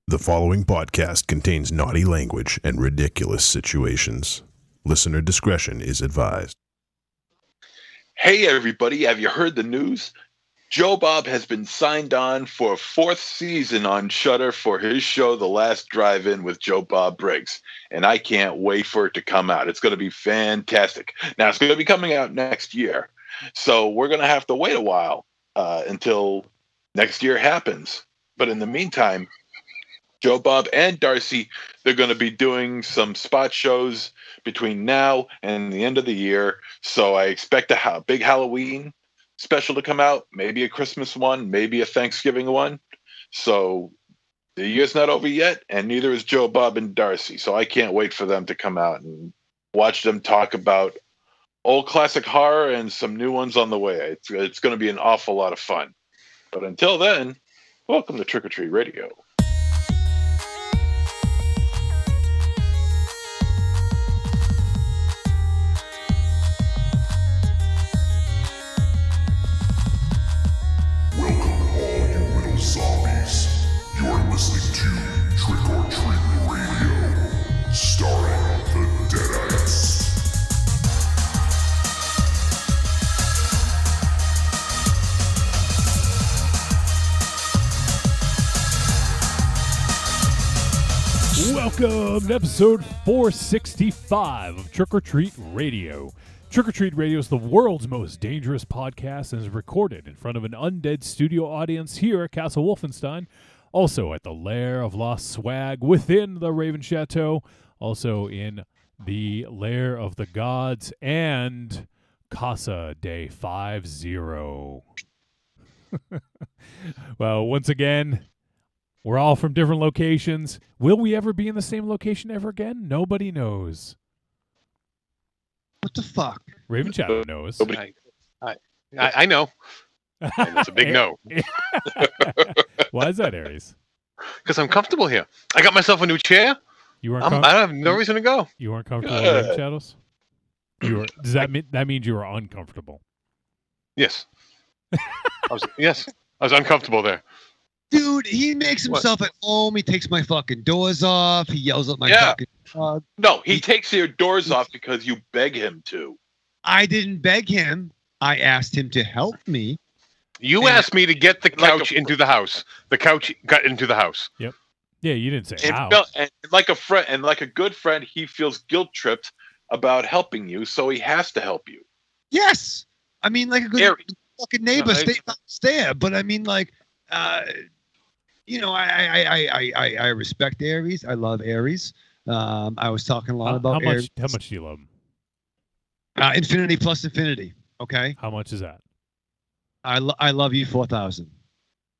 The following podcast contains naughty language and ridiculous situations. Listener discretion is advised. Hey everybody, have you heard the news? Joe Bob has been signed on for a fourth season on Shudder for his show, The Last Drive-In with Joe Bob Briggs. And I can't wait for it to come out. It's going to be fantastic. Now, it's going to be coming out next year. So we're going to have to wait a while until next year happens. But in the meantime, Joe Bob and Darcy, they're going to be doing some spot shows between now and the end of the year. So I expect a big Halloween special to come out, maybe a Christmas one, maybe a Thanksgiving one. So the year's not over yet, and neither is Joe Bob and Darcy. So I can't wait for them to come out and watch them talk about old classic horror and some new ones on the way. It's going to be an awful lot of fun. But until then, welcome to Trick or Treat Radio. Zombies. You're listening to Trick or Treat Radio, starring the Deadites. Welcome to episode 465 of Trick or Treat Radio. Trick or Treat Radio is the world's most dangerous podcast and is recorded in front of an undead studio audience here at Castle Wolfenstein, also at the Lair of Lost Swag within the Raven Chateau, also in the Lair of the Gods, and Casa de 50. Well, once again, we're all from different locations. Will we ever be in the same location ever again? Nobody knows. What the fuck? Raven Chateau knows. I know. And it's a big no. Why is that, Aries? Because I'm comfortable here. I got myself a new chair. You weren't. I have no reason to go. You weren't comfortable in Raven Shadows. You were. Does that mean that means you were uncomfortable? Yes. I was uncomfortable there. Dude, he makes himself at home. He takes my fucking doors off. He yells at my fucking dog. No, he takes your doors off because you beg him to. I didn't beg him. I asked him to help me. You asked me to get the couch into the house. The couch got into the house. Yep. Yeah, you didn't say how. And like a friend, and like a good friend, he feels guilt tripped about helping you, so he has to help you. Yes. I mean, like a good fucking neighbor. Stay there. But I mean, like, you know, I respect Aries. I love Aries. I was talking a lot about Aries. How much do you love him? Infinity plus infinity. Okay. How much is that? I love you 4,000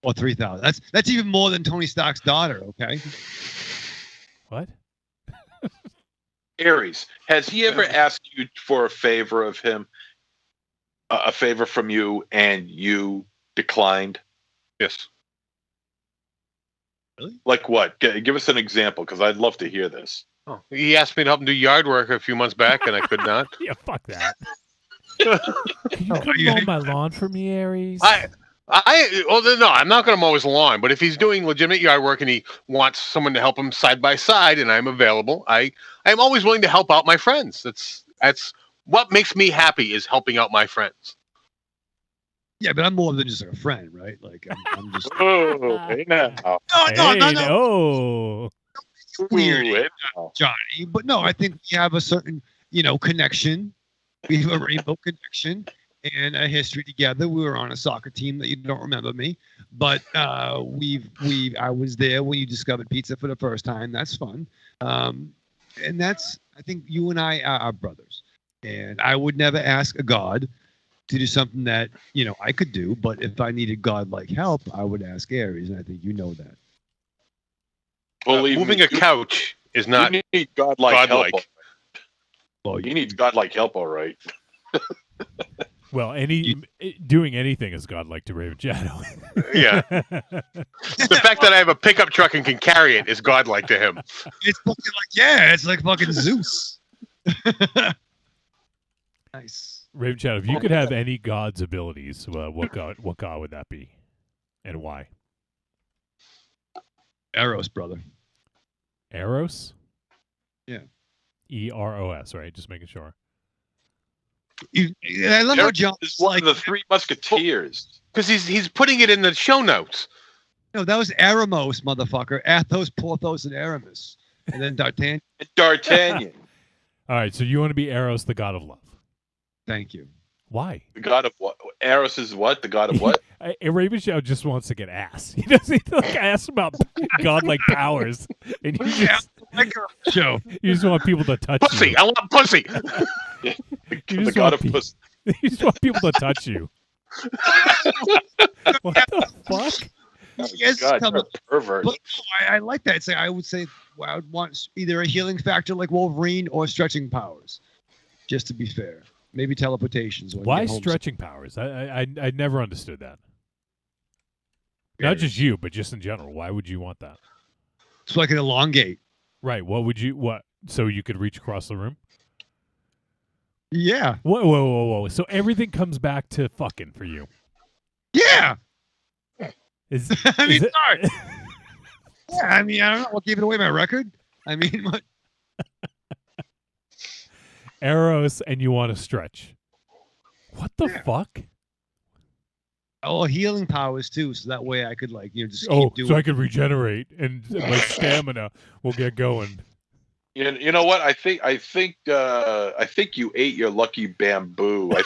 or 3,000. That's even more than Tony Stark's daughter. Okay. What? Aries, has he ever asked you for a favor of him, a favor from you, and you declined? Yes. Really? Like what? Give us an example, because I'd love to hear this. Oh, he asked me to help him do yard work a few months back, and I could not. Yeah, fuck that. Can you come mow my lawn for me, Aries? No, I'm not going to mow his lawn, but if he's doing legitimate yard work and he wants someone to help him side by side and I'm available, I'm always willing to help out my friends. That's what makes me happy, is helping out my friends. Yeah, but I'm more than just a friend, right? Like, I'm just... Oh, hey now. No. Weird, Johnny. But no, I think we have a certain, connection. We have a rainbow connection and a history together. We were on a soccer team that you don't remember me, but I was there when you discovered pizza for the first time. That's fun. And I think you and I are brothers. And I would never ask a god to do something that, I could do. But if I needed God-like help, I would ask Aries. And I think you know that. Moving a couch is not you need godlike help. Well, you need godlike help, all right. Well, doing anything is godlike to Raven Shadow. Yeah. The fact that I have a pickup truck and can carry it is godlike to him. It's fucking it's like fucking Zeus. Nice. Raven Shadow, if you could have any god's abilities, what god would that be? And why? Eros, brother. Eros? Yeah. Eros, right? Just making sure. I love how Eric John is one of the Three Musketeers. Because he's putting it in the show notes. No, that was Eremos, motherfucker. Athos, Porthos, and Aramis. And then D'Artagnan. And D'Artagnan, All right, so you want to be Eros, the god of love. Thank you. Why? the god of what? Eros is what? The god of what? Raven Shadow just wants to get ass. He doesn't like ask about godlike powers, and Show. you just want people to touch Pussy. you. I want pussy. You The just god want of pe- pussy. You just want people to touch you. What the fuck? Yes, God, come you're a pervert. But I like that. I would say I would want either a healing factor like Wolverine or stretching powers. Just to be fair, maybe teleportation. So I can Why get home stretching powers? I never understood that. Not just you, but just in general. Why would you want that? so I can elongate. Right. What? So you could reach across the room? Yeah, Whoa. So everything comes back to fucking for you. yeah. Is, I mean, is it- sorry. Yeah, I mean, I don't know what gave it away. My record. I mean, what? Eros and you want to stretch. What the Yeah. fuck? Oh, healing powers too. So that way I could just Oh, keep doing. so I could regenerate and my stamina will get going. You know what? I think you ate your lucky bamboo. I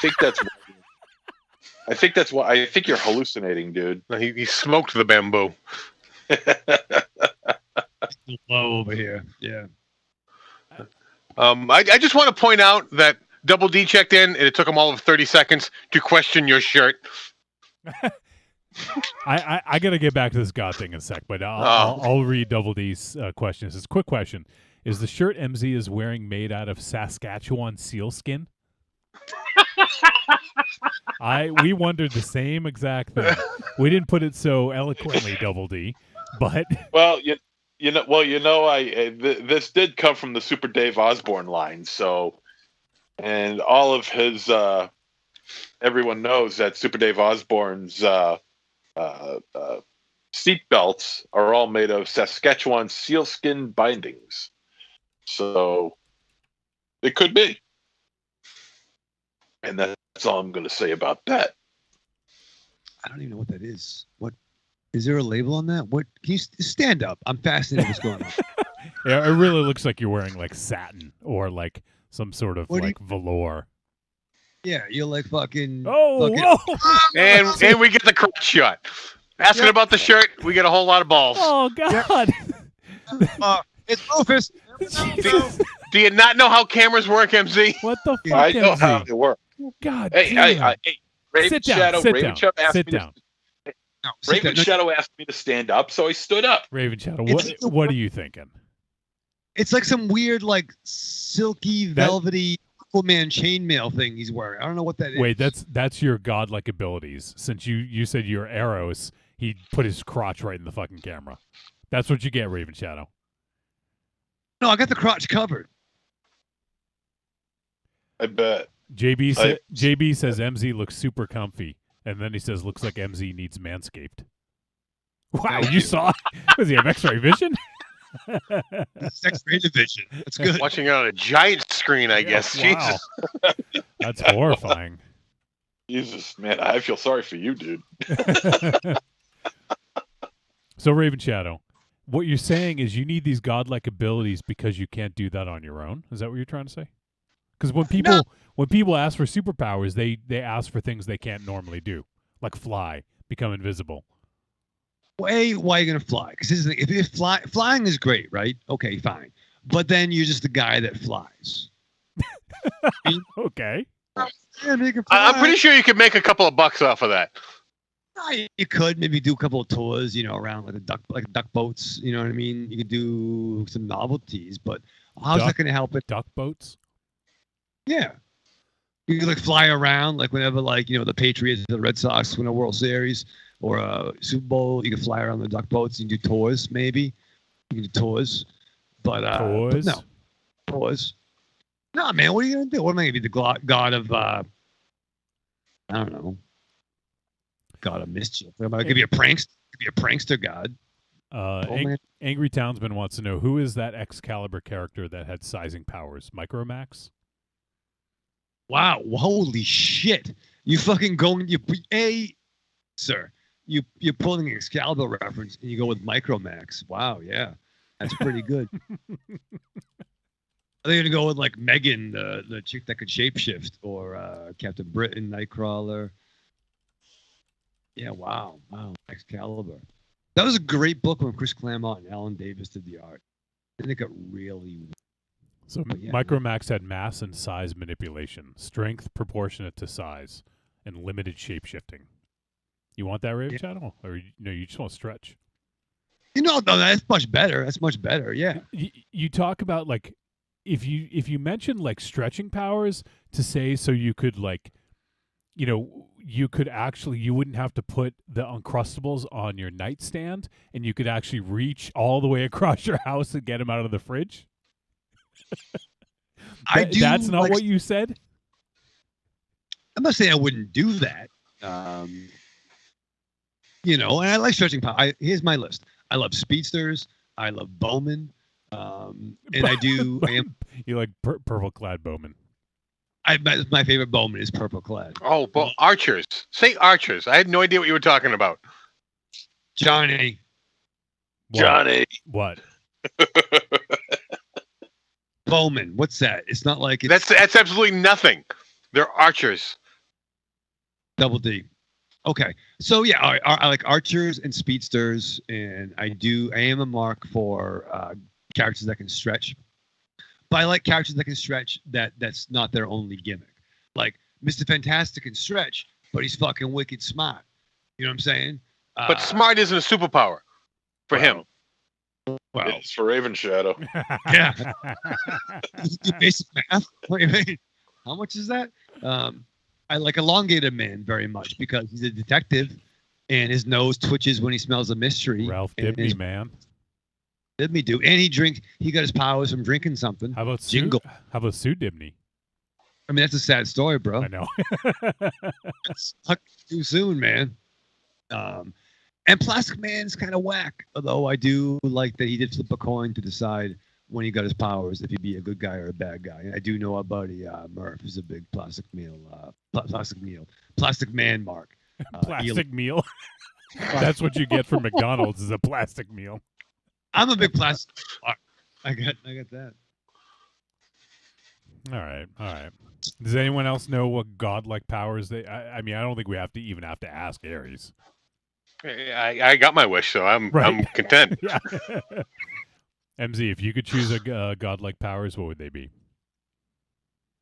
think that's why. I think you're hallucinating, dude. No, he smoked the bamboo. low over here. Yeah. I just want to point out that Double D checked in, and it took him all of 30 seconds to question your shirt. I gotta get back to this God thing in a sec, but I'll read Double D's question. It's a quick question: is the shirt MZ is wearing made out of Saskatchewan seal skin? We wondered the same exact thing. We didn't put it so eloquently, Double D, but Well, this did come from the Super Dave Osborne line, so, and all of his everyone knows that Super Dave Osborne's seat belts are all made of Saskatchewan sealskin bindings, so it could be, and that's all I'm going to say about that. I don't even know what that is. What is there a label on that? What can you stand up? I'm fascinated what's going on. yeah, it really looks like you're wearing like satin or like some sort of What do like velour. Yeah, you're like fucking. Oh, fucking, whoa. And we get the crotch shot. Asking about the shirt, we get a whole lot of balls. Oh God! it's Rufus. Jesus. Do you not know how cameras work, MZ? What the fuck? I know MZ? how it works. God Hey, damn. Raven Sit down. Shadow. Sit Raven down. Shadow asked Sit me down. No, sit Raven there. No, Shadow asked me to stand up, so I stood up. Raven Shadow. It's- What are you thinking? it's like some weird, like silky, velvety Aquaman chainmail thing he's wearing. I don't know what that is. Wait, that's your godlike abilities. Since you said you're Eros, he put his crotch right in the fucking camera. That's what you get, Raven Shadow. No, I got the crotch covered. I bet. JB I- JB says MZ looks super comfy, and then he says looks like MZ needs manscaped. Wow, you saw? Does he have X-ray vision? X-ray division. That's good. Watching it on a giant screen, I guess. Wow. Jesus. That's horrifying. Jesus, man, I feel sorry for you, dude. So Raven Shadow, what you're saying is you need these godlike abilities because you can't do that on your own. Is that what you're trying to say? Because when people ask for superpowers, they ask for things they can't normally do, like fly, become invisible. Why are you gonna fly? Because if flying is great, right? Okay, fine. But then you're just the guy that flies. Okay. Yeah, make it fly. I'm pretty sure you could make a couple of bucks off of that. You could maybe do a couple of tours, around like duck boats. You know what I mean? You could do some novelties, but how's that going to help it? Duck boats? Yeah, you could fly around whenever the Patriots or the Red Sox win a World Series or a Super Bowl. You can fly around the duck boats and do tours. Maybe you can do tours, but Tours? no tours. No, man, what are you gonna do? What am I gonna be the god of? I don't know. God of mischief. Am I gonna be a prankster? Be a prankster god. man. Angry Townsman wants to know, who is that Excalibur character that had sizing powers? Micromax? Wow, holy shit! You fucking going? Sir, you're pulling an Excalibur reference and you go with Micromax. Wow, yeah, that's pretty good. Are they gonna go with like Megan, the chick that could shapeshift, or Captain Britain, Nightcrawler? Yeah, wow, Excalibur. That was a great book when Chris Claremont and Alan Davis did the art. I think it got really. So yeah. Micromax had mass and size manipulation, strength proportionate to size, and limited shapeshifting. You want that, Rave Channel, or you just want to stretch? No, that's much better. That's much better. Yeah. You talk about like if you mention like stretching powers to say so you could like, you could actually, you wouldn't have to put the Uncrustables on your nightstand, and you could actually reach all the way across your house and get them out of the fridge. That's not what you said. I'm not saying I wouldn't do that. And I like stretching power. Here's my list. I love speedsters. I love Bowman. And I am. You like purple clad Bowman. My favorite Bowman is purple clad. Oh, but archers. Say archers. I had no idea what you were talking about. Johnny. What? Bowman. What's that? It's not like that's absolutely nothing. They're archers. Double D. Okay, so yeah, I like archers and speedsters, and I am a mark for characters that can stretch. But I like characters that can stretch that's not their only gimmick. Like Mr. Fantastic can stretch, but he's fucking wicked smart. You know what I'm saying? But smart isn't a superpower for him. Well, it's for Raven Shadow. Yeah. Basic math. What do you mean? How much is that? I like Elongated Man very much because he's a detective and his nose twitches when he smells a mystery. Ralph Dibny, man. Dibny do. And he got his powers from drinking something. How about Jingle? How about Sue Dibny? I mean, that's a sad story, bro. I know. It's too soon, man. And Plastic Man's kind of whack, although I do like that he did flip a coin to decide when he got his powers if he'd be a good guy or a bad guy. And I do know our buddy Murph is a big Plastic Man mark. Plastic meal. That's what you get from McDonald's is a plastic meal. I'm a big plastic mark. I got that. All right. Does anyone else know what godlike powers they? I mean, I don't think we have to ask Ares. I got my wish, so I'm content. Yeah. MZ, if you could choose a godlike powers, what would they be?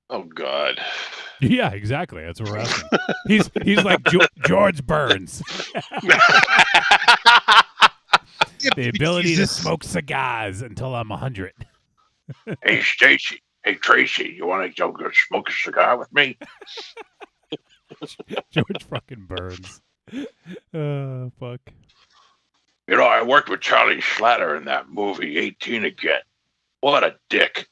Oh God. Yeah, exactly. That's what we're asking. He's like George Burns. The ability to smoke cigars until I'm 100. Hey, Stacy. Hey, Tracy. You want to go smoke a cigar with me? George fucking Burns. Fuck. You know, I worked with Charlie Schlatter in that movie, 18 Again. What a dick.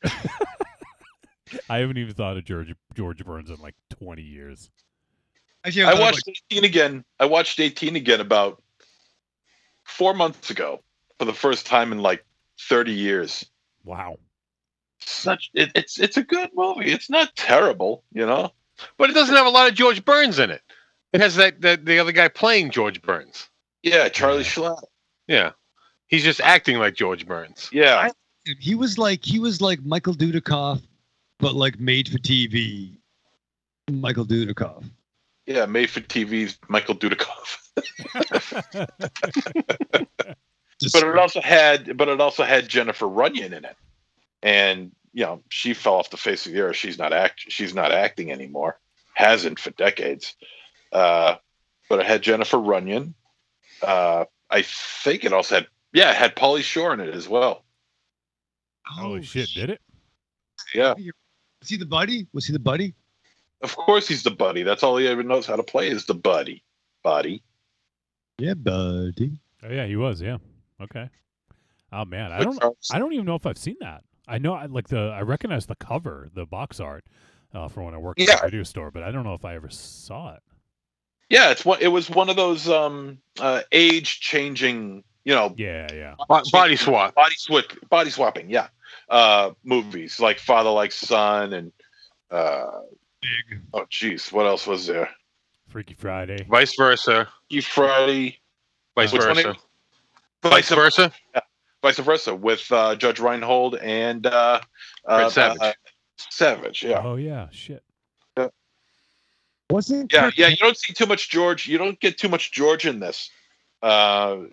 I haven't even thought of George Burns in like 20 years. Actually, I watched 18 again. I watched 18 again about 4 months ago for the first time in like 30 years. Wow. It's a good movie. It's not terrible, But it doesn't have a lot of George Burns in it. It has the other guy playing George Burns. Yeah, Charlie Schlatter. Yeah. He's just acting like George Burns. Yeah. He was like Michael Dudikoff, but like made for TV Michael Dudikoff. Yeah, made for TV's Michael Dudikoff. But it also had Jennifer Runyon in it. And she fell off the face of the earth. She's not acting anymore. Hasn't for decades. But it had Jennifer Runyon. I think it also had Pauly Shore in it as well. Holy shit, did it? Yeah. Was he the buddy? Of course he's the buddy. That's all he ever knows how to play is the buddy. Yeah, buddy. Oh yeah, he was, yeah. Okay. Oh man, I don't even know if I've seen that. I know I recognize the cover, the box art from when I worked at the video store, but I don't know if I ever saw it. Yeah, it was one of those age changing, Yeah. Body swap. body swapping. Yeah, movies like Father Like Son and Big. oh geez, what else was there? Freaky Friday. Vice versa. You Friday, Vice Which one versa. is- Vice versa. vice versa with Judge Reinhold and Fred Savage. Savage. Yeah. Oh yeah, shit. Wasn't Yeah, Kirk yeah. You don't see too much George. You don't get too much George in this. But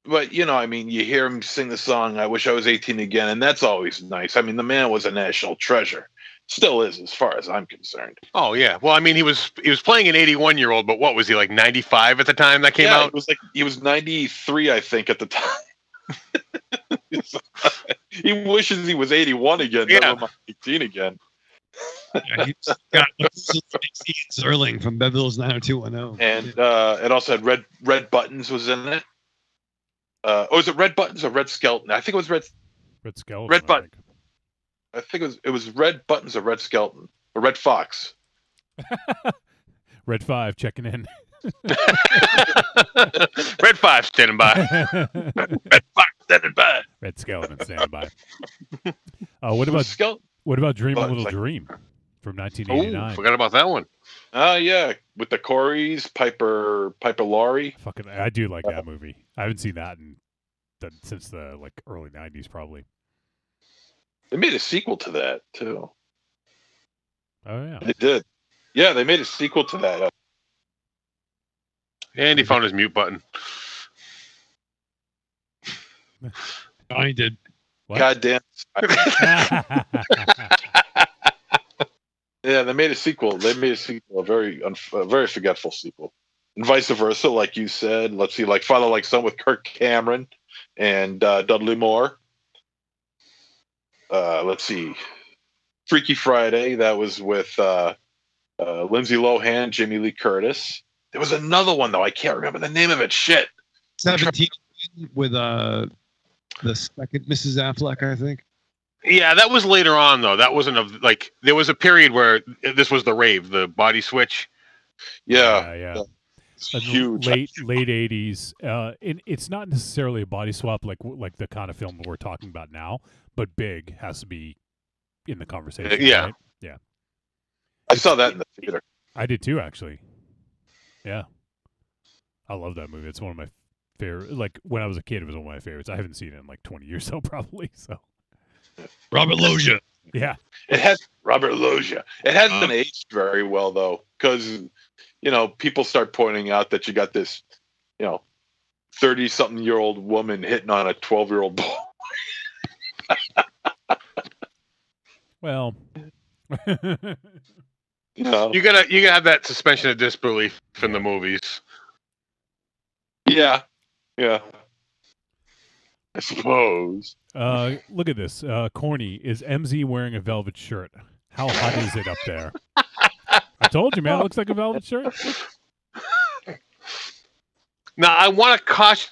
I mean, you hear him sing the song "I Wish I Was 18 Again," and that's always nice. I mean, the man was a national treasure. Still is, as far as I'm concerned. Oh yeah. Well, I mean, he was playing an 81-year-old, but what was he, like 95 at the time that came Yeah, out? he was 93, I think, at the time. He wishes he was 81 again. Yeah. Never mind 18 again. Yeah, he's got Ian Zerling from Beverly Hills 90210. And it also had Red Buttons was in it. Was it Red Buttons or Red Skeleton? I think it was Red Skeleton. Red I Button. think. I think it was Red Buttons or Red Skeleton or Red Fox. Red 5 checking in. Red 5 standing by. Red Fox standing by. Red Skeleton standing by. What Skeleton? about Dream a Well, Little like- Dream from Oh, 1989? forgot about that one. Oh yeah, with the Coreys, Piper Laurie. Fucking, I do like that movie. I haven't seen that since the early 90s probably. They made a sequel to that too. Oh yeah. They did. Yeah, they made a sequel to that. And he found his mute button. Johnny did. What? Goddamn. Yeah, they made a sequel. A very forgetful sequel, and vice versa. Like you said, let's see, like Father Like Son with Kirk Cameron and Dudley Moore. Let's see, Freaky Friday. That was with Lindsay Lohan, Jamie Lee Curtis. There was another one though. I can't remember the name of it. Shit. 17 with the second Mrs. Affleck, I think. Yeah, that was later on though. That wasn't there was a period where this was the rave, the body switch. Yeah. Yeah. It's huge. Late 80s. It's not necessarily a body swap like the kind of film we're talking about now, but big has to be in the conversation. Yeah. Right? Yeah. I saw that in the theater. I did too, actually. Yeah. I love that movie. It's one of my favorite. Like when I was a kid, it was one of my favorites. I haven't seen it in like 20 years, so probably. So. Robert Loggia. Yeah. It has Robert Loggia. It hasn't aged very well though, because people start pointing out that you got this, 30-something-year-old woman hitting on a 12-year-old boy. Well. You gotta have that suspension of disbelief in the movies. Yeah. I suppose. Look at this. Corny, is MZ wearing a velvet shirt? How hot is it up there? I told you, man. It looks like a velvet shirt. Now, I want to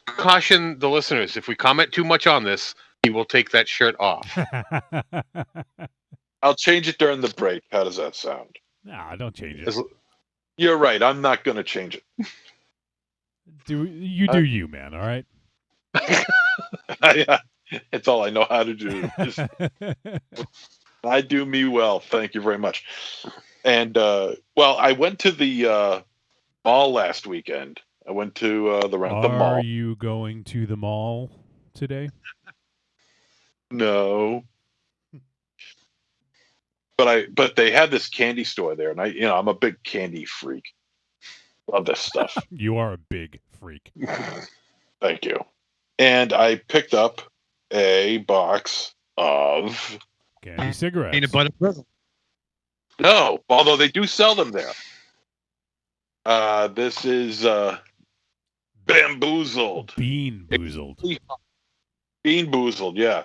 caution the listeners. If we comment too much on this, he will take that shirt off. I'll change it during the break. How does that sound? Nah, don't change it. You're right. I'm not going to change it. Do you, man? All right. Yeah, it's all I know how to do. I do me well. Thank you very much. And I went to the mall last weekend. I went to the mall. Are you going to the mall today? No. But they had this candy store there, and I'm a big candy freak. Love this stuff. You are a big freak. Thank you. And I picked up a box of Candy cigarettes. Peanut butter bristles. no, although they do sell them there. This is Bamboozled. Bean boozled. Bean boozled, yeah.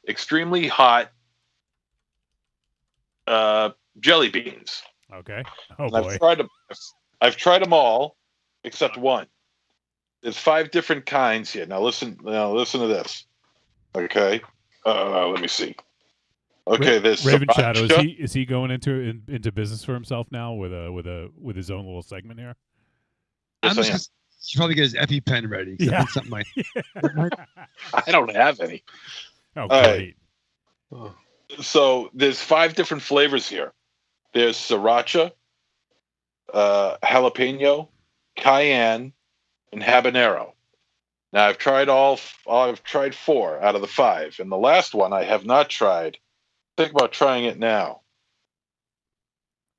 Extremely hot jelly beans. Okay. Oh And boy. I've tried them all except one. There's 5 different kinds here. Now listen to this. Okay. Let me see. Okay, there's Raven Shadow. sriracha. Is he going into business for himself now with his own little segment here? Yes, I'm I just am. gonna should probably get his EpiPen ready. Yeah. Something like I don't have any. Oh, right. great. So there's 5 different flavors here. There's sriracha, jalapeno, cayenne, and habanero. Now I've tried I've tried 4 out of the 5, and the last one I have not tried. Think about trying it now.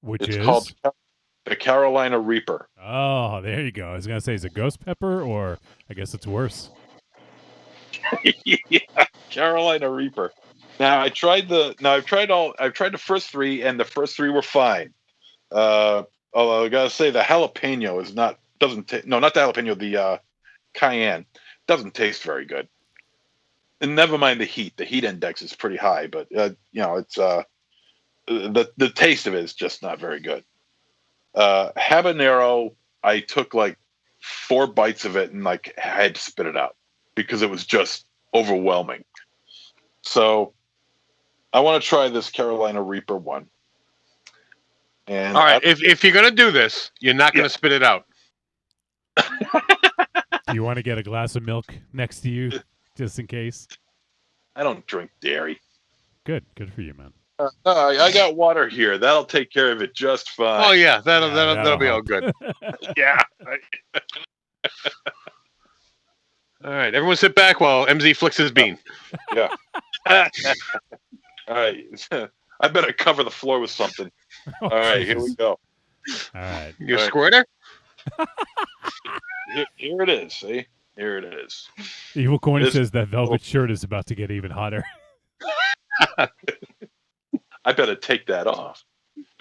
Which It's is called the Carolina Reaper. Oh, there you go. I was gonna say, is it ghost pepper, or I guess it's worse. Yeah, Carolina Reaper. Now I've tried the first 3, and the first 3 were fine. Although I gotta say the jalapeno not the jalapeno, the cayenne doesn't taste very good. And never mind the heat. The heat index is pretty high, but it's the taste of it is just not very good. Habanero, I took like 4 bites of it and like I had to spit it out because it was just overwhelming. So I want to try this Carolina Reaper one. And all right, if you're gonna do this, you're not gonna spit it out. Do you want to get a glass of milk next to you, just in case? I don't drink dairy. Good for you, man. I got water here. That'll take care of it just fine. Oh yeah, that'll be all help. good. Yeah. All right, everyone sit back while MZ flicks his bean. Yeah. All right. I better cover the floor with something. Oh, All right, here Jesus. we go. All right. Your All right. squirter? Here it is. See? Here it is. Evil Corny This- says that velvet shirt is about to get even hotter. I better take that off.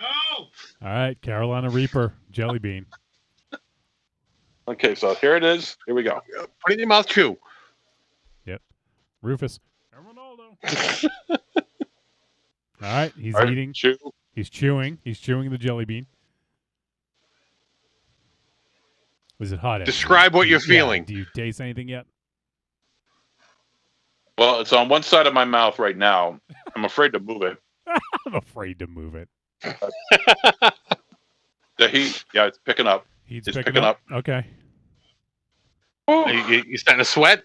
Oh! All right, Carolina Reaper, jelly bean. Okay, so here it is. Here we go. Put it in your mouth, chew. Rufus. Ronaldo. All right, he's All right, eating. chew. He's chewing. He's chewing the jelly bean. Was it hot? Evan? Describe what Do you're you- feeling. Do you taste anything yet? Well, it's on one side of my mouth right now. I'm afraid to move it. I'm afraid to move it. The heat, yeah, it's picking up. He's It's picking picking up. Okay. You starting to sweat?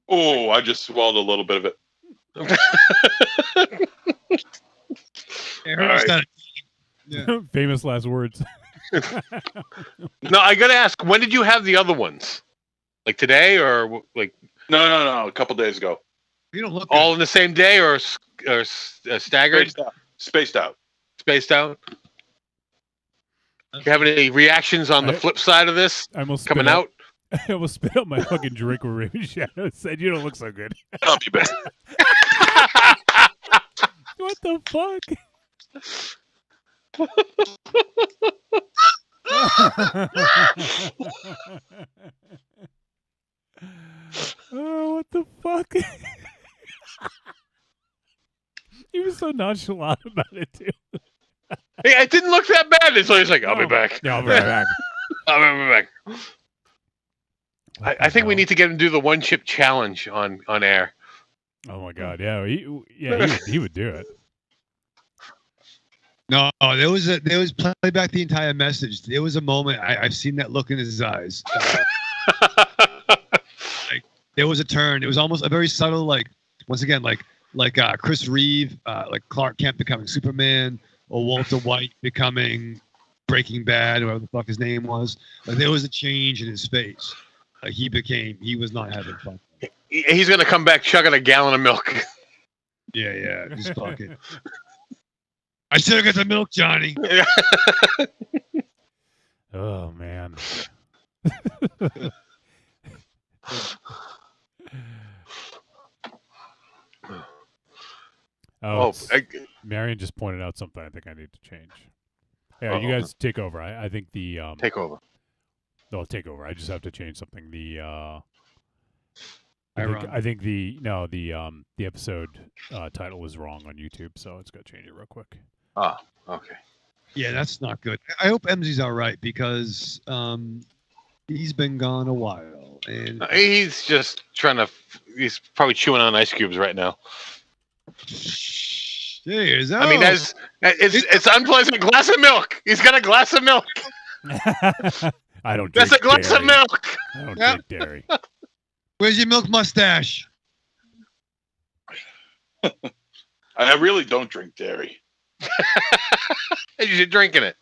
Oh, I just swallowed a little bit of it. Aaron's right. done it. Yeah. Famous last words. No, I gotta ask. When did you have the other ones? Like today, or like No. A couple days ago. You don't look all in the same day, or staggered, Spaced out. spaced out? You have any reactions on the flip side of this I almost coming spit out? I almost spit out my fucking drink when Raven Shadow said, "You don't look so good." I'll be back. What the fuck? Oh, what the fuck? He was so nonchalant about it too. Hey, it didn't look that bad. And so he's like, "I'll be back. Yeah, I'll be right back. I'll be back." I think we need to get him to do the 1-chip challenge on air. Oh my god, yeah, he would do it. No, there was play back the entire message. There was a moment I've seen that look in his eyes. There was a turn. It was almost a very subtle, once again, like Chris Reeve, like Clark Kent becoming Superman, or Walter White becoming Breaking Bad, or whatever the fuck his name was. Like there was a change in his face. Like he was not having fun. He's gonna come back chugging a gallon of milk. Yeah, just fucking. I should have got the milk, Johnny. Oh man. Marion just pointed out something I think I need to change. Yeah, you guys take over. I think the Take over. No, take over. I just have to change something. The Iron. I think the episode title was wrong on YouTube, so it's got to change it real quick. Ah, okay. Yeah, that's not good. I hope MZ's all right because he's been gone a while, and He's just trying to. He's probably chewing on ice cubes right now. there's I mean, it's unpleasant. Glass of milk. He's got a glass of milk. I don't. That's a drink glass dairy. of milk. I don't Yeah. drink dairy. Where's your milk mustache? I really don't drink dairy. And you're drinking it.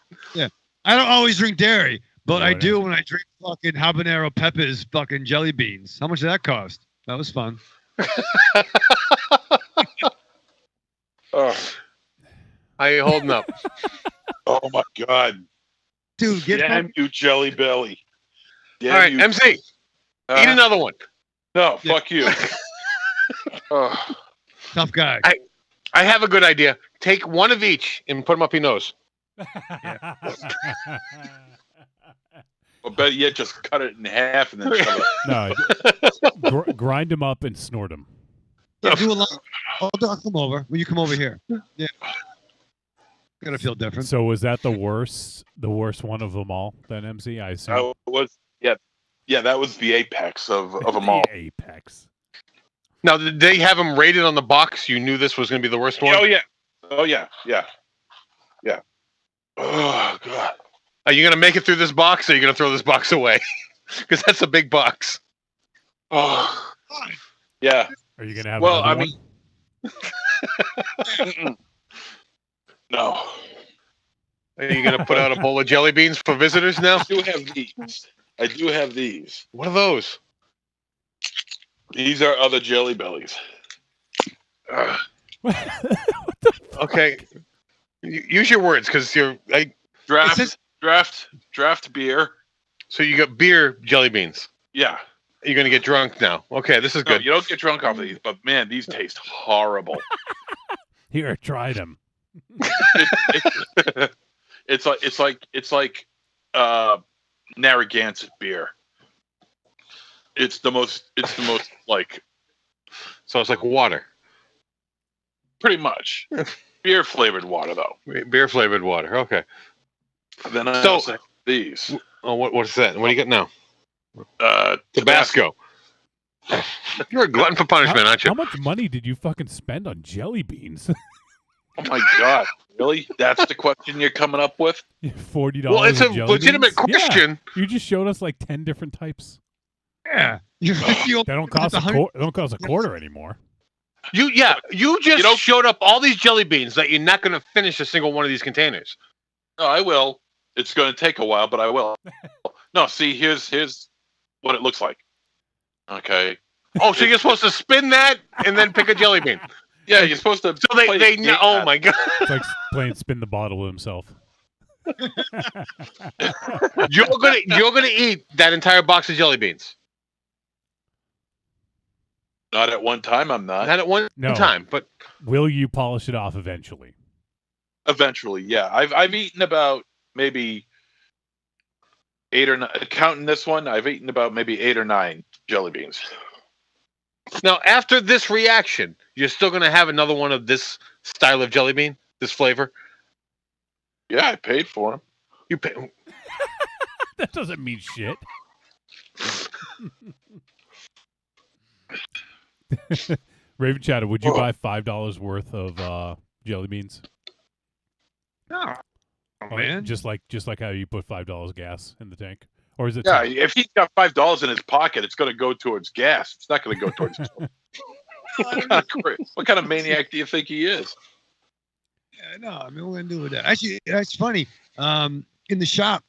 I don't always drink dairy, but I Whatever. do when I drink fucking habanero peppers, fucking jelly beans. How much did that cost? That was fun. Oh, How you holding up? oh my God. Dude, get Damn you, Jelly Belly. Damn All right, you. MC, eat another one. No, Yeah. fuck you. Oh, tough guy. I have a good idea. Take one of each and put them up your nose. well, better yet, just cut it in half and then shove it. No, grind them up and snort them. Yeah, do a lot. I'll come over. Will you come over here? Yeah. Gotta feel different. So was that the worst one of them all? Then MC, I assume. That was, yeah, that was the apex of them all. The apex. Now, did they have them rated on the box? You knew this was going to be the worst one? Oh yeah. Oh God. Are you going to make it through this box, or are you going to throw this box away? Because that's a big box. Oh. Yeah. Are you gonna have Well, another I one? mean, no. Are you going to put out a bowl of jelly beans for visitors now? I do have these. What are those? These are other Jelly Bellies. Okay. Use your words, because Draft beer. So you got beer jelly beans. Yeah. You're going to get drunk now. Okay, this is No, good. you don't get drunk off of these, but man, these taste horrible. Here, try them. It's like Narragansett beer. It's the most like So it's like water. pretty much beer flavored water though. Beer flavored water. Okay. Then I So- also have these Oh, what's that? What do you get now? Tabasco. Tabasco. You're a glutton for punishment, aren't you? How much money did you fucking spend on jelly beans? Oh my God, really? That's the question you're coming up with? $40. Well, it's a jelly legitimate beans? Yeah. question. You just showed us like 10 different types. Yeah. You're 50 They don't cost a they don't cost a quarter anymore. You just showed up all these jelly beans that you're not going to finish a single one of these containers. No, I will. It's going to take a while, but I will. No, see, here's what it looks like. Okay. Oh, so you're supposed to spin that and then pick a jelly bean. Yeah, you're supposed to. So they know. Oh my God. It's like playing spin the bottle with himself. You're gonna eat that entire box of jelly beans. Not at one time. I'm not. Not at one No. time, but Will you polish it off eventually? Eventually, yeah. I've eaten about maybe 8 or 9. Counting this one, I've eaten about maybe 8 or 9 jelly beans. now after this reaction, you're still gonna have another one of this style of jelly bean, this flavor. Yeah, I paid for them. You pay. That doesn't mean shit. Raven Chatter, would you buy $5 worth of jelly beans? No. Oh, Oh, man. Just like how you put $5 gas in the tank, or is it? Yeah, 10? if he's got $5 in his pocket, it's going to go towards gas. It's not going to go towards. What kind of maniac do you think he is? Yeah, no, I mean, what we're gonna do with that? Actually, it's funny. In the shop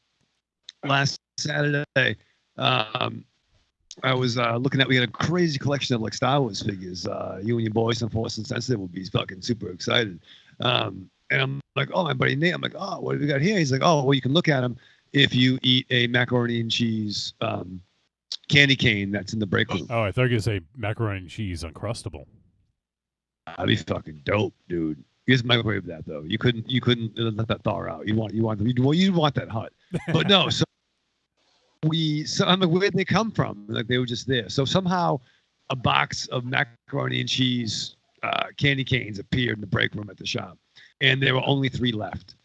last Saturday, I was looking at. We had a crazy collection of like Star Wars figures. You and your boys on Force and Sensitive will be fucking super excited. And I'm like, oh, my buddy Nate. I'm like, oh, what have we got here? He's like, oh, well, you can look at them if you eat a macaroni and cheese candy cane that's in the break room. Oh, I thought you were gonna say macaroni and cheese Uncrustable. That'd be fucking dope, dude. You just microwave that though. You couldn't let that thaw out. You want that hot. But no, so I'm like, where'd they come from? Like they were just there. So somehow a box of macaroni and cheese candy canes appeared in the break room at the shop, and there were only 3 left.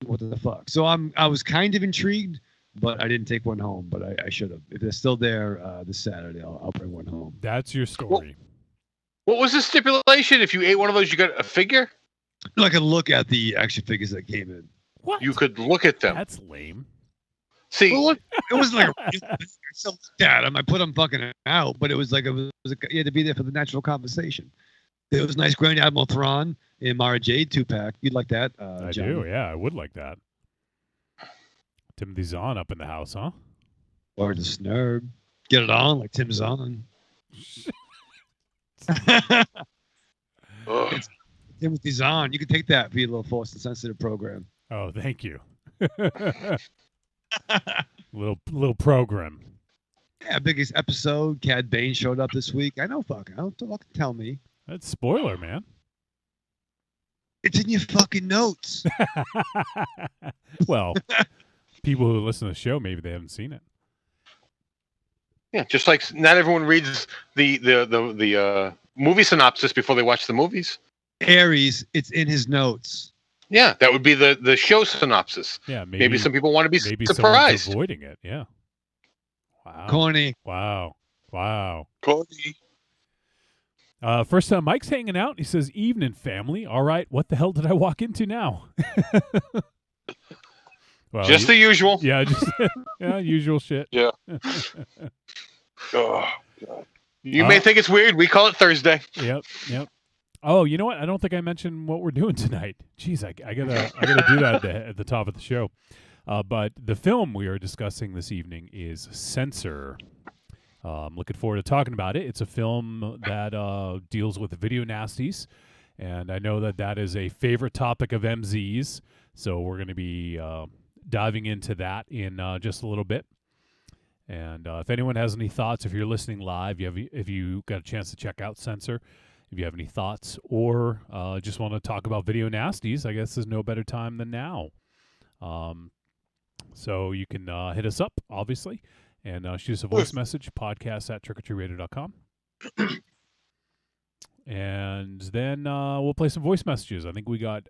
What the fuck? So I was kind of intrigued, but I didn't take one home. But I should have. If they're still there this Saturday, I'll bring one home. That's your story. What was the stipulation? If you ate one of those, you got a figure. I could look at the action figures that came in. What? You could look at them. That's lame. See, Well, look, it was like so that I put him fucking out, but it was you had to be there for the natural conversation. It was nice Grand Admiral Thrawn and Mara Jade 2-pack. You'd like that, I Johnny? do. Yeah, I would like that. Timothy Zahn up in the house, huh? Or the Snurb. Get it on like Tim Zahn. Ugh. Timothy Zahn. You can take that for your little Force and Sensitive program. Oh, thank you. little program. Yeah, biggest episode. Cad Bane showed up this week. I know, fucking. Don't fucking tell me. That's spoiler, man. It's in your fucking notes. Well, people who listen to the show, maybe they haven't seen it. yeah, just like not everyone reads the movie synopsis before they watch the movies. Aries, it's in his notes. Yeah, that would be the show synopsis. Yeah, Maybe some people want to be maybe surprised. someone's avoiding it. Yeah. Wow. Corny. Wow. Cody. First time Mike's hanging out. He says, "Evening, family. All right, what the hell did I walk into now?" Well, Just the usual. yeah, just yeah, usual shit. Yeah. Oh, You may think it's weird. We call it Thursday. Yep. Oh, you know what? I don't think I mentioned what we're doing tonight. Jeez, I gotta do that at the top of the show. But the film we are discussing this evening is Censor. I'm looking forward to talking about it. It's a film that deals with video nasties, and I know that is a favorite topic of MZ's. So we're going to be diving into that in just a little bit. And if anyone has any thoughts, if you're listening live, if you got a chance to check out Censor, if you have any thoughts or just want to talk about video nasties, I guess there's no better time than now. So you can hit us up, obviously, and shoot us a voice message, podcast@trickortreatradio.com. And then we'll play some voice messages. I think we got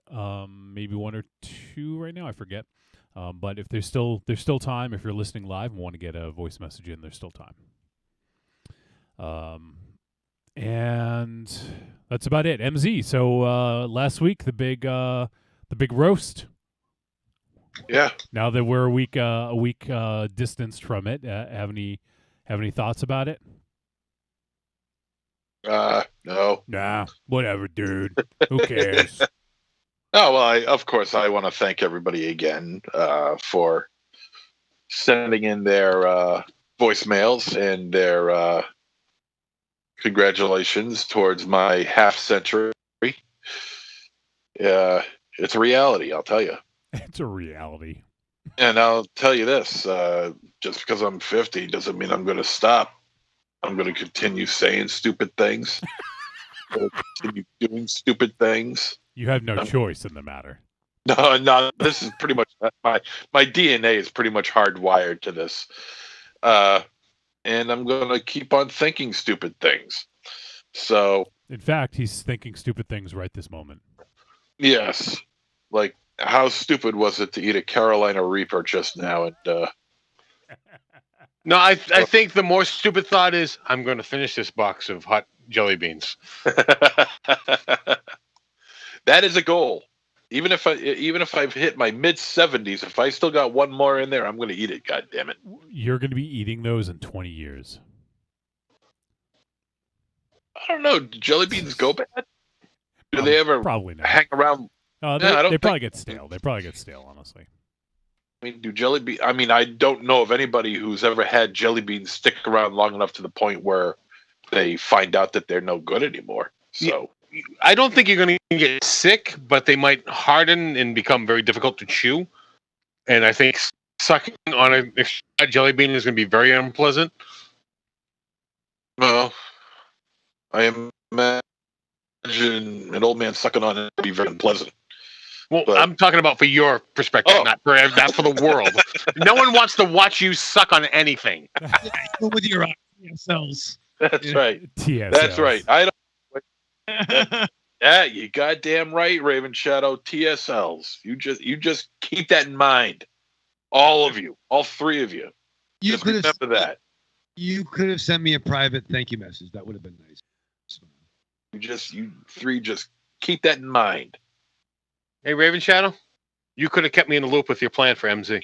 maybe one or two right now. I forget. But if there's still time, if you're listening live and want to get a voice message in, there's still time. And that's about it. MZ. So last week the big roast. yeah. Now that we're a week distanced from it, have any thoughts about it? No. Nah, whatever, dude. Who cares? Oh, well, of course, I want to thank everybody again for sending in their voicemails and their congratulations towards my half century. It's a reality, I'll tell you. It's a reality. And I'll tell you this, just because I'm 50 doesn't mean I'm going to stop. I'm going to continue saying stupid things. I'm going to continue doing stupid things. You have no choice in the matter. No, this is pretty much my DNA is pretty much hardwired to this. And I'm going to keep on thinking stupid things. So, In fact, he's thinking stupid things right this moment. yes, like how stupid was it to eat a Carolina Reaper just now? And No, I think the more stupid thought is I'm going to finish this box of hot jelly beans. that is a goal. Even if I've hit my mid 70s, if I still got one more in there, I'm going to eat it. God damn it! You're going to be eating those in 20 years. I don't know. Do jelly beans go bad? Do they ever Probably not. hang around? They I don't probably think- get stale. They probably get stale, honestly. I mean, do jelly beans? I mean, I don't know of anybody who's ever had jelly beans stick around long enough to the point where they find out that they're no good anymore. So I don't think you're going to get sick, but they might harden and become very difficult to chew. And I think sucking on a jelly bean is going to be very unpleasant. well, I imagine an old man sucking on it would be very unpleasant. Well, But- I'm talking about for your perspective, Oh. not for the world. No one wants to watch you suck on anything. Even with your cells. That's right. TSLs. That's right. I don't. Yeah, you goddamn right, Raven Shadow. TSLs. You just keep that in mind. All of you, all three of you. You Just could have remember that. you could have sent me a private thank you message. That would have been nice. You three just keep that in mind. Hey, Raven Shadow, you could have kept me in the loop with your plan for MZ.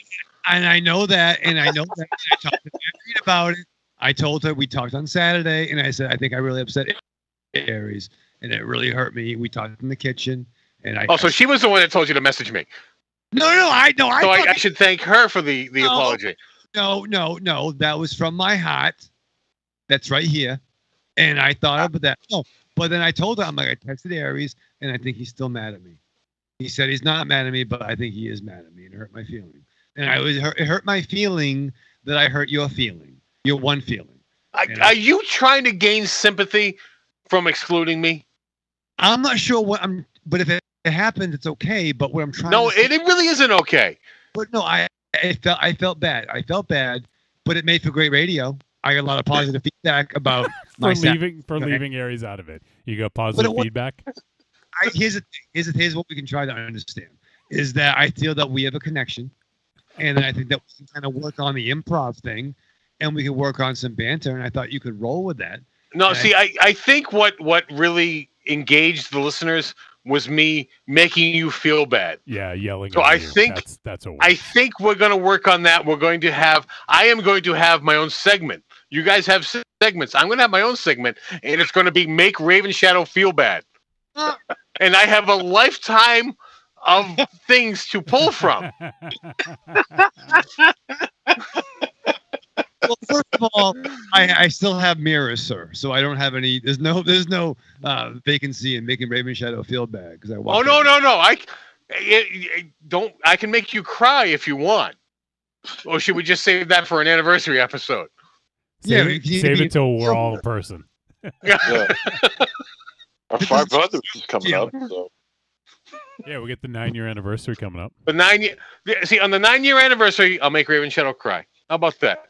And I know that, and I talked to Mary about it. I told her we talked on Saturday, and I said I think I really upset Aries, and it really hurt me. We talked in the kitchen, and So she was the one that told you to message me. No, I know. So I should thank her for the apology. No. That was from my heart. That's right here, and I thought about that. No, but then I told her, I'm like, I texted Aries, and I think he's still mad at me. He said he's not mad at me, but I think he is mad at me, and it hurt my feeling. And it hurt my feeling that I hurt your feeling, your one feeling. Are you trying to gain sympathy from excluding me? I'm not sure but if it happens, it's okay. But what I'm trying to say, it really isn't okay. But no, I felt bad. I felt bad, but it made for great radio. I got a lot of positive feedback about leaving Aries out of it. You got positive feedback. Here's what we can try to understand is that I feel that we have a connection. And then I think that we can kind of work on the improv thing, and we can work on some banter. And I thought you could roll with that. No, see, I think what really engaged the listeners was me making you feel bad. Yeah, yelling. So I think that's a. I think we're going to work on that. I am going to have my own segment. You guys have segments. I'm going to have my own segment, and it's going to be make Raven Shadow feel bad. And I have a lifetime of things to pull from. Well, first of all, I still have mirrors, sir. So I don't have any. There's no vacancy in making Raven Shadow feel bad because I. Oh no! I can make you cry if you want. Or should we just save that for an anniversary episode? Save it till we're all a person. Yeah. Our 5 brothers is coming up. So. Yeah, we get the 9-year anniversary coming up. On the 9-year anniversary, I'll make Raven Shadow cry. How about that?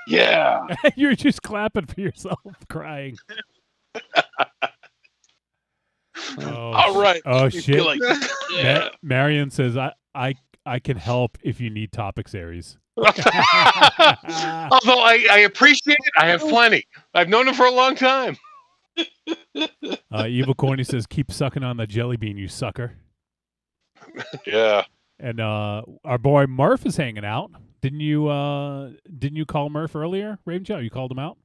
Yeah. You're just clapping for yourself, crying. All right. Oh shit! Like, yeah. Marion says, "I can help if you need topics, Aries." Although I appreciate it, I have plenty. I've known him for a long time. Evil Corny says, "Keep sucking on the jelly bean, you sucker." Yeah. And our boy Murph is hanging out. Didn't you call Murph earlier, Raven Shadow? You called him out?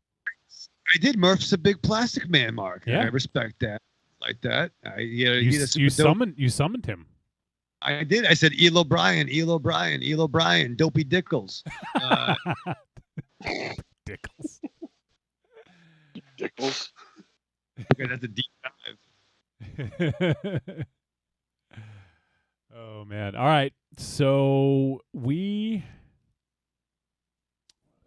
I did. Murph's a big plastic man, Mark. Yeah. I respect that. Like that. You summoned him. I did. I said, Eel O'Brien, Dopey Dickles. Dickles. Okay, that's a deep dive. Oh man! All right, so we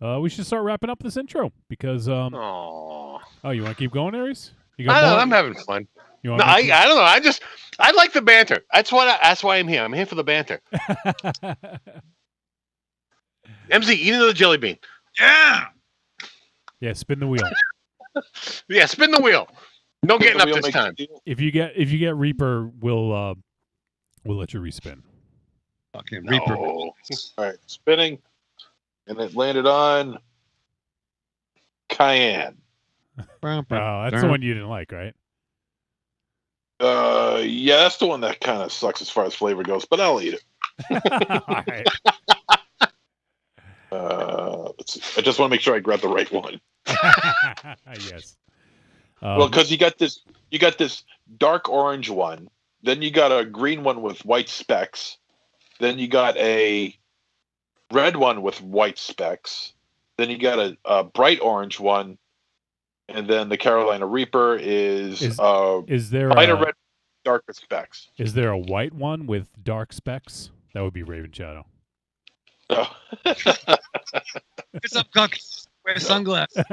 should start wrapping up this intro because you want to keep going, Aries? I'm having fun. I don't know. I like the banter. That's why I'm here. I'm here for the banter. MZ, eating the jelly bean. Yeah. Yeah, spin the wheel. Yeah, spin the wheel. No getting up this time. If you get Reaper, we'll let you respin. Okay, Reaper. All right, spinning, and it landed on Cayenne. Oh, that's the one you didn't like, right? Yeah, that's the one that kind of sucks as far as flavor goes, but I'll eat it. All right. Let's see. I just want to make sure I grab the right one. Yes. Well, because you got this dark orange one, then you got a green one with white specks, then you got a red one with white specks, then you got a bright orange one, and then the Carolina Reaper is there lighter red, darker specks. Is there a white one with dark specks? That would be Raven Shadow. Oh. What's up, Cock? Wear sunglasses.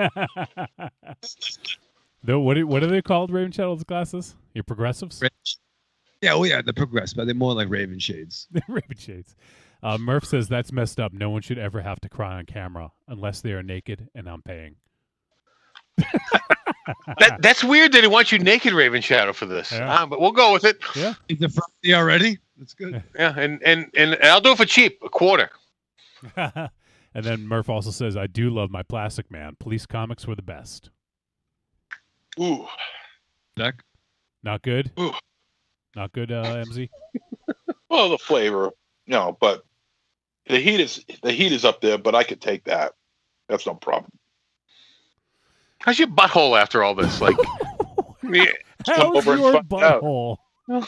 What are they called, Raven Shadow's glasses? Your progressives? Yeah, the progressive, but they're more like Raven Shades. Raven Shades. Murph says that's messed up. No one should ever have to cry on camera unless they are naked and I'm paying. That's weird that he wants you naked, Raven Shadow, for this. Yeah. But we'll go with it. Yeah. Is the front already? That's good. Yeah, and I'll do it for cheap, a quarter. And then Murph also says, I do love my Plastic Man. Police comics were the best. Ooh. Deck? Not good? Ooh. Not good, MZ? Well, the flavor, no, but the heat is up there, but I could take that. That's no problem. How's your butthole after all this? Like, yeah, Come How's over and your find out. butthole? Why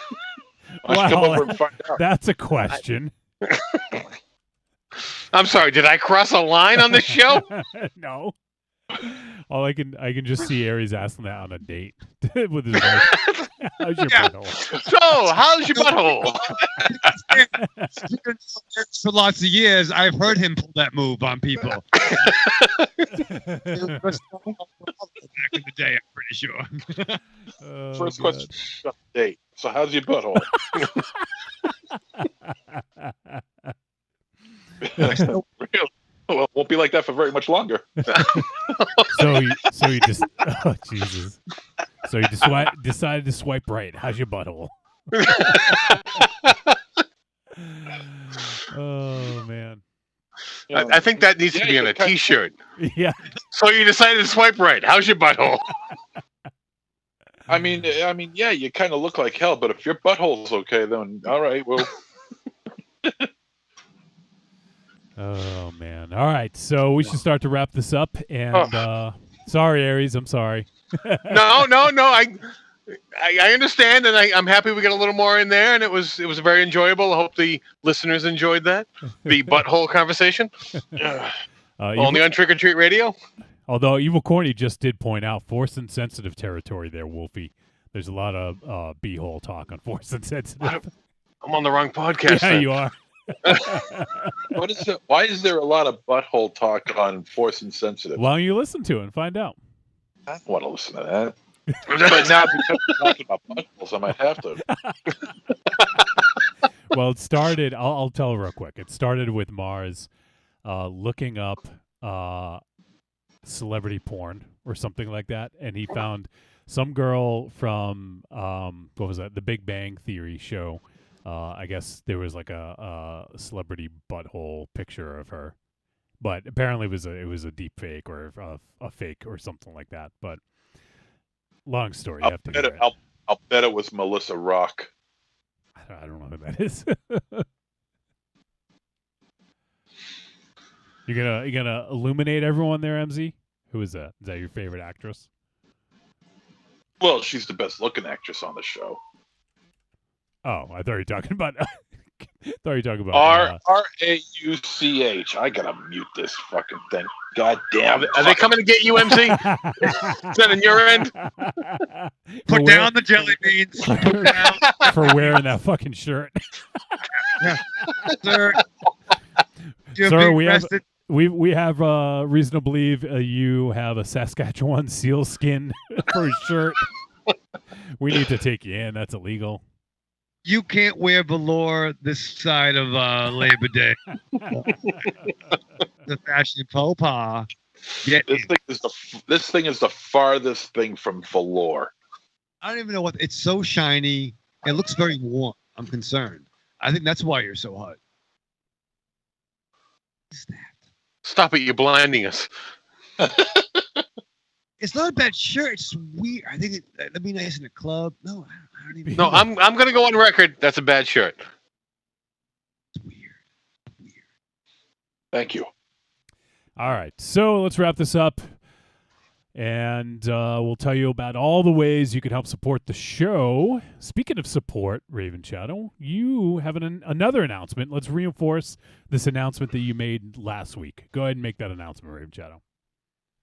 don't you come over and find out? That's a question. I'm sorry. Did I cross a line on this show? No. All I can just see Aries asking that on a date with his wife. How's your butthole? So, how's your butthole? For lots of years, I've heard him pull that move on people. Back in the day, I'm pretty sure. Oh, First God. question: date. So, how's your butthole? Really? Well, it won't be like that for very much longer. So you just oh Jesus. So you decided to swipe right. How's your butthole? Oh man. I think that needs to be on a T-shirt. Yeah. So you decided to swipe right. How's your butthole? I mean, yeah, you kind of look like hell, but if your butthole's okay, then all right. Well, Oh man. All right. So we should start to wrap this up. And sorry, Aries. I'm sorry. No. I understand, and I'm happy we got a little more in there, and it was very enjoyable. I hope the listeners enjoyed that, the butthole conversation. Only on Trick or Treat Radio. Although Evil Corny just did point out force insensitive territory there, Wolfie. There's a lot of b-hole talk on force insensitive. I'm on the wrong podcast. Yeah, then. you are. what is it? Why is there a lot of butthole talk on Force Insensitive? Why don't you listen to it and find out? I don't want to listen to that. But now because we're talking about buttholes, I might have to. Well, it started. I'll tell real quick. It started with Mars looking up celebrity porn or something like that, and he found some girl from what was that? The Big Bang Theory show. I guess there was like a celebrity butthole picture of her, but apparently it was a deep fake or a fake or something like that. But long story. You have to hear it. I'll bet it was Melissa Rock. I don't know who that is. You gonna illuminate everyone there, MZ? Who is that? Is that your favorite actress? Well, she's the best looking actress on the show. Oh, I thought you were talking about. Rauch. I gotta mute this fucking thing. God damn it! Are they coming to get you, MC? Is that on your end? Put down the jelly beans. Put down. For wearing that fucking shirt. Sir, you're Sir, being we have arrested. we have reason to believe you have a Saskatchewan seal skin for a shirt. We need to take you in. That's illegal. You can't wear velour this side of Labor Day. The fashion faux pas. This thing is the farthest thing from velour. I don't even know what. It's so shiny. It looks very warm. I'm concerned. I think that's why you're so hot. What's that? Stop it! You're blinding us. It's not a bad shirt. It's weird. I think it'd be nice in a club. No, I don't even. No, I'm gonna go on record. That's a bad shirt. It's weird. Thank you. All right, so let's wrap this up, and we'll tell you about all the ways you can help support the show. Speaking of support, Raven Shadow, you have another announcement. Let's reinforce this announcement that you made last week. Go ahead and make that announcement, Raven Shadow.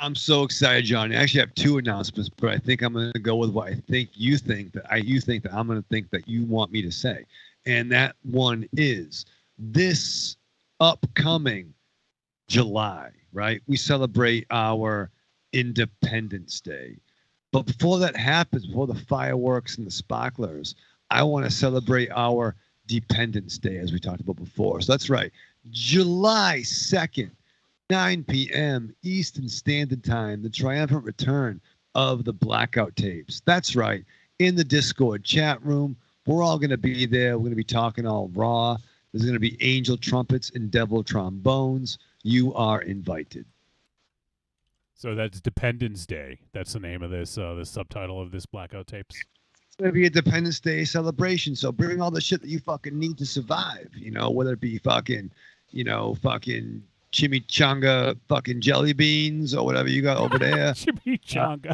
I'm so excited, John. I actually have two announcements, but I think I'm going to go with what I think you think that I'm going to think that you want me to say. And that one is this upcoming July, right? We celebrate our Independence Day. But before that happens, before the fireworks and the sparklers, I want to celebrate our Dependence Day, as we talked about before. So that's right. July 2nd. 9 p.m. Eastern Standard Time, the triumphant return of the Blackout tapes. That's right. In the Discord chat room, we're all going to be there. We're going to be talking all raw. There's going to be angel trumpets and devil trombones. You are invited. So that's Dependence Day. That's the name of this subtitle of this Blackout tapes. It's going to be a Dependence Day celebration. So bring all the shit that you fucking need to survive, whether it be fucking fucking chimichanga, fucking jelly beans or whatever you got over there. Chimichanga.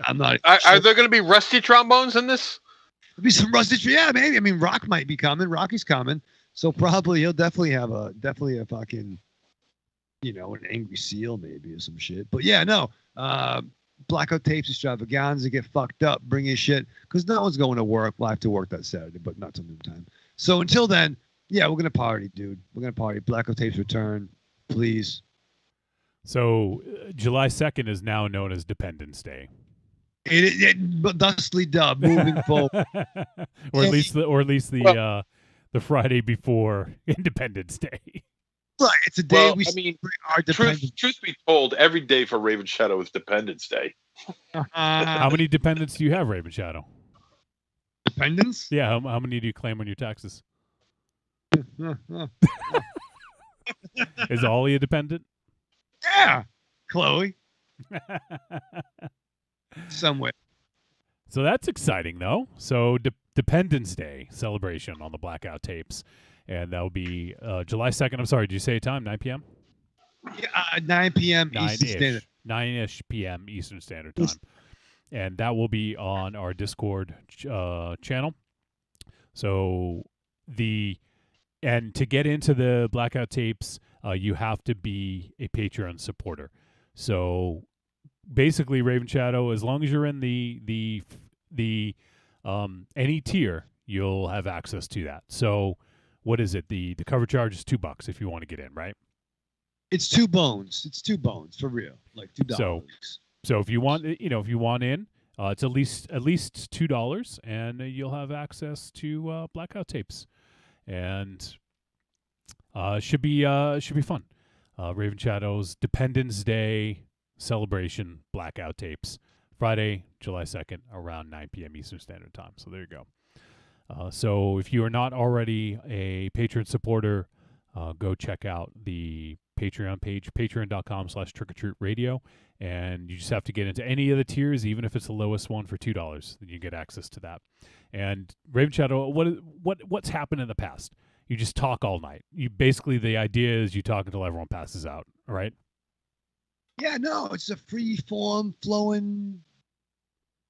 I'm not. Are there going to be rusty trombones in this? There'll be some rusty. Yeah, maybe. I mean, Rock might be coming. Rocky's coming, so probably he'll definitely have a fucking, an angry seal maybe or some shit. But yeah, no. Blackout tapes extravaganza, get fucked up, bring your shit, because no one's going to work. We'll have to work that Saturday, but not till noontime. So until then, yeah, we're gonna party, dude. We're gonna party. Blackout tapes return, please. So July 2nd is now known as Dependence Day. But thusly dubbed, moving forward, or at least the Friday before Independence Day. Right, it's a day our truth be told, every day for Raven Shadow is Dependence Day. How many dependents do you have, Raven Shadow? Dependents? Yeah, how many do you claim on your taxes? Is Ollie a dependent? Yeah, Chloe. Somewhere. So that's exciting, though. So Dependence Day celebration on the Blackout tapes. And that will be July 2nd. I'm sorry, did you say a time? 9 p.m.? Yeah, 9 p.m. Eastern Standard. 9-ish p.m. Eastern Standard Time. And that will be on our Discord channel. So and to get into the Blackout tapes, you have to be a Patreon supporter. So basically, Raven Shadow, as long as you're in the any tier, you'll have access to that. So what is it? The cover charge is $2 if you want to get in, right? It's $2 bones. It's $2 bones for real, like $2. So if you want, if you want in, it's at least $2, and you'll have access to Blackout tapes, and should be fun. Raven Shadow's Dependence Day celebration Blackout tapes, Friday, July 2nd, around 9 p.m. Eastern Standard Time. So there you go. So if you are not already a Patreon supporter, go check out the Patreon page, patreon.com/trickortreatradio, and you just have to get into any of the tiers, even if it's the lowest one for $2, then you get access to that. And Raven Shadow, what's happened in the past? You just talk all night. Basically the idea is you talk until everyone passes out, right? Yeah, no, it's a free form flowing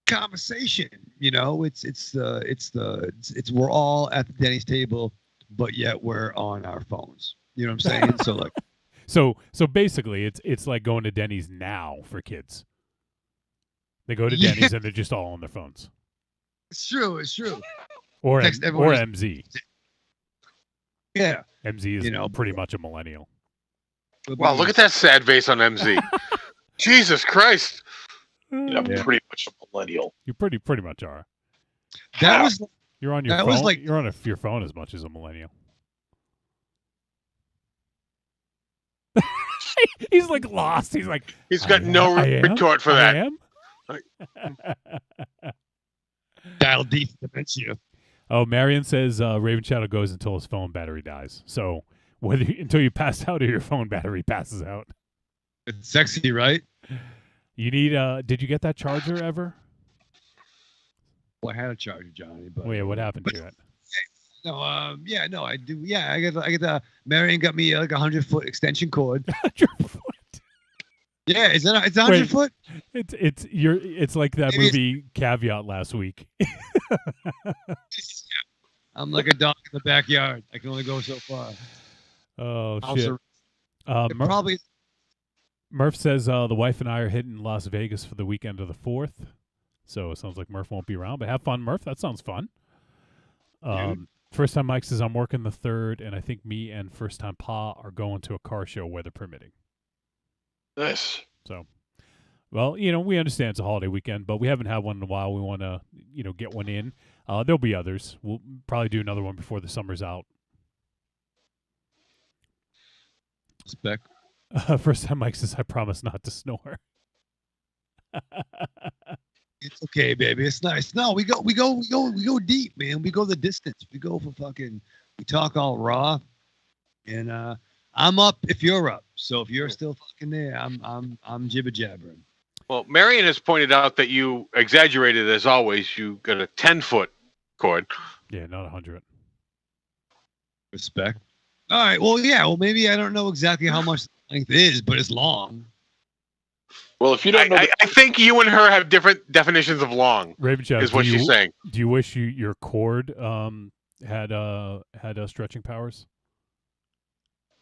conversation. It's we're all at the Denny's table, but yet we're on our phones. You know what I'm saying? So like, so basically, it's like going to Denny's now for kids. They go to Denny's and they're just all on their phones. It's true. Or MZ. Yeah, MZ is pretty much a millennial. Wow, look at that sad face on MZ. Jesus Christ. Yeah, pretty much a millennial. You pretty much are. You're on your phone. You're on your phone as much as a millennial. He's like lost. He's like he's got no retort for that. I am? Dial D dementia. Oh, Marion says Raven Shadow goes until his phone battery dies. So until you pass out or your phone battery passes out. It's sexy, right? You need did you get that charger ever? Well, I had a charger, Johnny, but what happened to it? No, I do. Yeah, I get Marion got me like a 100-foot extension cord. 100-foot. Yeah, it's 100 foot. It's like that movie Caveat last week. I'm like a dog in the backyard. I can only go so far. Oh shit. Murph says the wife and I are hitting Las Vegas for the weekend of the 4th. So it sounds like Murph won't be around, but have fun, Murph. That sounds fun. First time Mike says I'm working the 3rd, and I think me and first time Pa are going to a car show, weather permitting. Nice. So, well, we understand it's a holiday weekend, but we haven't had one in a while. We want to, get one in. There'll be others. We'll probably do another one before the summer's out. Spec. First time Mike says I promise not to snore. It's okay, baby. It's nice. No, we go deep, man. We go the distance. We go for fucking. We talk all raw, and I'm up if you're up. So if you're still fucking there, I'm jibber jabbering. Well, Marion has pointed out that you exaggerated as always. You got a 10-foot cord. Yeah, not 100. Respect. All right. Well, yeah. Well, maybe I don't know exactly how much the length is, but it's long. Well, if you don't know, I think you and her have different definitions of long. Raven Shadow, Is what she's saying. Do you wish your cord had stretching powers?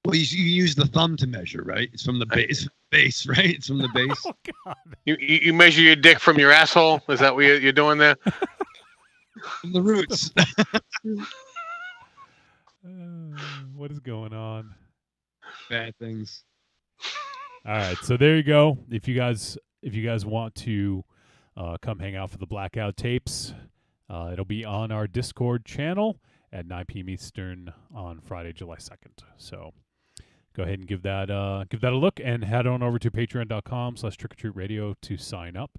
Well, you use the thumb to measure, right? It's from the base. Base, right? It's from the base. Oh God! You measure your dick from your asshole? Is that what you're doing there? From the roots. What is going on? Bad things. All right, so there you go. If you guys want to come hang out for the blackout tapes, it'll be on our Discord channel at 9 p.m. Eastern on Friday, July 2nd. So go ahead and give that a look, and head on over to patreon.com/trickortreatradio to sign up.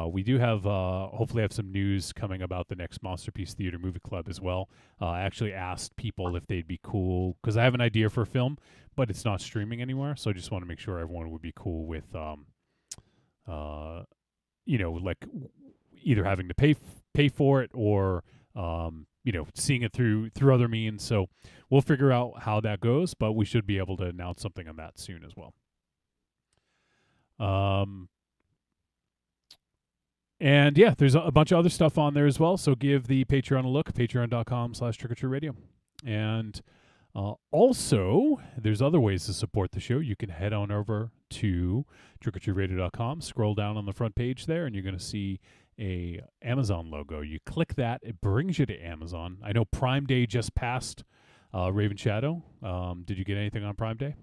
We do have hopefully have some news coming about the next Masterpiece Theater Movie Club as well. I actually asked people if they'd be cool, because I have an idea for a film, but it's not streaming anywhere, so I just want to make sure everyone would be cool with like either having to pay for it or seeing it through other means. So we'll figure out how that goes, but we should be able to announce something on that soon as well. And yeah, there's a bunch of other stuff on there as well. So give the Patreon a look, patreon.com/trickortreatradio. And also, there's other ways to support the show. You can head on over to trickortreatradio.com, scroll down on the front page there, and you're going to see a Amazon logo. You click that, it brings you to Amazon. I know Prime Day just passed, Raven Shadow. Did you get anything on Prime Day?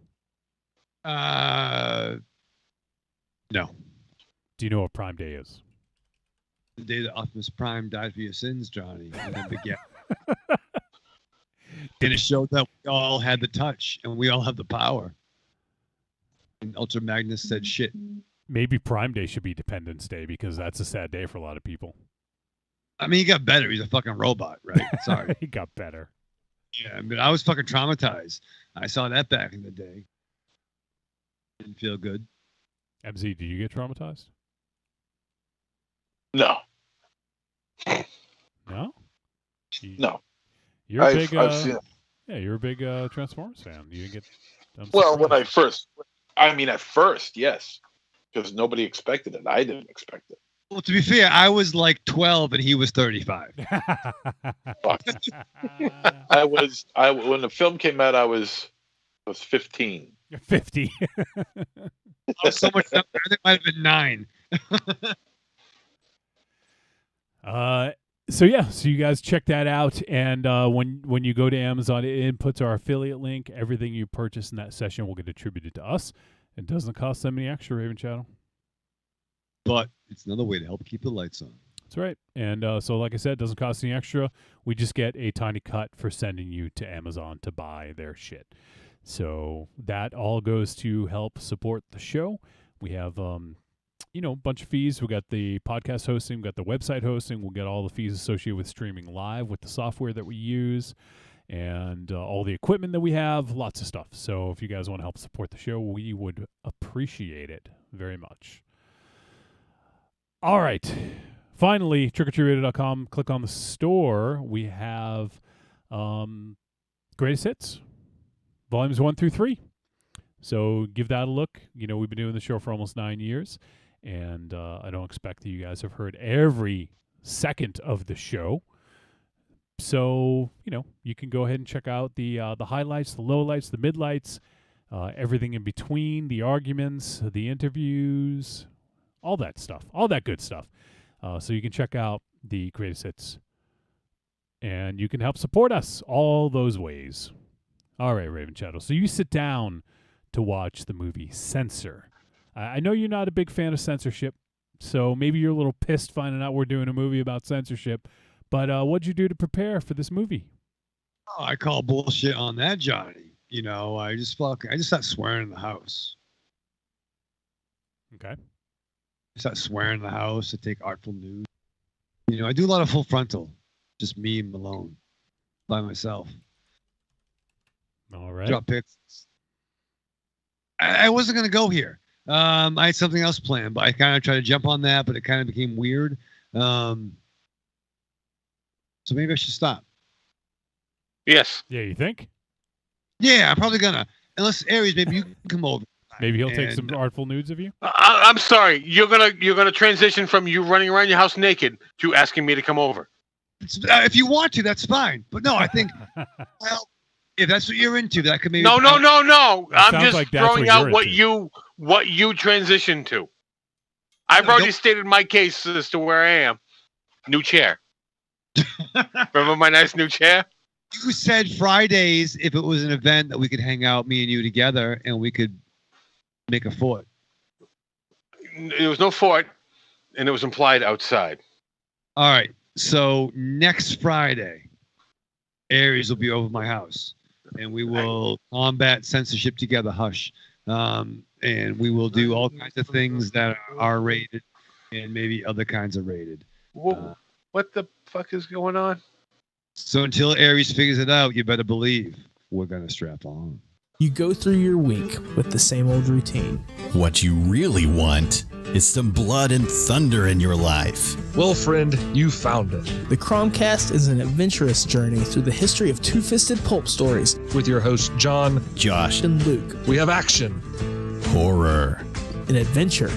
No. Do you know what Prime Day is? The day that Optimus Prime died for your sins, Johnny. And then began. And it showed that we all had the touch and we all have the power. And Ultra Magnus said shit. Maybe Prime Day should be Dependence Day, because that's a sad day for a lot of people. I mean, he got better. He's a fucking robot, right? Sorry. He got better. Yeah, but I was fucking traumatized. I saw that back in the day. Didn't feel good. MZ, did you get traumatized? no. No? No. You're a big, I've seen it. yeah, you're a big Transformers fan. You didn't get. Well, when at first, yes, because nobody expected it. I didn't expect it. Well, to be fair, I was like 12 and he was 35. Fuck. When the film came out, I was 15. You're 50. So much stuff. I think it might have been 9. So you guys check that out, and when you go to Amazon, it inputs our affiliate link. Everything you purchase in that session will get attributed to us. It doesn't cost them any extra, Raven Shadow. But it's another way to help keep the lights on. That's right. And so like I said, it doesn't cost any extra. We just get a tiny cut for sending you to Amazon to buy their shit. So that all goes to help support the show. We have a bunch of fees. We got the podcast hosting, we got the website hosting, we'll get all the fees associated with streaming live with the software that we use, and all the equipment that we have, lots of stuff. So if you guys want to help support the show, we would appreciate it very much. All right. Finally, trickortreatradio.com, click on the store. We have Greatest Hits, volumes 1 through 3. So give that a look. We've been doing the show for almost 9 years. And I don't expect that you guys have heard every second of the show. So, you can go ahead and check out the highlights, the lowlights, the midlights, everything in between, the arguments, the interviews, all that stuff, all that good stuff. So you can check out the Greatest Hits. And you can help support us all those ways. All right, Raven Shadow. So you sit down to watch the movie Censor. I know you're not a big fan of censorship, so maybe you're a little pissed finding out we're doing a movie about censorship, but what'd you do to prepare for this movie? Oh, I call bullshit on that, Johnny. I just start swearing in the house. Okay. I start swearing in the house. I take artful nudes. I do a lot of full frontal. Just me and Malone. By myself. All right. Drop pics. I wasn't going to go here. I had something else planned, but I kind of tried to jump on that, but it kind of became weird. So maybe I should stop. Yes. Yeah, you think? Yeah, I'm probably gonna. Unless Aries, maybe you can come over. Maybe he'll take And, some artful nudes of you. I'm sorry. You're gonna transition from you running around your house naked to asking me to come over. if you want to, that's fine. But no, I think well, if that's what you're into, that could maybe. No. I'm sounds just like that's throwing what out you're what you transitioned to. I've already stated my case as to where I am. New chair. Remember my nice new chair? You said Fridays if it was an event that we could hang out, me and you together, and we could make a fort. There was no fort, and it was implied outside. All right. So next Friday, Aries will be over my house, and we will combat censorship together. Hush. And we will do all kinds of things that are rated, and maybe other kinds of rated. What the fuck is going on? So until Aries figures it out, you better believe we're gonna strap on. You go through your week with the same old routine. What you really want is some blood and thunder in your life. Well, friend, you found it. The Cromcast is an adventurous journey through the history of two-fisted pulp stories With your hosts, John, Josh, and Luke. we have action. horror. An adventure,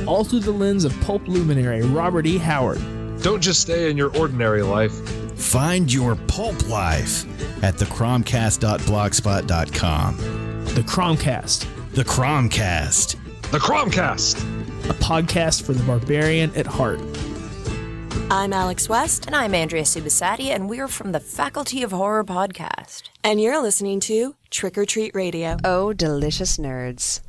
all through the lens of pulp luminary Robert E. Howard. Don't just stay in your ordinary life. Find your pulp life at thecromcast.blogspot.com. The Cromcast, The Cromcast. The Cromcast. a podcast for the barbarian at heart. I'm Alex West. And I'm Andrea Subasati, and we're from the Faculty of Horror podcast. And you're listening to Trick or Treat Radio. Oh, delicious nerds.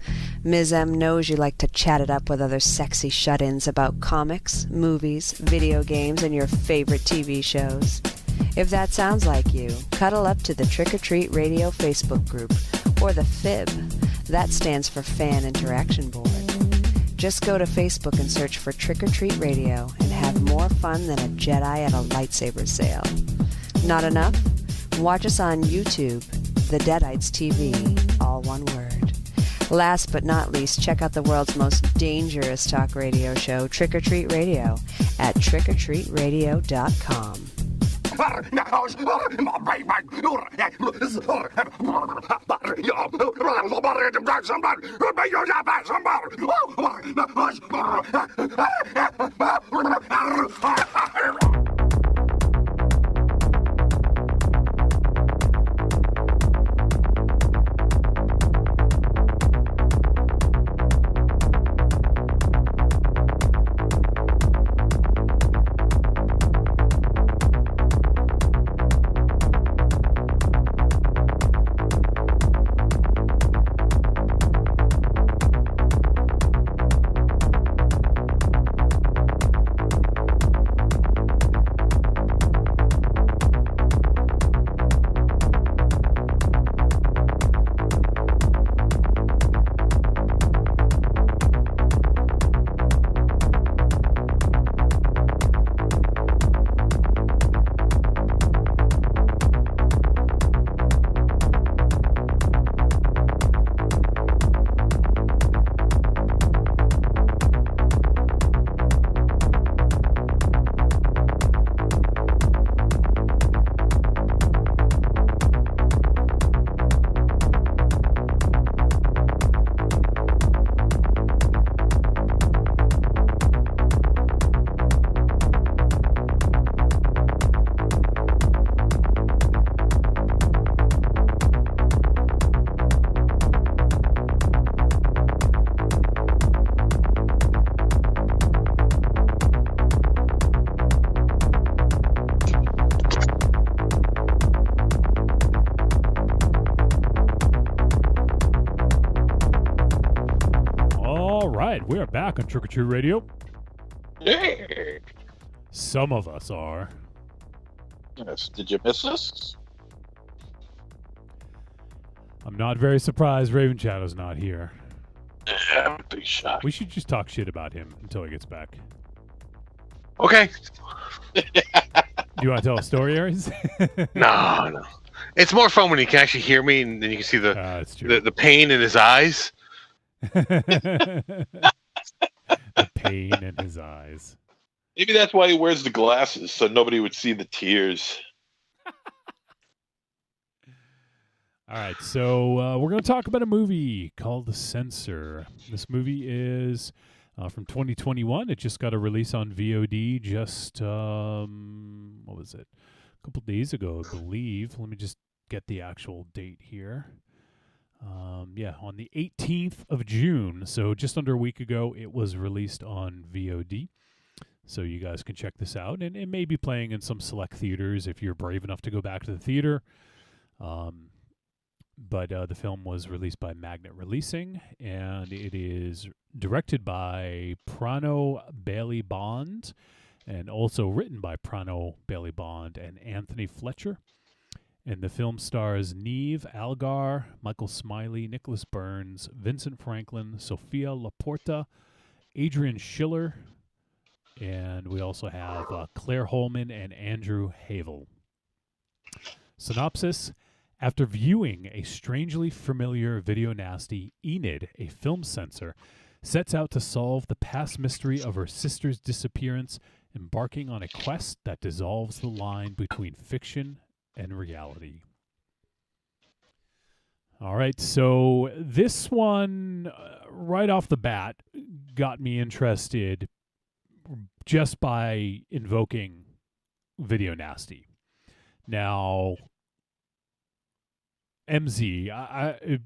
Ms. M knows you like to chat it up with other sexy shut-ins about comics, movies, video games, and your favorite TV shows. If that sounds like you, cuddle up to the Trick or Treat Radio Facebook group, or the FIB. That stands for Fan Interaction Board. Just go to Facebook and search for Trick or Treat Radio and have more fun than a Jedi at a lightsaber sale. Not enough? Watch us on YouTube, The Deadites TV, all one word. Last but not least, check out the world's most dangerous talk radio show, Trick or Treat Radio, at trickortreatradio.com. We are back on Trick or Treat Radio. Yeah. Some of us are. Yes. Did you miss us? I'm not very surprised Raven Shadow's not here. Yeah, big shot. We should just talk shit about him until he gets back. Okay. Do you want to tell a story, Aries? No. It's more fun when you can actually hear me and then you can see the pain in his eyes. The pain in his eyes. Maybe that's why he wears the glasses, so nobody would see the tears. All right, so we're going to talk about a movie called The Censor. This movie is from 2021. It just got a release on VOD just, what was it? A couple days ago, I believe. Let me just get the actual date here. On the 18th of June, so just under a week ago, it was released on VOD. So you guys can check this out, and it may be playing in some select theaters if you're brave enough to go back to the theater. But the film was released by Magnet Releasing, and it is directed by Prano Bailey Bond, and also written by Prano Bailey Bond and Anthony Fletcher. And the film stars Neve Algar, Michael Smiley, Nicholas Burns, Vincent Franklin, Sophia Laporta, Adrian Schiller, and we also have Claire Holman and Andrew Havel. Synopsis: after viewing a strangely familiar video nasty, Enid, a film censor, sets out to solve the past mystery of her sister's disappearance, embarking on a quest that dissolves the line between fiction and reality. All right, so this one, right off the bat, got me interested just by invoking video nasty. Now, MZ,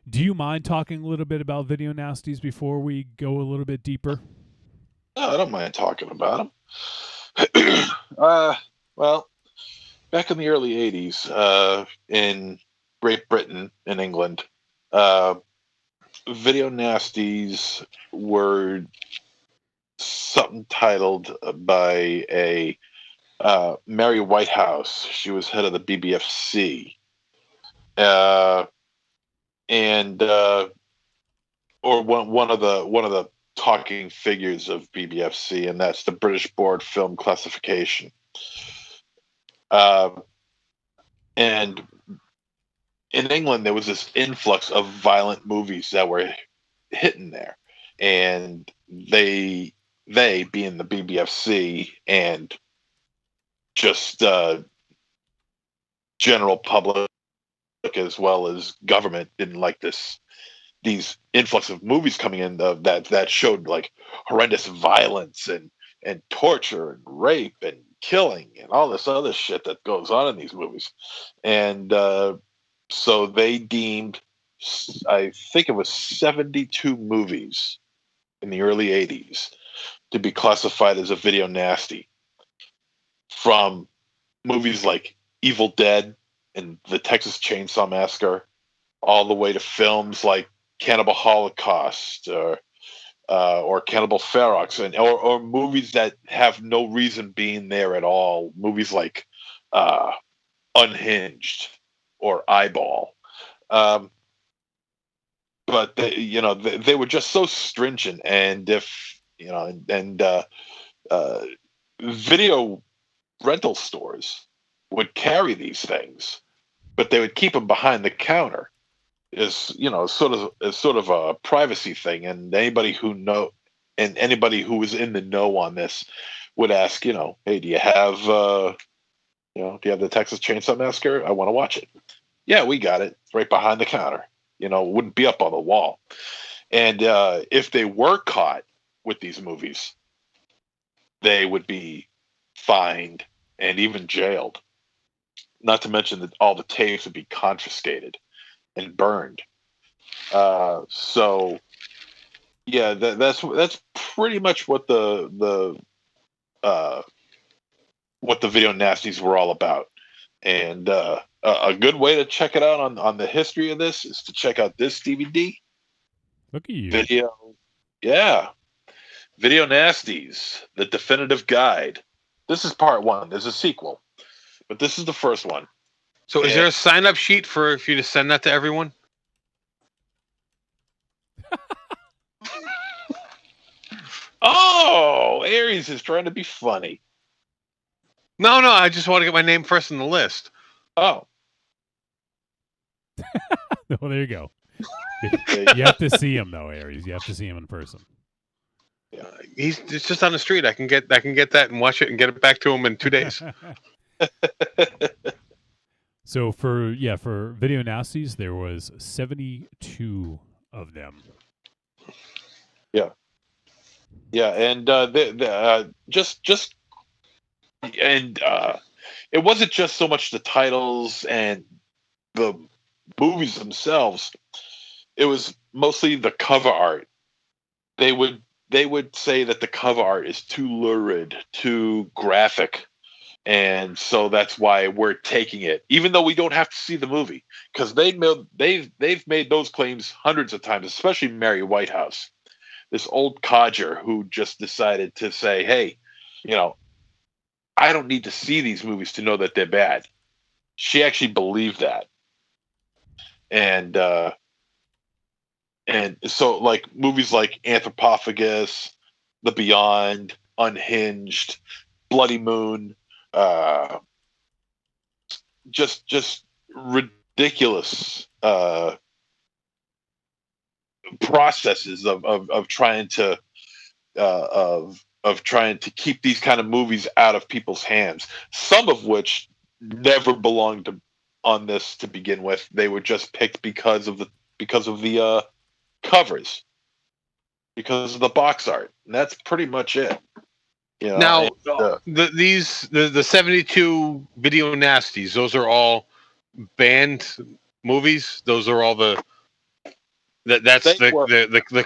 do you mind talking a little bit about video nasties before we go a little bit deeper? No, I don't mind talking about them. Well, back in the early 80s, in Great Britain and England, video nasties were something titled by a Mary Whitehouse. She was head of the BBFC. Or one of the talking figures of BBFC, and that's the British Board Film Classification. And in England, there was this influx of violent movies that were hitting there, and they being the BBFC and just general public as well as government didn't like these influx of movies coming in that showed like horrendous violence and torture and rape and killing and all this other shit that goes on in these movies. And so they deemed, I think it was 72 movies in the early 80s to be classified as a video nasty, from movies like Evil Dead and the Texas Chainsaw Massacre, all the way to films like Cannibal Holocaust or Cannibal Ferox, or movies that have no reason being there at all. Movies like Unhinged or Eyeball. But they were just so stringent, and video rental stores would carry these things, but they would keep them behind the counter. Is sort of a privacy thing, and anybody who was in the know on this would ask, hey, do you have the Texas Chainsaw Massacre? I want to watch it. Yeah, we got it. It's right behind the counter. It wouldn't be up on the wall. And if they were caught with these movies, they would be fined and even jailed. Not to mention that all the tapes would be confiscated and burned. So yeah, that's pretty much what the video nasties were all about. And a good way to check it out on the history of this is to check out this DVD. Look at you. Video Nasties, the definitive guide. This is part 1. There's a sequel, but this is the first one. So is there a sign-up sheet for you to send that to everyone? Oh, Aries is trying to be funny. No, I just want to get my name first on the list. Oh. Well, there you go. You have to see him, though, Aries. You have to see him in person. Yeah, it's just on the street. I can get that and watch it and get it back to him in 2 days. So for Video Nasties, there was 72 of them. Yeah, and it wasn't just so much the titles and the movies themselves. It was mostly the cover art. They would say that the cover art is too lurid, too graphic, and so that's why we're taking it, even though we don't have to see the movie, because they've made those claims hundreds of times, especially Mary Whitehouse, this old codger who just decided to say, hey, I don't need to see these movies to know that they're bad. She actually believed that. And so like movies like Anthropophagus, The Beyond, Unhinged, Bloody Moon, just ridiculous processes of trying to trying to keep these kind of movies out of people's hands, some of which never belonged on this to begin with. They were just picked because of the covers, because of the box art, and that's pretty much it. Now, the 72 Video Nasties, those are all banned movies. Those are all the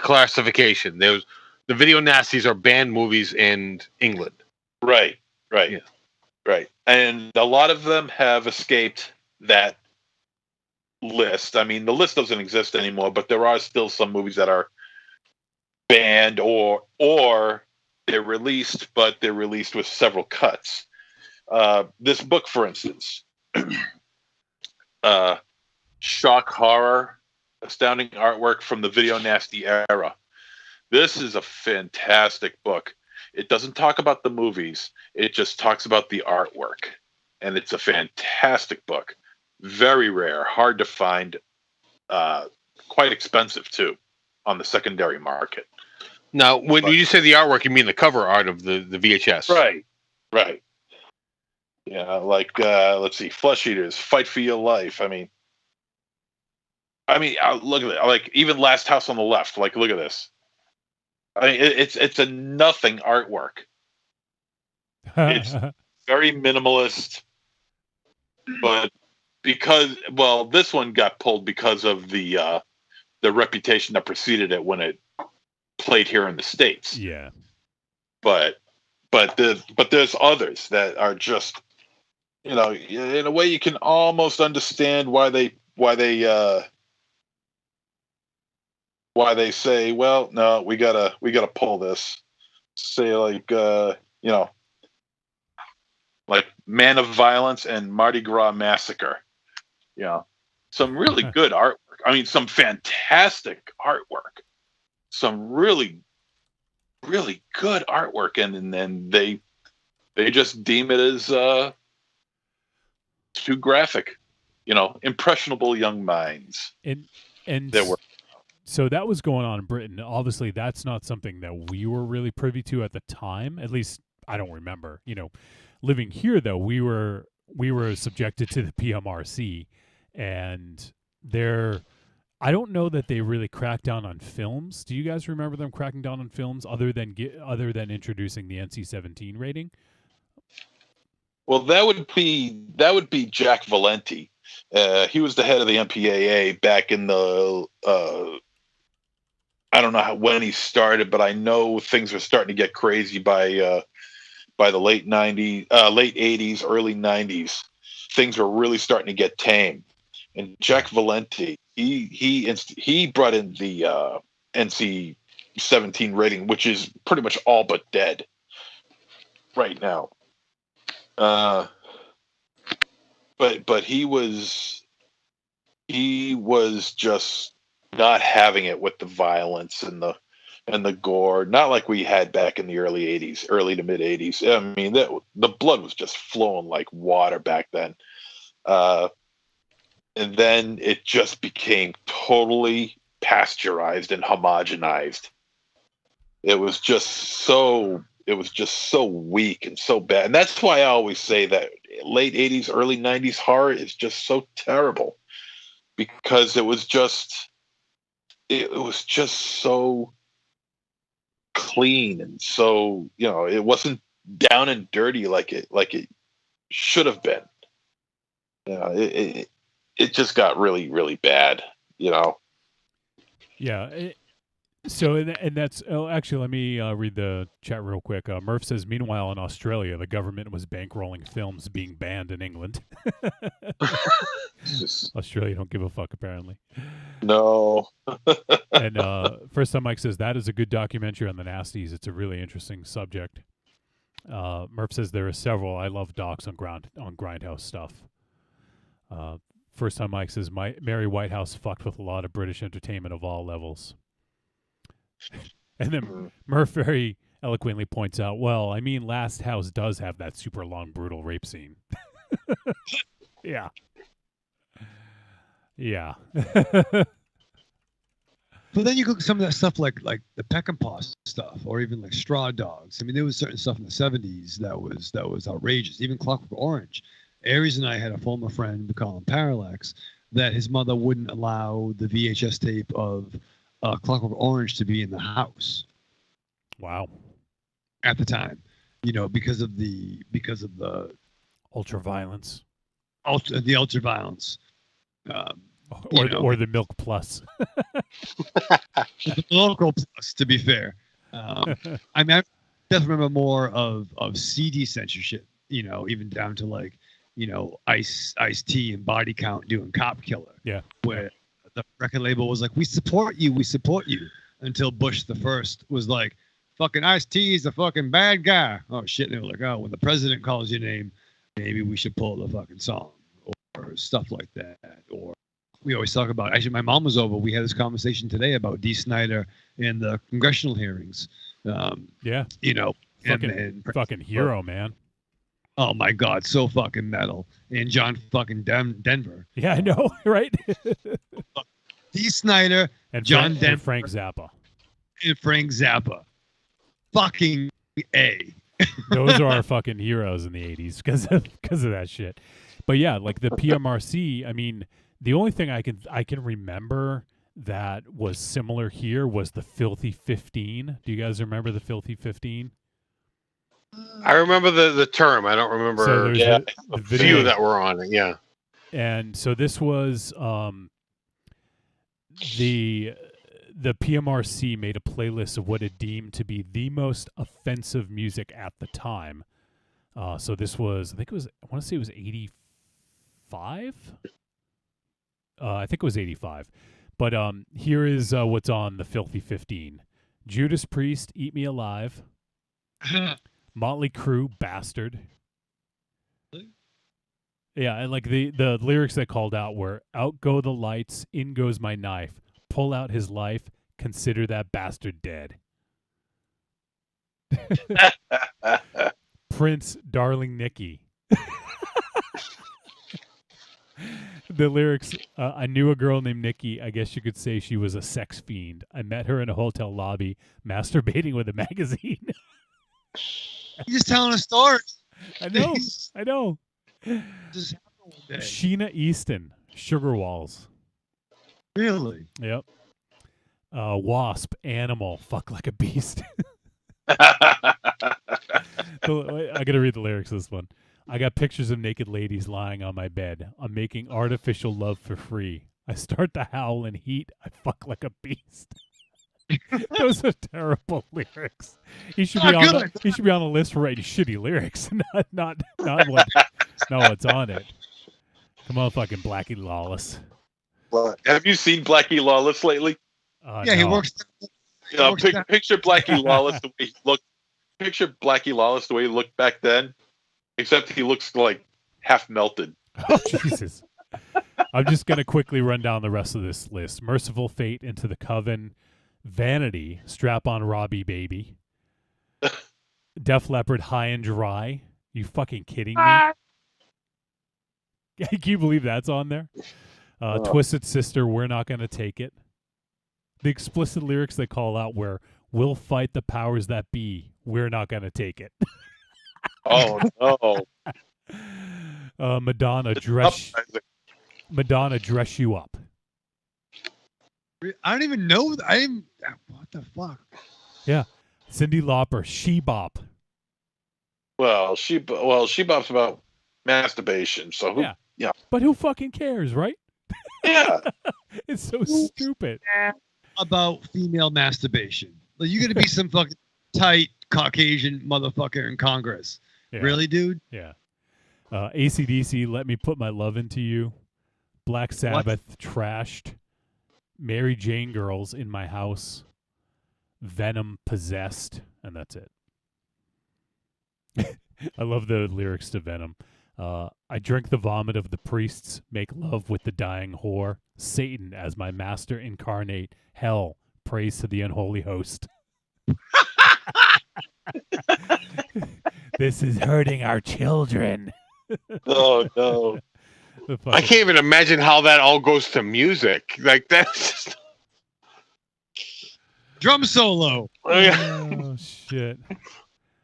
classification. The Video Nasties are banned movies in England. Right. Yeah. Right. And a lot of them have escaped that list. I mean, the list doesn't exist anymore, but there are still some movies that are banned or they're released, but they're released with several cuts. This book, for instance, shock horror, astounding artwork from the Video Nasty era. This is a fantastic book. It doesn't talk about the movies. It just talks about the artwork. And it's a fantastic book. Very rare, hard to find, quite expensive too on the secondary market. Now, when you say the artwork, you mean the cover art of the VHS. Right. Yeah, like let's see, Flesh Eaters, Fight for Your Life. I mean, look at it. Like even Last House on the Left. Like, look at this. I mean, it's a nothing artwork. It's very minimalist, but this one got pulled because of the reputation that preceded it when it played here in the States. Yeah. But there's others that are just, in a way you can almost understand why they say, well, no, we gotta pull this. Say like like Man of Violence and Mardi Gras Massacre. Some really good artwork. I mean, some fantastic artwork. Some really, really good artwork, and then they just deem it as too graphic. Impressionable young minds. And there were. So that was going on in Britain. Obviously, that's not something that we were really privy to at the time. At least I don't remember. Living here though, we were subjected to the PMRC, and I don't know that they really cracked down on films. Do you guys remember them cracking down on films other than introducing the NC-17 rating? Well, that would be Jack Valenti. He was the head of the MPAA back in the I don't know when he started, but I know things were starting to get crazy by the late 80s, early 90s. Things were really starting to get tame. And Jack Valenti, he brought in the NC-17 rating, which is pretty much all but dead right now. But he was just not having it with the violence and the gore, not like we had back in the early to mid 80s. I mean, the blood was just flowing like water back then. And then it just became totally pasteurized and homogenized. It was just so was just so weak and so bad. And that's why I always say that late 80s, early 90s horror is just so terrible, because it was just so clean and so, it wasn't down and dirty like it should have been. It just got really, really bad, Yeah. So, and that's, actually, let me read the chat real quick. Murph says, meanwhile, in Australia, the government was bankrolling films being banned in England. Australia don't give a fuck, apparently. No. And First Time Mike says, that is a good documentary on the Nasties. It's a really interesting subject. Murph says, there are several. I love docs on Grindhouse stuff. First Time Mike says, Mary Whitehouse fucked with a lot of British entertainment of all levels. And then Murph very eloquently points out, well, I mean, Last House does have that super long, brutal rape scene. Yeah. Yeah. But then you look at some of that stuff like the Peckinpah stuff, or even like Straw Dogs. I mean, there was certain stuff in the 70s that was outrageous. Even Clockwork Orange. Aries and I had a former friend, we call him Parallax, that his mother wouldn't allow the VHS tape of Clockwork Orange to be in the house. Wow. At the time, because of the ultra violence, the ultra violence, or the Milk Plus. The local plus, to be fair. I mean, I definitely remember more of CD censorship. Even down to like, Ice-T and Body Count doing Cop Killer. Yeah. Where the record label was like, we support you, until Bush the First was like, fucking Ice-T is a fucking bad guy. Oh shit. And they were like, oh, when the president calls your name, maybe we should pull the fucking song, or stuff like that. Or we always talk about, actually my mom was over, we had this conversation today about Dee Snider and the congressional hearings. Yeah. Fucking hero, man. Oh my God, so fucking metal. And John fucking Denver. Yeah, I know, right? Dee Snider and John Denver. And Frank Zappa. And Frank Zappa. Fucking A. Those are our fucking heroes in the 80s because of that shit. But yeah, like the PMRC, I mean, the only thing I can remember that was similar here was the Filthy 15. Do you guys remember the Filthy 15? I remember the term. I don't remember the few that were on it. Yeah. And so this was the PMRC made a playlist of what it deemed to be the most offensive music at the time. So this was, I want to say it was 85. I think it was 85. But here is what's on the Filthy 15. Judas Priest, Eat Me Alive. Motley Crue, Bastard. Yeah, and like the lyrics that called out were, out go the lights, in goes my knife, pull out his life, consider that bastard dead. Prince, Darling Nikki. The lyrics, I knew a girl named Nikki. I guess you could say she was a sex fiend. I met her in a hotel lobby, masturbating with a magazine. He's just telling a story. I know. Just Sheena Easton, Sugar Walls. Really? Yep. Wasp, Animal, Fuck Like a Beast. I gotta read the lyrics of this one. I got pictures of naked ladies lying on my bed. I'm making artificial love for free. I start to howl in heat. I fuck like a beast. Those are terrible lyrics. He should be on the list for writing shitty lyrics, not what's on it. Come on, fucking Blackie Lawless. Well, have you seen Blackie Lawless lately? Yeah, no. he works. Picture Blackie Lawless the way he looked. Picture Blackie Lawless the way he looked back then, except he looks like half melted. Oh, Jesus. I'm just gonna quickly run down the rest of this list. Merciful Fate, Into the Coven, Vanity, Strap On Robbie Baby, Def Leppard, High and Dry. You fucking kidding me? Can you believe that's on there? Twisted Sister, We're Not Gonna Take It. The explicit lyrics they call out were We'll fight the powers that be. We're not going to take it. Oh no. Madonna dress you up. I don't even know. What the fuck? Yeah. Cyndi Lauper, She Bop. Well, she bops about masturbation. So who? Yeah. But who fucking cares, right? Yeah. It's so stupid. About female masturbation. Like, you're gonna be some fucking tight Caucasian motherfucker in Congress. Yeah. Really, dude? Yeah. AC/DC, Let Me Put My Love Into You. Black Sabbath, Trashed. Mary Jane Girls, In My House. Venom, Possessed. And that's it. I love the lyrics to Venom. I drink the vomit of the priests, make love with the dying whore. Satan as my master incarnate. Hell, praise to the unholy host. This is hurting our children. Oh no. I can't even imagine how that all goes to music. Like, that's just... Drum solo. Oh shit.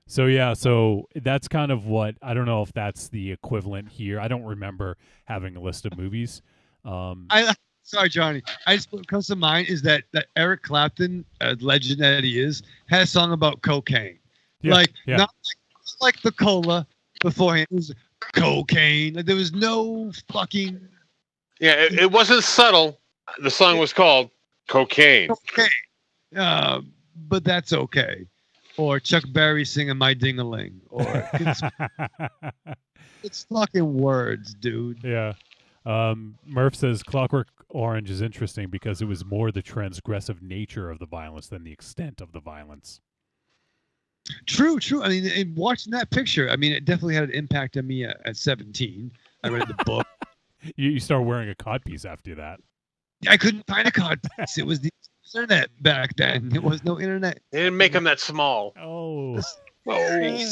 So that's kind of what, I don't know if that's the equivalent here. I don't remember having a list of movies. Sorry, Johnny. What comes to mind is that Eric Clapton, legend that he is, had a song about cocaine. Not like the cola beforehand. It was cocaine. Like, there was no fucking. Yeah, it wasn't subtle. The song was called Cocaine. Cocaine. But that's okay. Or Chuck Berry singing My Ding-a-Ling. Or it's fucking words, dude. Yeah. Murph says Clockwork Orange is interesting because it was more the transgressive nature of the violence than the extent of the violence. True. I mean, watching that picture, I mean, it definitely had an impact on me at 17. I read the book. You start wearing a codpiece after that. I couldn't find a codpiece. It was the internet back then. There was no internet. They didn't make them that small. Oh. Why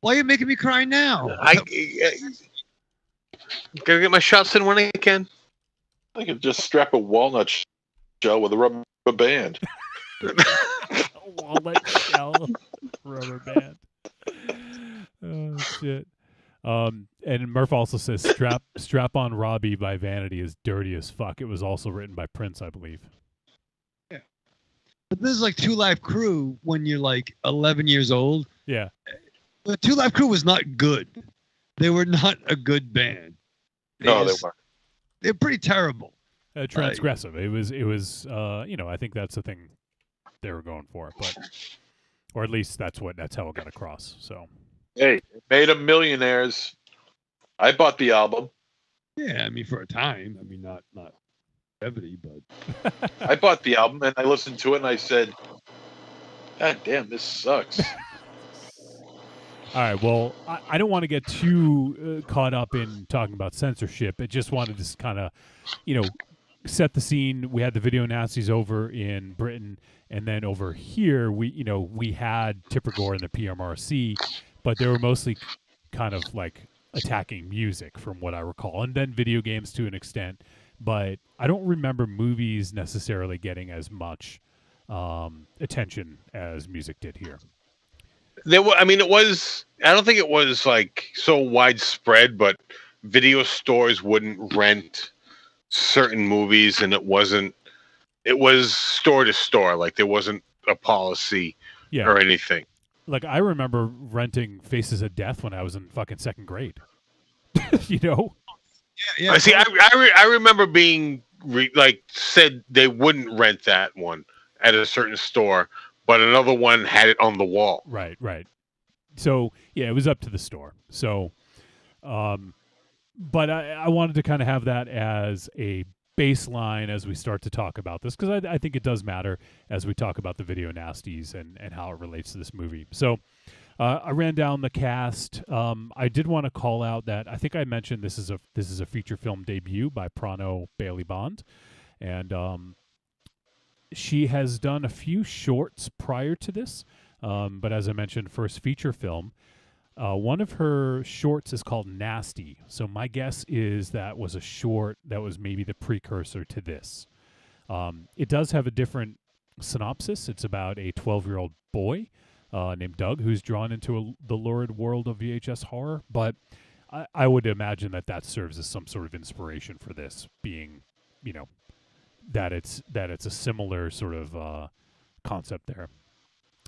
are you making me cry now? I gotta get my shots in when I can. I could just strap a walnut shell with a rubber band. Walnut shell, rubber band. Oh shit. And Murph also says Strap on Robbie by Vanity is dirty as fuck. It was also written by Prince, I believe. Yeah. But this is like Two Live Crew when you're like 11 years old. Yeah. But Two Live Crew was not good. They were not a good band. They weren't. They're pretty terrible. Transgressive. It was I think that's the thing they were going for, but or at least that's how it got across. So hey, it made them millionaires. I bought the album. Yeah, I mean, for a time. I mean, not longevity, but I bought the album and I listened to it and I said, God damn, this sucks. All right, well, I don't want to get too caught up in talking about censorship. I just wanted to kind of, set the scene. We had the Video Nasties over in Britain, and then over here, we had Tipper Gore and the PMRC, but they were mostly kind of like attacking music, from what I recall, and then video games to an extent. But I don't remember movies necessarily getting as much attention as music did here. I don't think it was like so widespread, but video stores wouldn't rent certain movies, and it was store to store. Like, there wasn't a policy or anything. Like, I remember renting Faces of Death when I was in fucking second grade. Yeah. See, I remember being said they wouldn't rent that one at a certain store, but another one had it on the wall. Right. So, yeah, it was up to the store. So, but I wanted to kind of have that as a baseline as we start to talk about this, because I think it does matter as we talk about the Video Nasties and how it relates to this movie. So, I ran down the cast. I did want to call out that I think I mentioned this is a feature film debut by Prano Bailey Bond, and she has done a few shorts prior to this, but as I mentioned, first feature film. One of her shorts is called Nasty, so my guess is that was a short that was maybe the precursor to this. It does have a different Synopsis. It's about a 12-year-old boy named Doug who's drawn into the lurid world of VHS horror. But I would imagine that serves as some sort of inspiration for this, being, that it's a similar sort of concept there.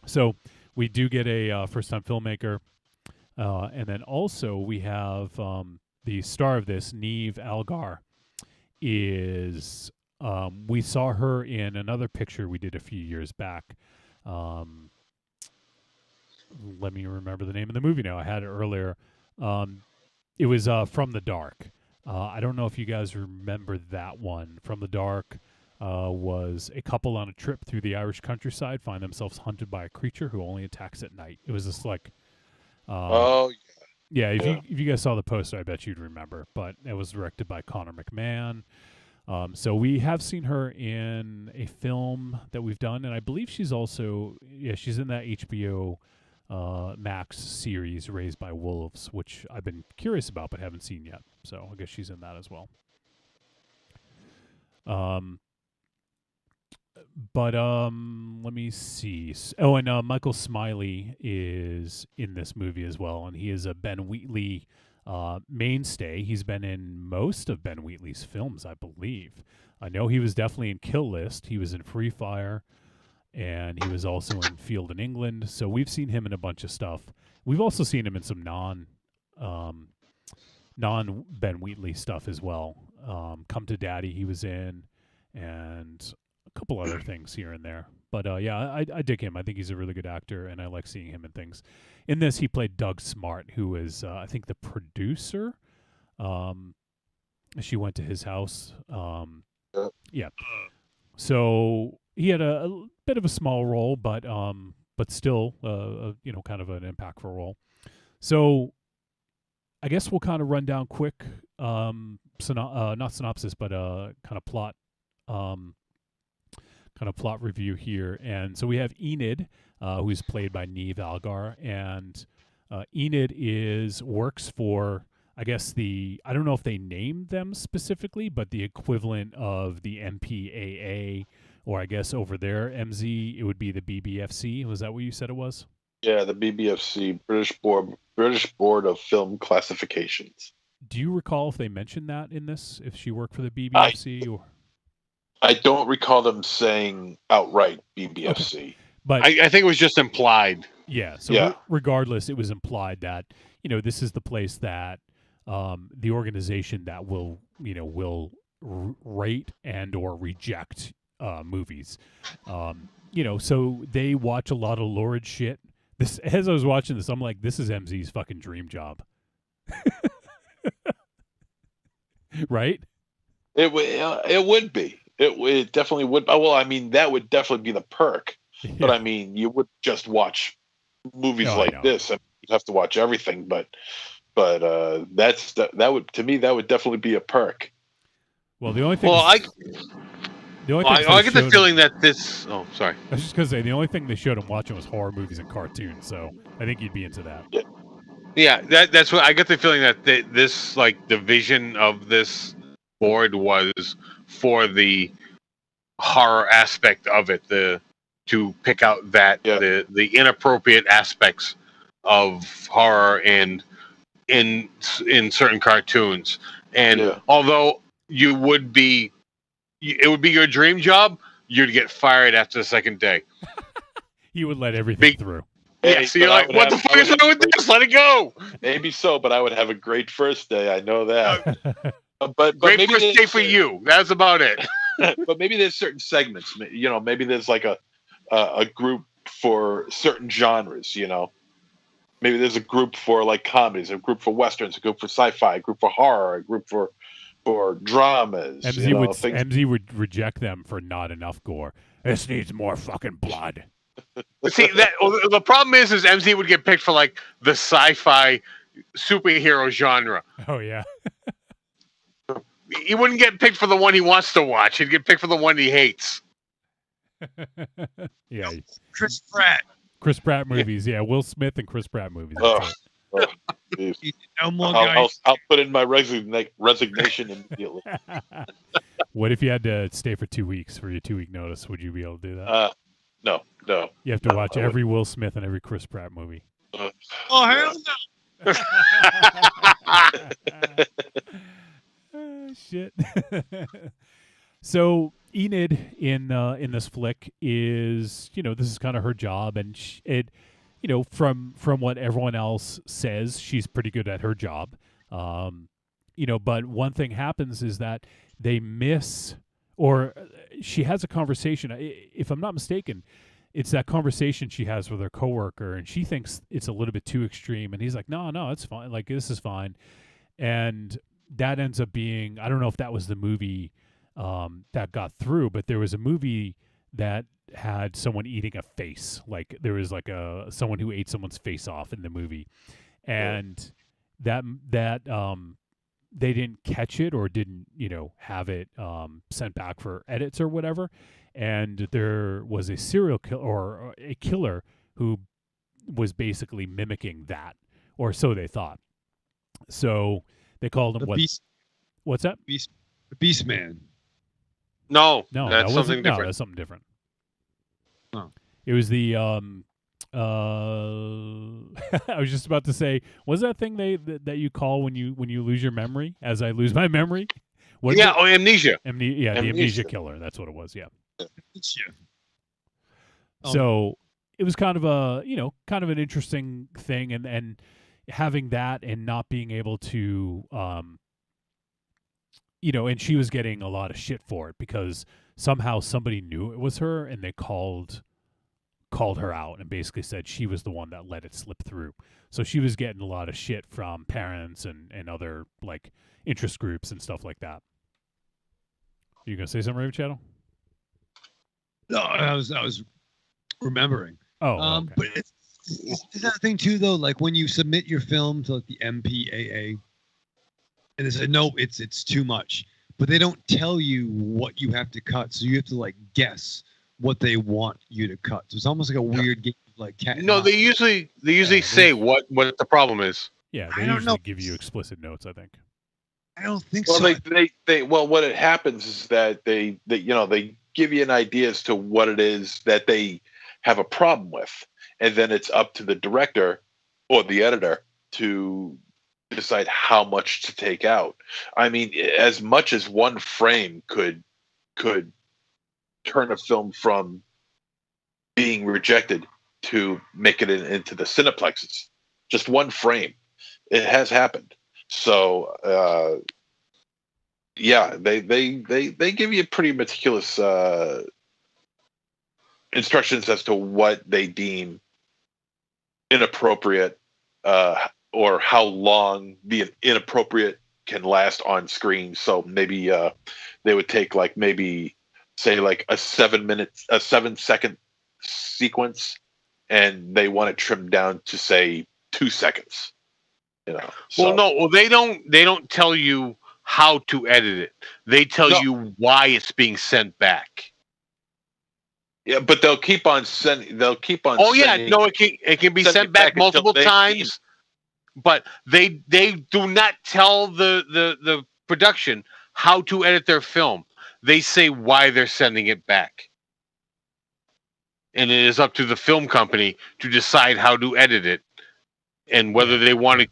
So we do get a first-time filmmaker, and then also we have the star of this, Neve Algar, is we saw her in another picture we did a few years back. Let me remember the name of the movie now. I had it earlier. It was From the Dark. I don't know if you guys remember that one. From the Dark was a couple on a trip through the Irish countryside find themselves hunted by a creature who only attacks at night. It was just like... yeah, if you guys saw the poster, I bet you'd remember. But it was directed by Connor McMahon. So we have seen her in a film that we've done, and I believe she's also... Yeah, she's in that HBO... Max series Raised by Wolves, which I've been curious about but haven't seen yet. So I guess she's in that as well. Let me see. Oh, and Michael Smiley is in this movie as well, and he is a Ben Wheatley mainstay. He's been in most of Ben Wheatley's films, I believe. I know he was definitely in Kill List. He was in Free Fire. And he was also in Field in England. So we've seen him in a bunch of stuff. We've also seen him in some non Ben Wheatley stuff as well. Come to Daddy he was in, and a couple other things here and there. But yeah, I dig him. I think he's a really good actor, and I like seeing him in things. In this, he played Doug Smart, who is, I think, the producer. She went to his house. Yeah. So... He had a bit of a small role, but still, kind of an impactful role. So, I guess we'll kind of run down quick, not synopsis, but kind of plot review here. And so we have Enid, who's played by Neve Algar, and Enid works for, I guess I don't know if they named them specifically, but the equivalent of the MPAA. Or I guess over there, MZ, it would be the BBFC. Was that what you said it was? Yeah, the BBFC, British Board of Film Classifications. Do you recall if they mentioned that in this? If she worked for the BBFC? I don't recall them saying outright BBFC. Okay. But I think it was just implied. Yeah. So regardless, it was implied that, this is the place that the organization that will rate and or reject movies. So they watch a lot of lurid shit. As I was watching this, I'm like, this is MZ's fucking dream job. Right? It would be. It definitely would. Well, I mean, that would definitely be the perk. Yeah. But I mean, you would just watch movies like this. I mean, you'd have to watch everything, but that would, to me, that would definitely be a perk. Well, the only thing. I get the feeling that this... Oh, sorry. I was just going to say, the only thing they showed him watching was horror movies and cartoons, so I think you'd be into that. Yeah, that's what... I get the feeling that this, the vision of this board was for the horror aspect of it, to pick out the inappropriate aspects of horror and in certain cartoons. And although it would be your dream job, you'd get fired after the second day. You would let everything through. Yeah, so you're like, what the fuck is wrong with this? Let it go. Maybe so, but I would have a great first day. I know that. But great maybe first day for you. That's about it. But maybe there's certain segments. Maybe there's like a group for certain genres. Maybe there's a group for like comedies, a group for westerns, a group for sci-fi, a group for horror, a group for dramas. MZ would reject them for not enough gore. This needs more fucking blood. See, the problem is MZ would get picked for like the sci-fi superhero genre. Oh yeah. He wouldn't get picked for the one he wants to watch. He'd get picked for the one he hates. Yeah. Chris Pratt movies. Yeah, Will Smith and Chris Pratt movies. No more guys. I'll put in my resignation immediately. What if you had to stay for 2 weeks for your 2-week notice? Would you be able to do that? No. You have to watch every Will Smith and every Chris Pratt movie. Uh, Oh hell no! Shit. So Enid in this flick is, this is kind of her job, and from what everyone else says, she's pretty good at her job. But one thing happens is that they miss, or she has a conversation. If I'm not mistaken, it's that conversation she has with her coworker, and she thinks it's a little bit too extreme, and he's like, no, it's fine. Like, this is fine. And that ends up being, I don't know if that was the movie that got through, but there was a movie that had someone eating a face. Like, there was like someone who ate someone's face off in the movie. And that they didn't catch it, or didn't, have it sent back for edits or whatever. And there was a serial killer, or a killer, who was basically mimicking that, or so they thought. So they called him what's that? The Beast Man. No, that's that something different. No, that's something different. Oh. It was the I was just about to say, what's that thing that you call when you lose your memory? As I lose my memory. Amnesia. The amnesia killer. That's what it was. Yeah. Oh. So it was kind of an interesting thing, and having that and not being able to, and she was getting a lot of shit for it because somehow somebody knew it was her, and they called her out and basically said she was the one that let it slip through. So she was getting a lot of shit from parents and other like interest groups and stuff like that. Are you gonna say something, Raven Shadow? No, I was remembering. Oh, okay. But it's that thing too, though. Like when you submit your film to like the MPAA, and they say no, it's too much, but they don't tell you what you have to cut, so you have to like guess what they want you to cut. So it's almost like a weird game of like cat and mouse. They usually say what the problem is. Yeah, they usually give you explicit notes, I think. I don't think well, so. what it happens is that they give you an idea as to what it is that they have a problem with, and then it's up to the director or the editor to decide how much to take out. I mean, as much as one frame could turn a film from being rejected to make it into the cineplexes. Just one frame. It has happened. So they give you pretty meticulous instructions as to what they deem inappropriate, or how long the inappropriate can last on screen. So maybe they would take like say like a 7-second sequence, and they want it trimmed down to say 2 seconds. They don't tell you how to edit it. They tell you why it's being sent back. Yeah, but they'll keep on sending. It can be sent back multiple times, but they do not tell the production how to edit their film. They say why they're sending it back, and it is up to the film company to decide how to edit it and whether they want to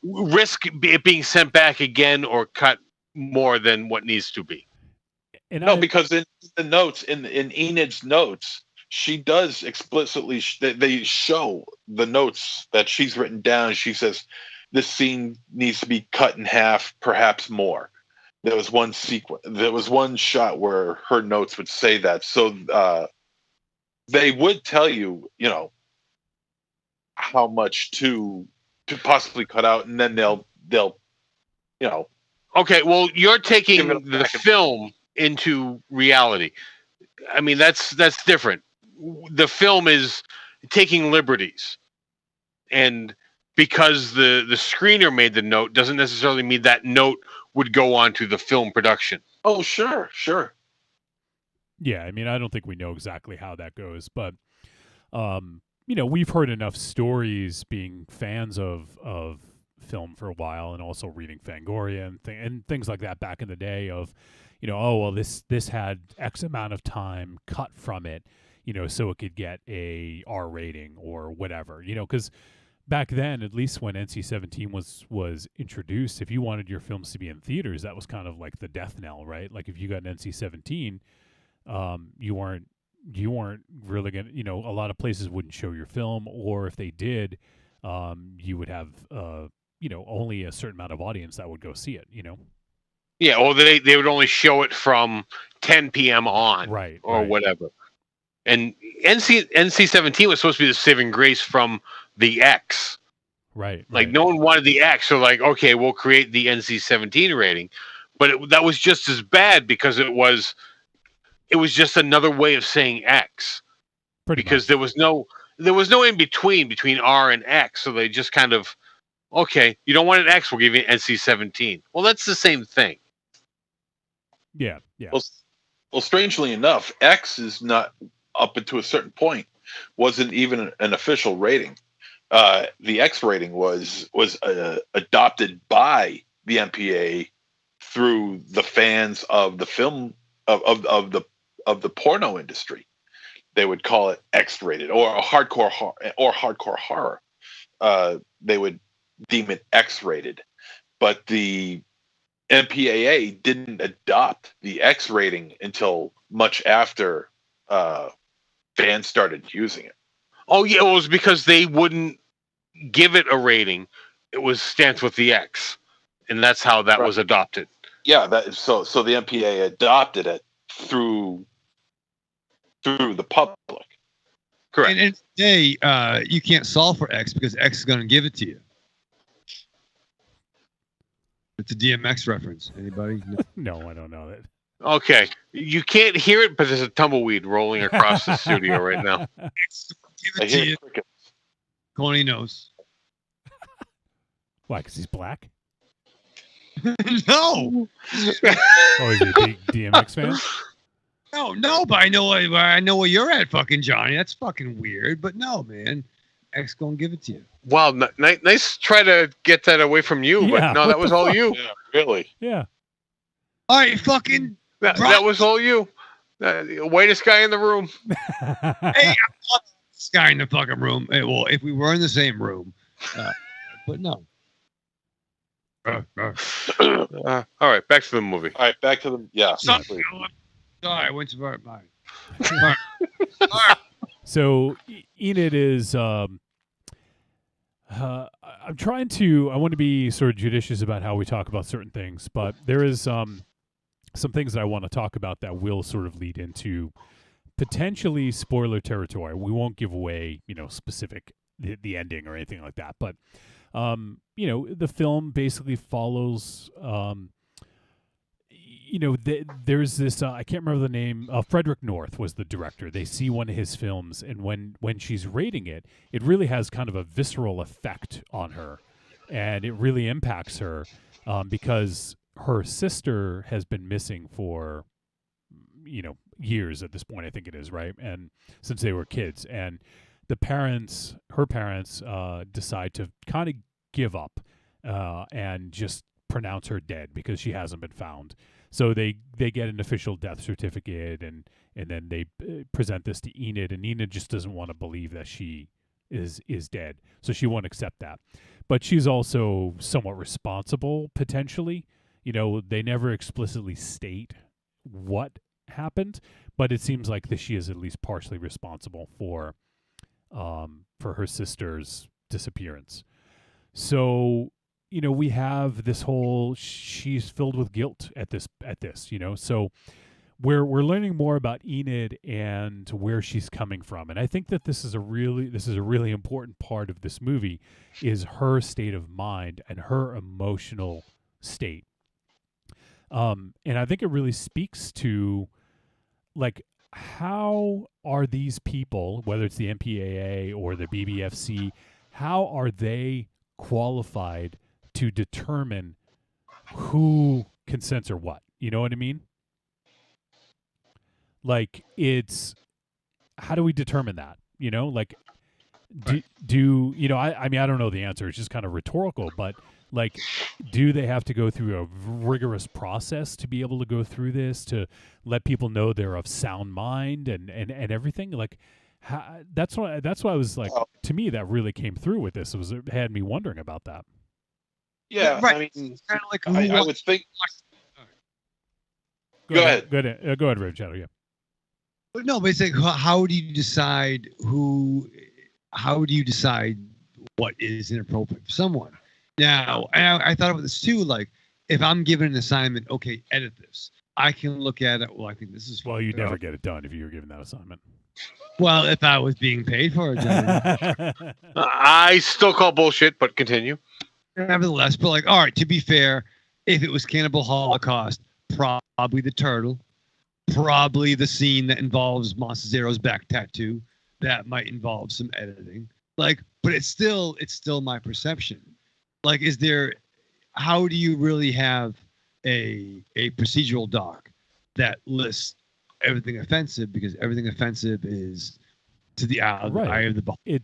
risk it being sent back again or cut more than what needs to be. Because in the notes, in Enid's notes, she does explicitly they show the notes that she's written down. She says this scene needs to be cut in half, perhaps more. There was one shot where her notes would say that. So they would tell you, how much to possibly cut out, and then they'll Okay, well, you're taking the film into reality. I mean, that's different. The film is taking liberties, and because the screener made the note doesn't necessarily mean that note would go on to the film production. Oh, sure. Yeah, I mean, I don't think we know exactly how that goes, but we've heard enough stories, being fans of film for a while, and also reading Fangoria and things like that back in the day of, this had X amount of time cut from it. so it could get a R rating or whatever, because back then, at least when NC-17 was introduced, if you wanted your films to be in theaters, that was kind of like the death knell, right? Like if you got an NC-17, you weren't really gonna, a lot of places wouldn't show your film, or if they did, you would have, only a certain amount of audience that would go see it, Yeah, or they would only show it from 10 p.m. on, right, or right. whatever. And NC-17 was supposed to be the saving grace from the X. Right. Like no one wanted the X, so like, okay, we'll create the NC-17 rating, but that was just as bad because it was just another way of saying X. Because there was no in between R and X, so they just kind of, okay, you don't want an X, we'll give you an NC-17. Well, that's the same thing. Yeah. Well, strangely enough, X is not, up until a certain point, wasn't even an official rating. The X rating was adopted by the MPA through the fans of the film of the porno industry. They would call it X rated or hardcore horror. They would deem it X rated, but the MPAA didn't adopt the X rating until much after fans started using it. Oh yeah, it was because they wouldn't give it a rating. It was stamped with the X, and that's how that was adopted. Yeah, so the MPA adopted it through the public. Correct. And today, you can't solve for X because X is going to give it to you. It's a DMX reference. Anybody? No, I don't know that. Okay, you can't hear it, but there's a tumbleweed rolling across the studio right now. Give it to you. Coney knows. Why? Because he's black? No. Oh, is he a big DMX fan? No, but I know where you're at, fucking Johnny. That's fucking weird, but no, man. X gonna give it to you. Wow, nice try to get that away from you, but no, that was all you. Yeah, really. Yeah. All right, fucking. That was all you. The whitest guy in the room. Hey, I'm not this guy in the fucking room. Hey, well, if we were in the same room, but no. All right, back to the movie. All right, back to the Sorry, I went to mine. So Enid is. I'm trying to. I want to be sort of judicious about how we talk about certain things, but there is some things that I want to talk about that will sort of lead into potentially spoiler territory. We won't give away, specific the ending or anything like that, but the film basically follows. There's this. I can't remember the name. Frederick North was the director. They see one of his films, and when she's rating it, it really has kind of a visceral effect on her, and it really impacts her because her sister has been missing for, years at this point. I think it is, right, and since they were kids, and her parents, decide to kind of give up and just pronounce her dead because she hasn't been found. So they get an official death certificate, and then they present this to Enid, and Enid just doesn't want to believe that she is dead, so she won't accept that. But she's also somewhat responsible, potentially. They never explicitly state what happened, but it seems like that she is at least partially responsible for her sister's disappearance. So we have this whole, she's filled with guilt at this, so we're learning more about Enid and where she's coming from. And I think that this is a really important part of this movie, is her state of mind and her emotional state. And I think it really speaks to, like, how are these people, whether it's the MPAA or the BBFC, how are they qualified to determine who can censor what? You know what I mean? Like, how do we determine that? I mean, I don't know the answer. It's just kind of rhetorical, but Like, do they have to go through a rigorous process to be able to go through this, to let people know they're of sound mind and everything? Like, that's why I was like, to me, that really came through with this. It had me wondering about that. Yeah, Right. I mean, Kind of like I would think. Go ahead. Go ahead, Rave Shadow. Yeah. But no, but it's like, how do you decide how do you decide what is inappropriate for someone? Now, and I thought about this too, like, if I'm given an assignment, okay, edit this. I can look at it, well, I think this is... Well, you'd never get it done if you were given that assignment. Well, if I was being paid for it, I still call bullshit, but continue. Nevertheless, but like, all right, to be fair, if it was Cannibal Holocaust, probably the turtle, probably the scene that involves Monster Zero's back tattoo, that might involve some editing. Like, but it's still my perception. Like, how do you really have a procedural doc that lists everything offensive, because everything offensive is to the eye of the ball. It's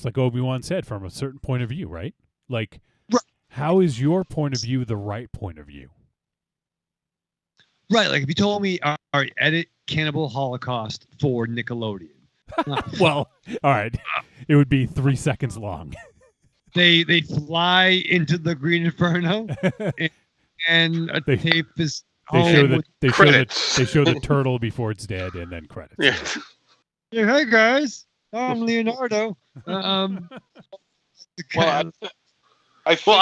like Obi-Wan said, from a certain point of view, right? Like, how is your point of view the right point of view? Right. Like, if you told me, all right, edit Cannibal Holocaust for Nickelodeon. Well, all right, it would be 3 seconds long. They fly into the Green Inferno, and a tape is. They show the turtle before it's dead, and then credits. Yeah. Hey guys, I'm Leonardo. I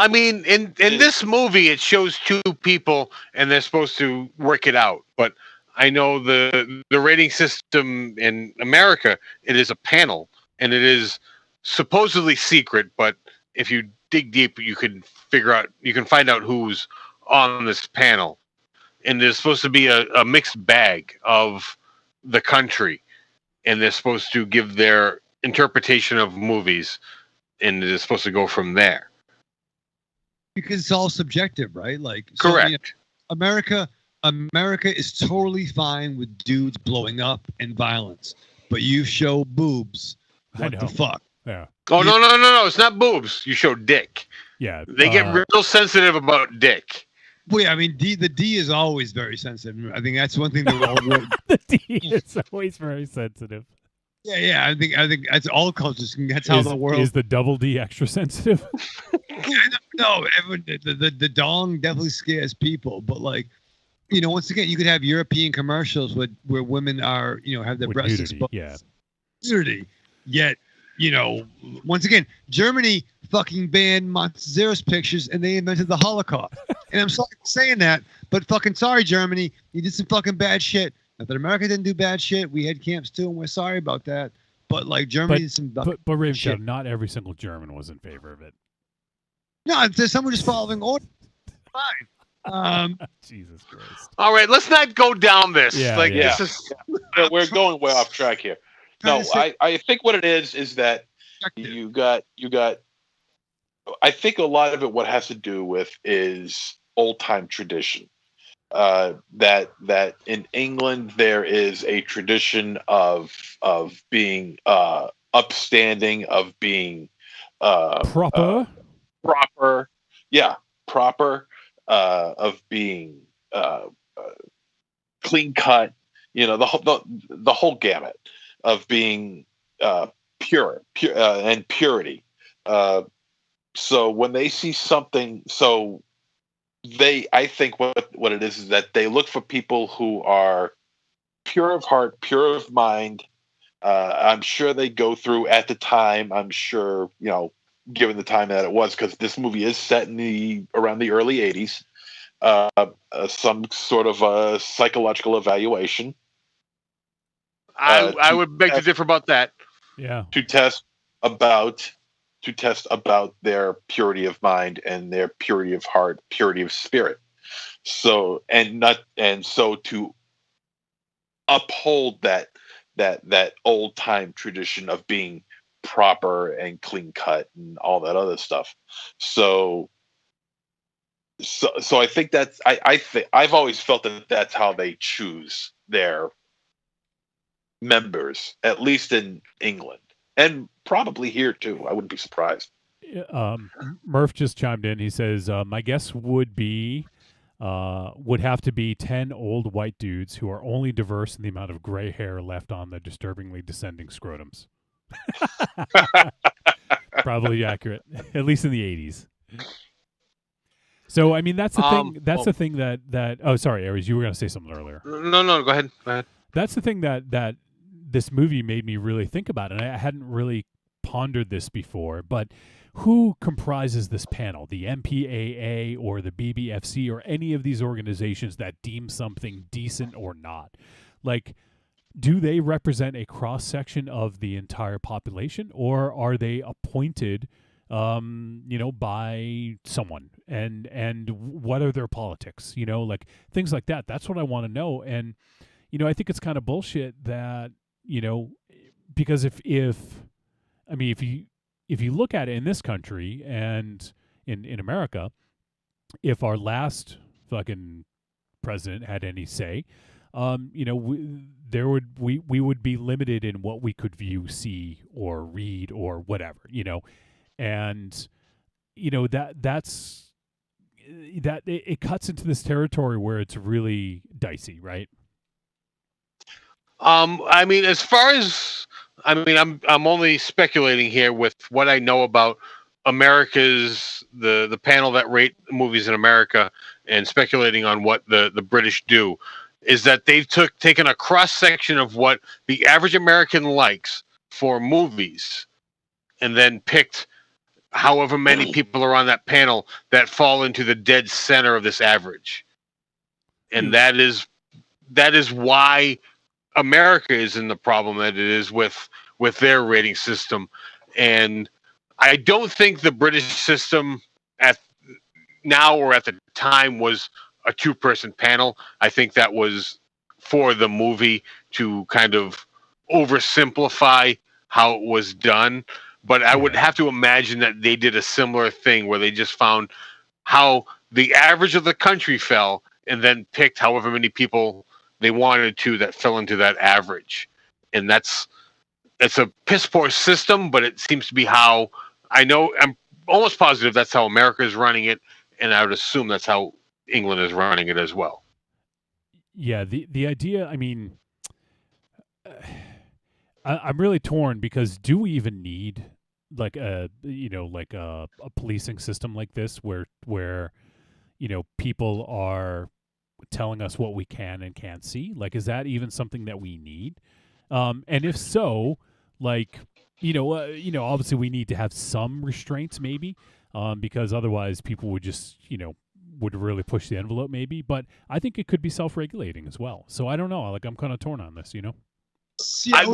mean, in this movie, it shows two people, and they're supposed to work it out. But I know the rating system in America, it is a panel, and it is supposedly secret. But if you dig deep, you can find out who's on this panel. And there's supposed to be a mixed bag of the country, and they're supposed to give their interpretation of movies, and it's supposed to go from there. Because it's all subjective, right? Like, correct. America is totally fine with dudes blowing up and violence, but you show boobs. What the fuck? Yeah. Oh no! It's not boobs. You show dick. Yeah. They get real sensitive about dick. Well, yeah, I mean, the D is always very sensitive. I think that's one thing that we're all the D is always very sensitive. Yeah. I think that's all cultures. That's how the world is. The double D extra sensitive? No, the dong definitely scares people. But like, once again, you could have European commercials where women are, have their breasts exposed. Yeah. Nudity. Yet, once again, Germany fucking banned Montzero's pictures, and they invented the Holocaust. And I'm sorry for saying that, but fucking sorry, Germany. You did some fucking bad shit. Not that America didn't do bad shit. We had camps too, and we're sorry about that. But like, Germany did some but Rave Shadow, not every single German was in favor of it. No, there's someone just following order. Fine. Jesus Christ. All right, let's not go down this. This is we're going way off track here. No, I think what it is that you got. I think a lot of it, what has to do with, is old time tradition. That in England there is a tradition of being upstanding, of being proper, of being clean cut. The whole gamut of being pure and purity. So when they see something, I think what it is that they look for people who are pure of heart, pure of mind. I'm sure they go through at the time. I'm sure, given the time that it was, because this movie is set in around the early 80s, some sort of a psychological evaluation. I would beg to differ about that. Yeah. To test about their purity of mind and their purity of heart, purity of spirit. So to uphold that old time tradition of being proper and clean cut and all that other stuff. So I think that's I've always felt that that's how they choose their members, at least in England, and probably here too. I wouldn't be surprised. Murph just chimed in. He says, "My guess would have to be 10 old white dudes who are only diverse in the amount of gray hair left on the disturbingly descending scrotums." Probably accurate, at least in the 80s. So, I mean, that's the thing. That's the thing that. Oh, sorry, Aries, you were going to say something earlier. No, go ahead. That's the thing that this movie made me really think about, and I hadn't really pondered this before. But who comprises this panel? The MPAA or the BBFC or any of these organizations that deem something decent or not? Like, do they represent a cross section of the entire population, or are they appointed? By someone, and what are their politics, like things like that. That's what I want to know. And, I think it's kind of bullshit that, because if you look at it in this country and in America, if our last fucking president had any say, we would be limited in what we could view, see, or read, or whatever, and it cuts into this territory where it's really dicey, right? I mean, I'm only speculating here with what I know about America's the panel that rate movies in America, and speculating on what the British do, is that they've taken a cross section of what the average American likes for movies, and then picked however many people are on that panel that fall into the dead center of this average. And that is why America is in the problem that it is with their rating system. And I don't think the British system at now or at the time was a 2-person panel. I think that was for the movie to kind of oversimplify how it was done. But I would have to imagine that they did a similar thing where they just found how the average of the country fell and then picked however many people they wanted to that fell into that average. And it's a piss poor system, but it seems to be how I'm almost positive that's how America is running it. And I would assume that's how England is running it as well. Yeah. The idea, I mean, I'm really torn, because do we even need like a policing system like this where people are telling us what we can and can't see? Like, is that even something that we need? And if so, obviously we need to have some restraints, maybe, because otherwise people would just, would really push the envelope, maybe. But I think it could be self-regulating as well. So I don't know. Like, I'm kind of torn on this, I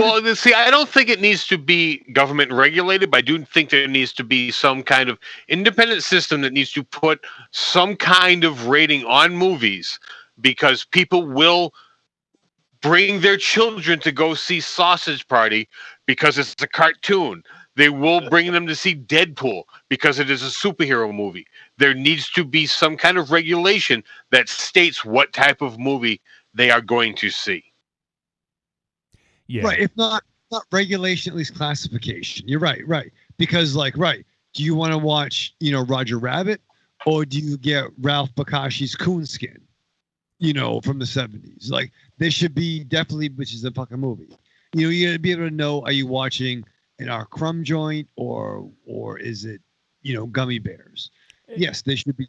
don't think it needs to be government regulated, but I do think there needs to be some kind of independent system that needs to put some kind of rating on movies, because people will bring their children to go see Sausage Party because it's a cartoon. They will bring them to see Deadpool because it is a superhero movie. There needs to be some kind of regulation that states what type of movie they are going to see. Yeah. Right. If not regulation, at least classification. You're right. Because do you want to watch, Roger Rabbit, or do you get Ralph Bakashi's Coonskin, from the 70s? Like, there should be definitely, which is a fucking movie. You gotta be able to know, are you watching an R. Crumb joint or is it, Gummy Bears? Yes, there should be.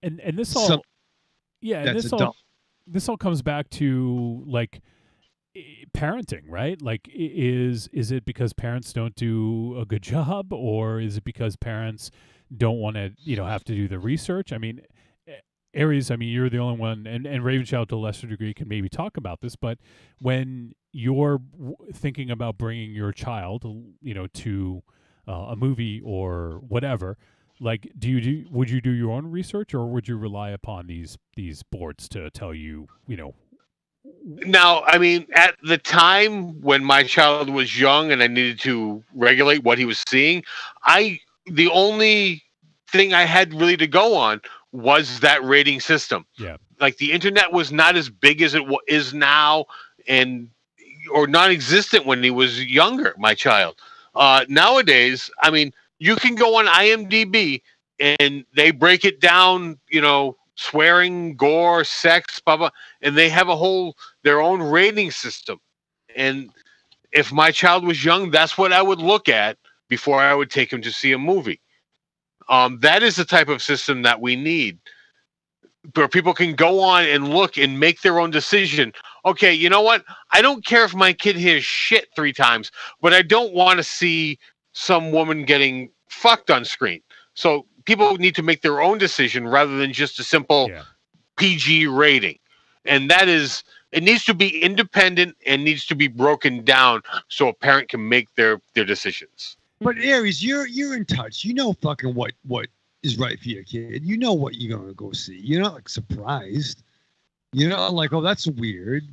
And this all, this all comes back to like parenting, right? Like, is it because parents don't do a good job, or is it because parents don't want to, have to do the research? I mean, Aries, you're the only one, and Ravenshout to a lesser degree can maybe talk about this, but when you're thinking about bringing your child, to a movie or whatever, like, would you do your own research, or would you rely upon these boards to tell you, Now, at the time when my child was young and I needed to regulate what he was seeing, the only thing I had really to go on was that rating system. Yeah. Like, the internet was not as big as it is now, or non-existent when he was younger, my child. Nowadays, you can go on IMDb and they break it down, swearing, gore, sex, blah, blah, and they have their own rating system. And if my child was young, that's what I would look at before I would take him to see a movie. That is the type of system that we need, where people can go on and look and make their own decision. Okay, you know what? I don't care if my kid hears shit 3 times, but I don't want to see some woman getting fucked on screen. So people need to make their own decision rather than just a simple PG rating. And it needs to be independent and needs to be broken down so a parent can make their decisions. But Aries, you're in touch. You know fucking what is right for your kid. You know what you're gonna go see. You're not like surprised. You're not like, oh, that's weird.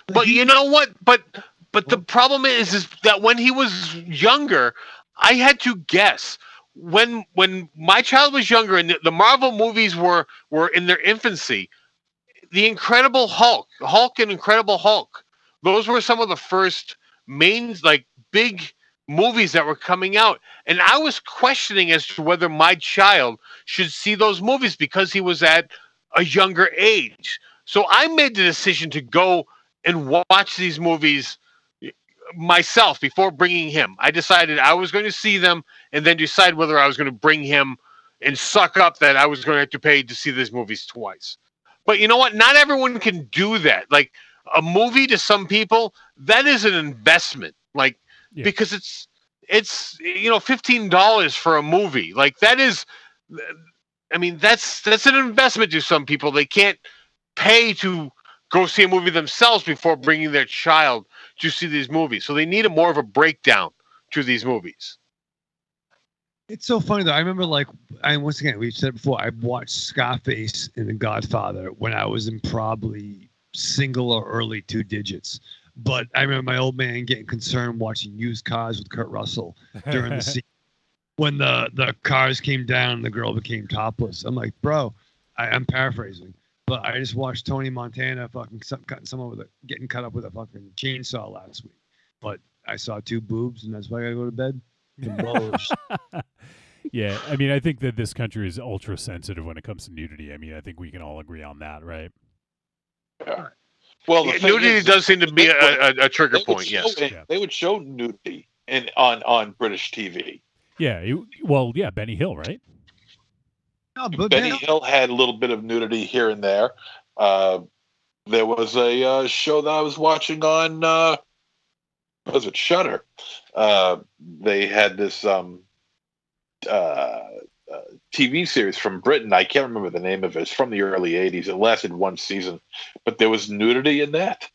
But you know what? But the problem is that when he was younger, I had to guess. When my child was younger and the Marvel movies were in their infancy, the Incredible Hulk and Incredible Hulk, those were some of the first big movies that were coming out. And I was questioning as to whether my child should see those movies because he was at a younger age. So I made the decision to go and watch these movies myself before bringing him. I decided I was going to see them and then decide whether I was going to bring him and suck up that I was going to have to pay to see these movies twice. But you know what? Not everyone can do that. Like a movie to some people, that is an investment. Because it's $15 for a movie. Like that is, I mean, that's an investment to some people. They can't pay to go see a movie themselves before bringing their child to see these movies. So they need more of a breakdown to these movies. It's so funny though. I remember once again, we've said it before, I watched Scarface and The Godfather when I was in probably single or early 2 digits. But I remember my old man getting concerned watching Used Cars with Kurt Russell during the scene when the cars came down and the girl became topless. I'm like, bro, I'm paraphrasing, but I just watched Tony Montana getting cut up with a fucking chainsaw last week. But I saw 2 boobs and that's why I gotta go to bed. Yeah, I mean, I think that this country is ultra sensitive when it comes to nudity. I mean, I think we can all agree on that, right? Yeah. Well, nudity does seem to be a trigger point. Yes, they would show nudity on British TV. Yeah, Benny Hill, right? No, but Benny Hill had a little bit of nudity here and there. There was a show that I was watching on was it Shudder? They had this TV series from Britain. I can't remember the name of it. It's from the early 80s. It lasted 1 season, but there was nudity in that.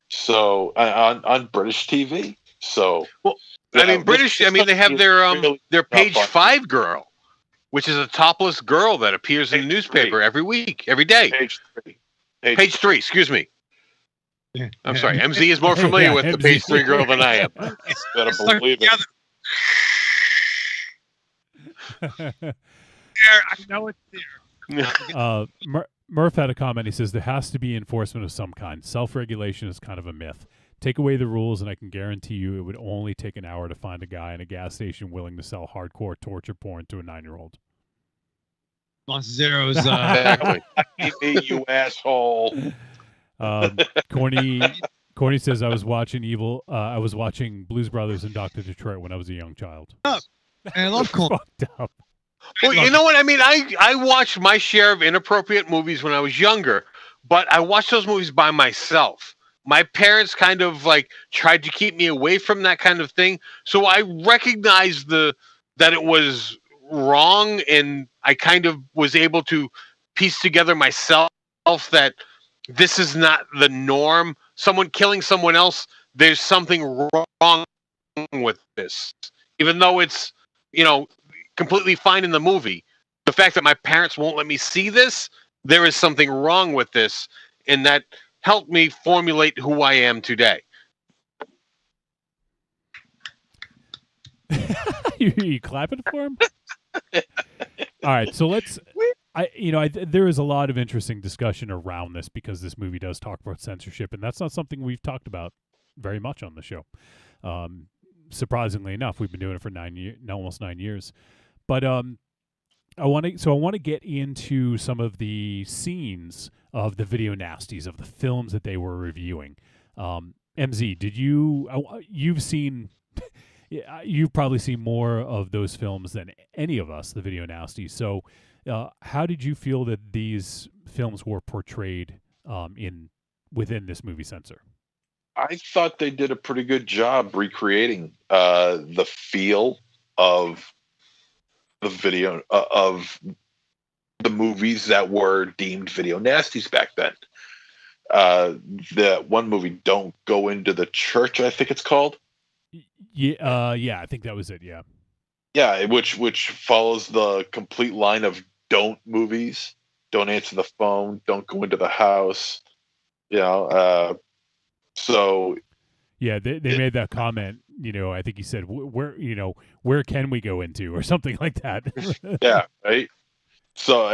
So on British TV. So British. I mean, they have their Page 5 girl, which is a topless girl that appears in the newspaper every week, every day. Page 3. Excuse me. Yeah. I'm sorry. MZ is more familiar with the Page 3 girl than I am. Better believe it. I know it's there. Murph had a comment. He says there has to be enforcement of some kind. Self-regulation is kind of a myth. Take away the rules, and I can guarantee you it would only take an hour to find a guy in a gas station willing to sell hardcore torture porn to a 9-year-old. Monster Zero's you asshole. Corny says I was watching Blues Brothers and Dr. Detroit when I was a young child. I love Corny. Fucked up. Well, you know what I mean? I watched my share of inappropriate movies when I was younger, but I watched those movies by myself. My parents kind of tried to keep me away from that kind of thing. So I recognized that it was wrong, and I kind of was able to piece together myself that this is not the norm. Someone killing someone else, there's something wrong with this. Even though it's, completely fine in the movie, the fact that my parents won't let me see this, there is something wrong with this, and that helped me formulate who I am today. You clapping for him? All right, so let's. There is a lot of interesting discussion around this because this movie does talk about censorship, and that's not something we've talked about very much on the show. surprisingly enough, we've been doing it for almost 9 years. But I want to get into some of the scenes of the video nasties of the films that they were reviewing. MZ, you've seen, you've probably seen more of those films than any of us, the video nasties. So, how did you feel that these films were portrayed within this movie Censor? I thought they did a pretty good job recreating the feel of the video of the movies that were deemed video nasties back then. The one movie, Don't Go Into the Church, I think it's called. Yeah, I think that was it. Yeah, which follows the complete line of don't movies. Don't answer the phone. Don't go into the house. So yeah, they made that comment. I think he said, where can we go into, or something like that. Yeah, right. So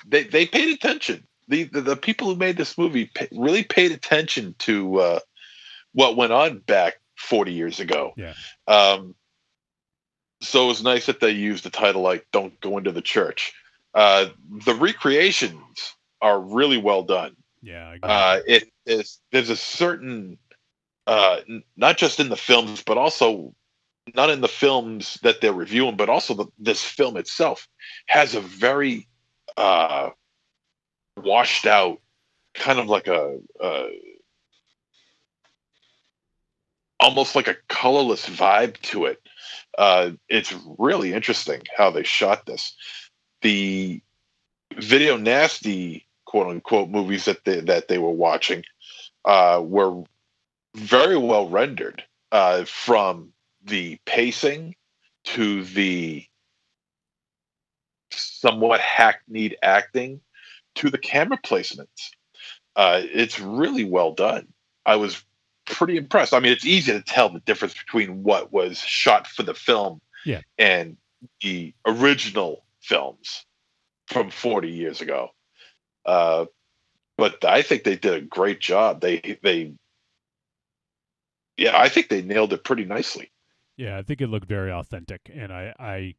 they paid attention. The people who made this movie really paid attention to what went on back 40 years ago. Yeah. So it was nice that they used the title like "Don't Go Into the Church." The recreations are really well done. Yeah, I agree. There's a certain not just in the films, but also not in the films that they're reviewing, but also this film itself has a very washed out, kind of like a almost like a colorless vibe to it. It's really interesting how they shot this. The video nasty quote unquote movies that they were watching were very well rendered, from the pacing to the somewhat hackneyed acting to the camera placements. It's really well done. I was pretty impressed. I mean, it's easy to tell the difference between what was shot for the film and the original films from 40 years ago. But I think they did a great job. I think they nailed it pretty nicely. Yeah, I think it looked very authentic, and I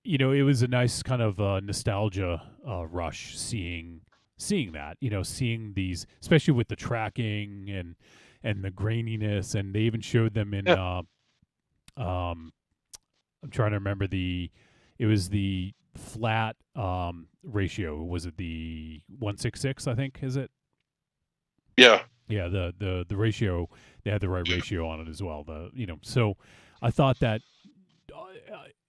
it was a nice kind of nostalgia rush seeing that, seeing these, especially with the tracking and the graininess, and they even showed them in I'm trying to remember it was the flat ratio. Was it the 1:6:6, I think, is it? Yeah. Yeah, the ratio, they had the right ratio on it as well. So I thought that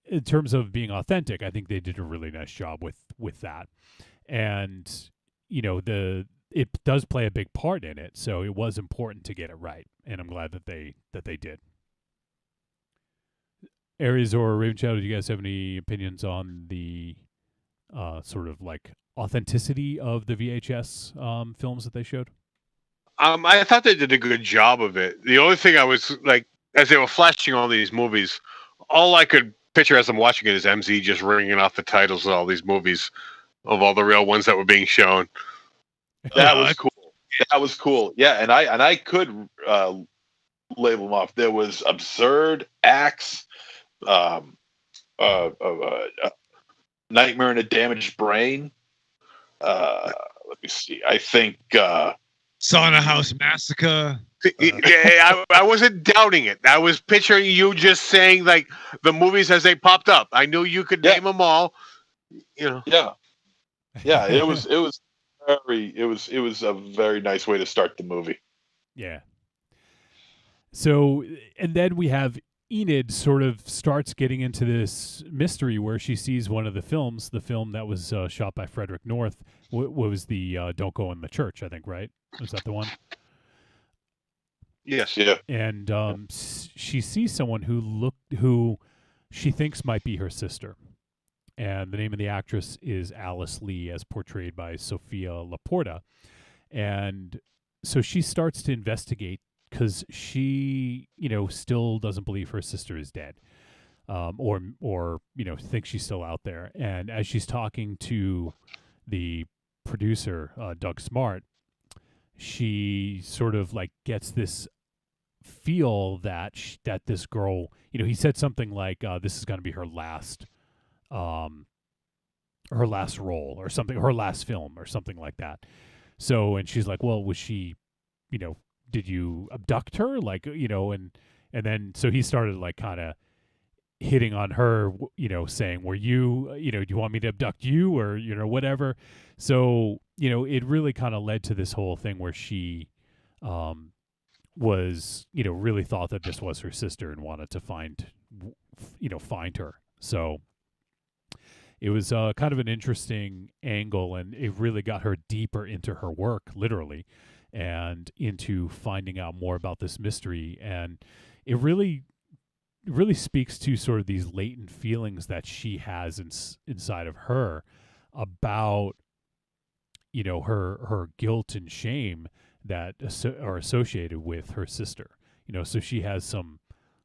in terms of being authentic, I think they did a really nice job with that. And it does play a big part in it, so it was important to get it right, and I'm glad that they did. Aries or Raven Shadow, do you guys have any opinions on the sort of like authenticity of the VHS films that they showed? I thought they did a good job of it. The only thing I was like, as they were flashing all these movies, all I could picture as I'm watching it is MZ just ringing off the titles of all these movies, of all the real ones that were being shown. That was cool. That was cool. Yeah, and I could label them off. There was Absurd, Axe, Nightmare in a Damaged Brain. Let me see. I think Sauna House Massacre. Yeah, I wasn't doubting it. I was picturing you just saying like the movies as they popped up. I knew you could name them all. Yeah. It was a very nice way to start the movie. Yeah. So, and then we have Enid sort of starts getting into this mystery where she sees one of the films, the film that was shot by Frederick North. What was the Don't Go in the Church, I think, right? Was that the one? Yes. Yeah. And she sees someone who she thinks might be her sister. And the name of the actress is Alice Lee, as portrayed by Sophia Laporta. And so she starts to investigate because she, still doesn't believe her sister is dead, or thinks she's still out there. And as she's talking to the producer, Doug Smart, she sort of like gets this feel that that this girl, he said something like, "This is going to be her last role or something, her last film or something like that." So, and she's like, "Well, was she, did you abduct her?" Like, and then so he started like kind of hitting on her, saying, "Were you, do you want me to abduct you or, whatever?" So, it really kind of led to this whole thing where she was, really thought that this was her sister and wanted to find her. So it was kind of an interesting angle, and it really got her deeper into her work, literally, and into finding out more about this mystery. And it really speaks to sort of these latent feelings that she has inside of her about, her guilt and shame that are associated with her sister. So she has some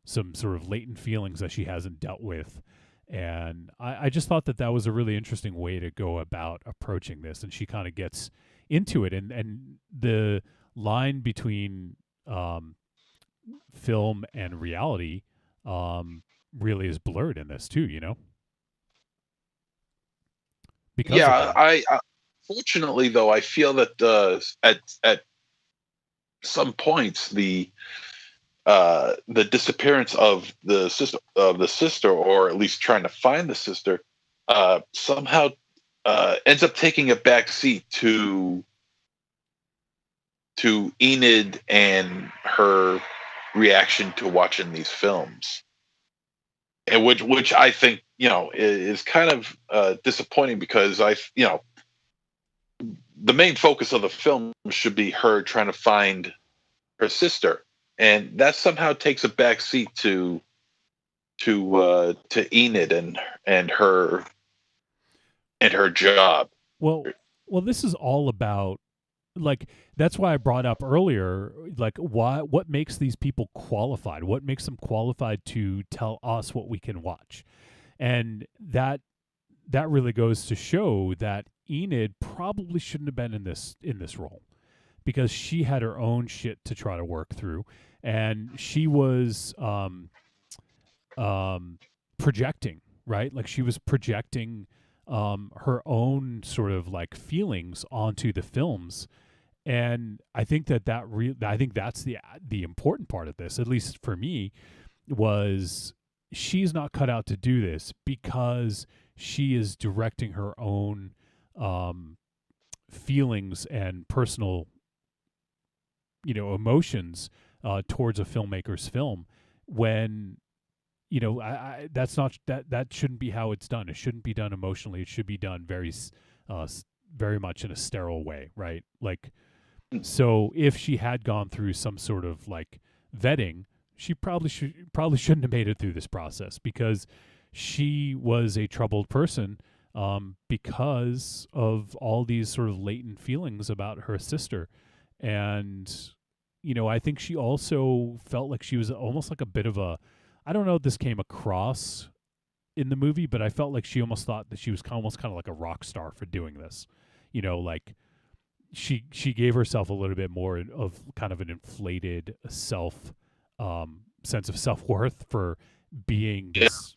sort of latent feelings that she hasn't dealt with. And I just thought that was a really interesting way to go about approaching this. And she kind of gets into it. And the line between film and reality really is blurred in this too, because I fortunately though I feel that at some points the disappearance of the sister, or at least trying to find the sister, somehow ends up taking a back seat to Enid and her reaction to watching these films, and which I think is kind of disappointing, because the main focus of the film should be her trying to find her sister, and that somehow takes a back seat to Enid and her job. Well, this is all about, like, that's why I brought up earlier, like, what makes these people qualified? What makes them qualified to tell us what we can watch? And that really goes to show that Enid probably shouldn't have been in this role, because she had her own shit to try to work through, and she was projecting, right? Like, she was projecting her own sort of like feelings onto the films. And I think I think that's the important part of this, at least for me, was she's not cut out to do this, because she is directing her own feelings and personal, emotions towards a filmmaker's film, when that's not that shouldn't be how it's done. It shouldn't be done emotionally. It should be done very much in a sterile way, right? Like, so if she had gone through some sort of like vetting, she probably shouldn't have made it through this process, because she was a troubled person because of all these sort of latent feelings about her sister. And I think she also felt like she was almost like a bit of a, I don't know if this came across in the movie, but I felt like she almost thought that she was almost kind of like a rock star for doing this. Like, she gave herself a little bit more of kind of an inflated sense of self-worth for being this,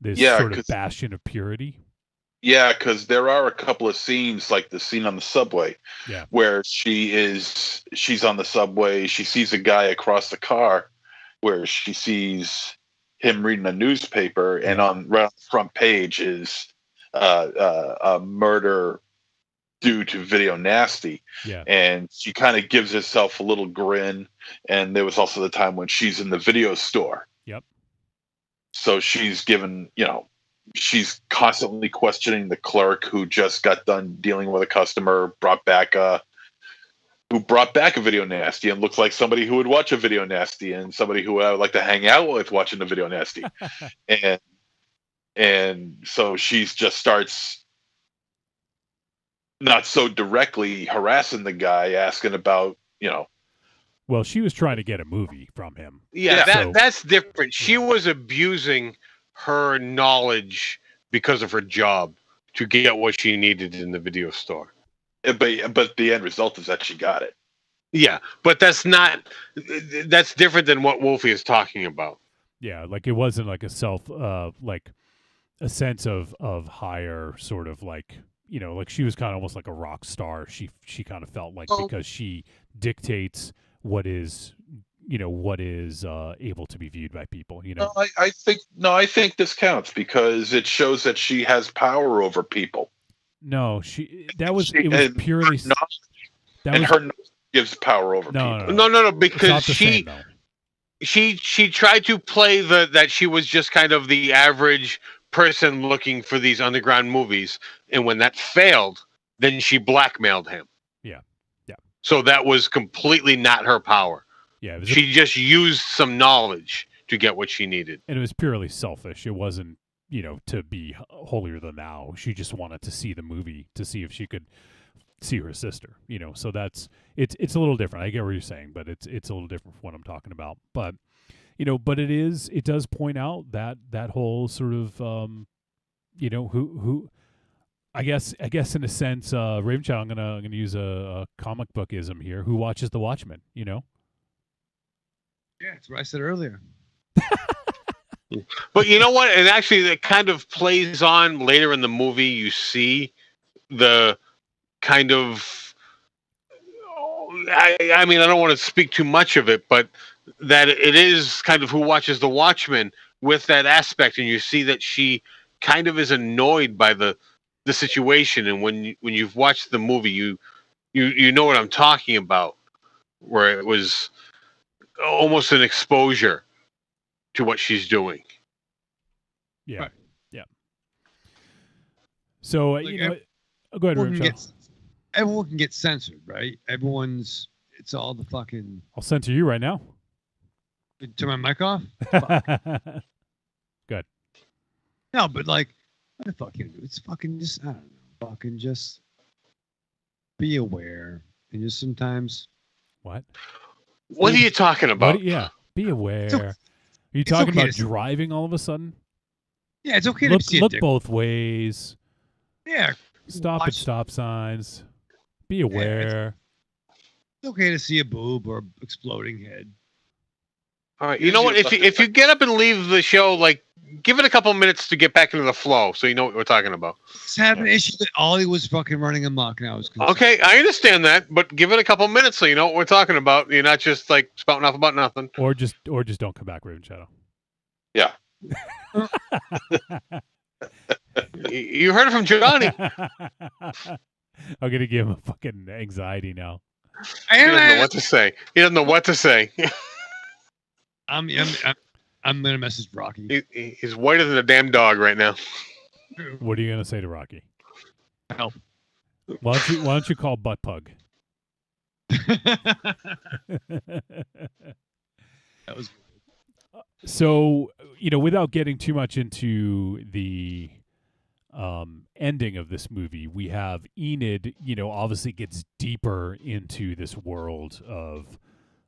this sort of bastion of purity. Yeah, because there are a couple of scenes, like the scene on the subway, where she's on the subway, she sees a guy across the car, where she sees him reading a newspaper, and right on the front page is a murder due to video nasty. And she kind of gives herself a little grin. And there was also the time when she's in the video store. So she's given, she's constantly questioning the clerk who just got done dealing with a customer, brought back a video nasty, and looks like somebody who would watch a video nasty, and somebody who I would like to hang out with watching the video nasty. and so she's just starts not so directly harassing the guy, asking about, Well, she was trying to get a movie from him. That's different. She was abusing her knowledge because of her job to get what she needed in the video store. But the end result is that she got it. Yeah, but that's different than what Wolfie is talking about. Yeah, like it wasn't like a like a sense of higher sort of like, you know, like she was kind of almost like a rock star. She kind of felt like because she dictates what is, you know, what is able to be viewed by people, you know. I think this counts because it shows that she has power over people. No, it was purely her knowledge gives power over people. No, because she tried to play that she was just kind of the average person looking for these underground movies, and when that failed, then she blackmailed him. Yeah. So that was completely not her power. Yeah, she just used some knowledge to get what she needed, and it was purely selfish. It wasn't, you know, to be holier than thou. She just wanted to see the movie to see if she could see her sister, you know. So it's a little different. I get what you're saying, but it's a little different from what I'm talking about. But you know, but it does point out that whole sort of you know, who I guess in a sense, Ravenchild, I'm gonna use a comic bookism here. Who watches The Watchmen? You know. Yeah, that's what I said earlier. But you know what? And actually, it kind of plays on later in the movie. You see the kind of, I mean, I don't want to speak too much of it, but that it is kind of who watches The Watchmen with that aspect, and you see that she kind of is annoyed by the situation. And when you've watched the movie, you know what I'm talking about, where it was almost an exposure to what she's doing. Yeah. Right. Yeah. So, like, you know, go ahead, everyone can get censored, right? It's all the fucking... I'll censor you right now. Turn my mic off? Good. No, but like, what the fuck you do? It's fucking just, I don't know, fucking just be aware. And just sometimes... What? What are you talking about? Be aware. Are you talking about driving all of a sudden? Yeah, it's okay to see look both ways. Yeah. Stop at stop signs. Be aware. It's okay to see a boob or exploding head. All right. You know what? If you get up and leave the show, like, give it a couple minutes to get back into the flow, so you know what we're talking about. Just have an issue that Ollie was fucking running amok, and I was concerned. Okay, I understand that, but give it a couple minutes so you know what we're talking about. You're not just like spouting off about nothing. Or just don't come back, Raven Shadow. Yeah. You heard it from Johnny. I'm gonna give him a fucking anxiety now. He doesn't know what to say. He doesn't know what to say. I'm gonna message Rocky. He's whiter than a damn dog right now. What are you gonna say to Rocky? Help. Why don't you call Butt Pug? That was. So, you know, without getting too much into the ending of this movie, we have Enid, you know, obviously gets deeper into this world of,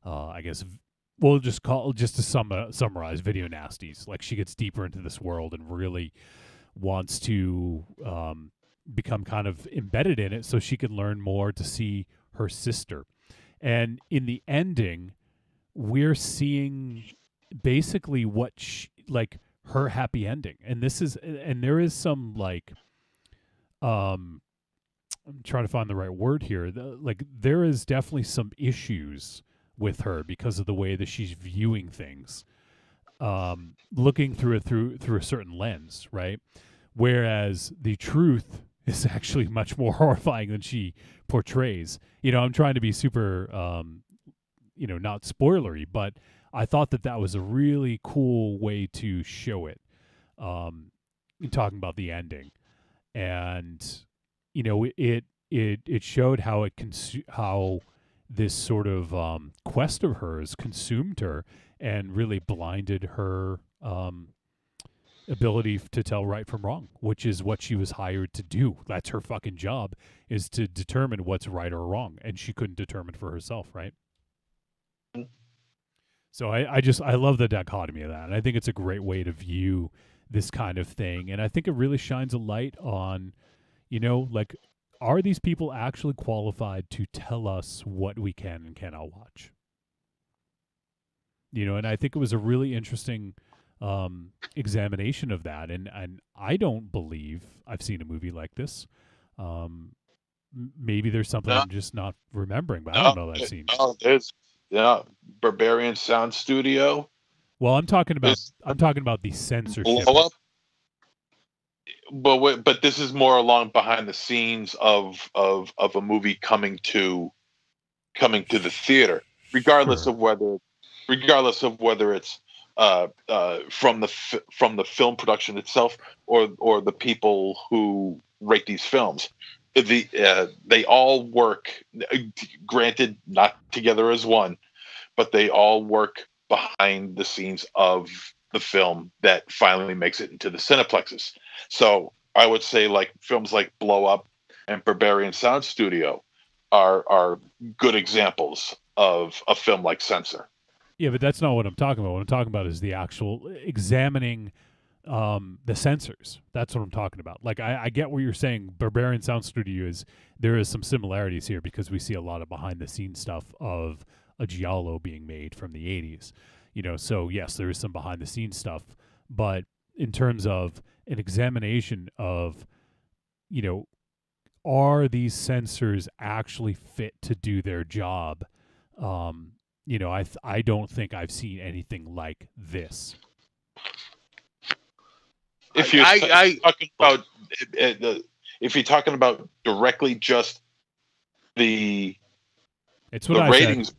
I guess, we'll just to summarize, video nasties. Like, she gets deeper into this world and really wants to become kind of embedded in it so she can learn more to see her sister. And in the ending, we're seeing basically what like her happy ending, and there is some like I'm trying to find the right word here. Like, there is definitely some issues with her because of the way that she's viewing things, looking through a certain lens, right? Whereas the truth is actually much more horrifying than she portrays. You know, I'm trying to be super you know, not spoilery, but I thought that was a really cool way to show it, in talking about the ending. And, you know, it showed how how this sort of quest of hers consumed her and really blinded her ability to tell right from wrong, which is what she was hired to do. That's her fucking job, is to determine what's right or wrong, and she couldn't determine for herself, right? So I love the dichotomy of that, and I think it's a great way to view this kind of thing, and I think it really shines a light on, you know, like, are these people actually qualified to tell us what we can and cannot watch? And I think it was a really interesting examination of that. And I don't believe I've seen a movie like this. Maybe there's something I'm just not remembering, but I don't know that I've seen. No, there's Barbarian Sound Studio. Well, I'm talking about the censorship. Blow Up. But this is more along behind the scenes of a movie coming to the theater, regardless of whether it's from the film production itself or the people who rate these films. They all work, granted not together as one, but they all work behind the scenes of the film that finally makes it into the cineplexes. So I would say like films like Blow Up and Barbarian Sound Studio are good examples of a film like Censor. Yeah, but that's not what I'm talking about. What I'm talking about is the actual examining the censors. That's what I'm talking about. Like I get what you're saying. Barbarian Sound Studio there is some similarities here because we see a lot of behind the scenes stuff of a giallo being made from the 80s. So yes, there is some behind the scenes stuff, but in terms of an examination of, are these censors actually fit to do their job? I don't think I've seen anything like this. If you're talking about directly just the ratings,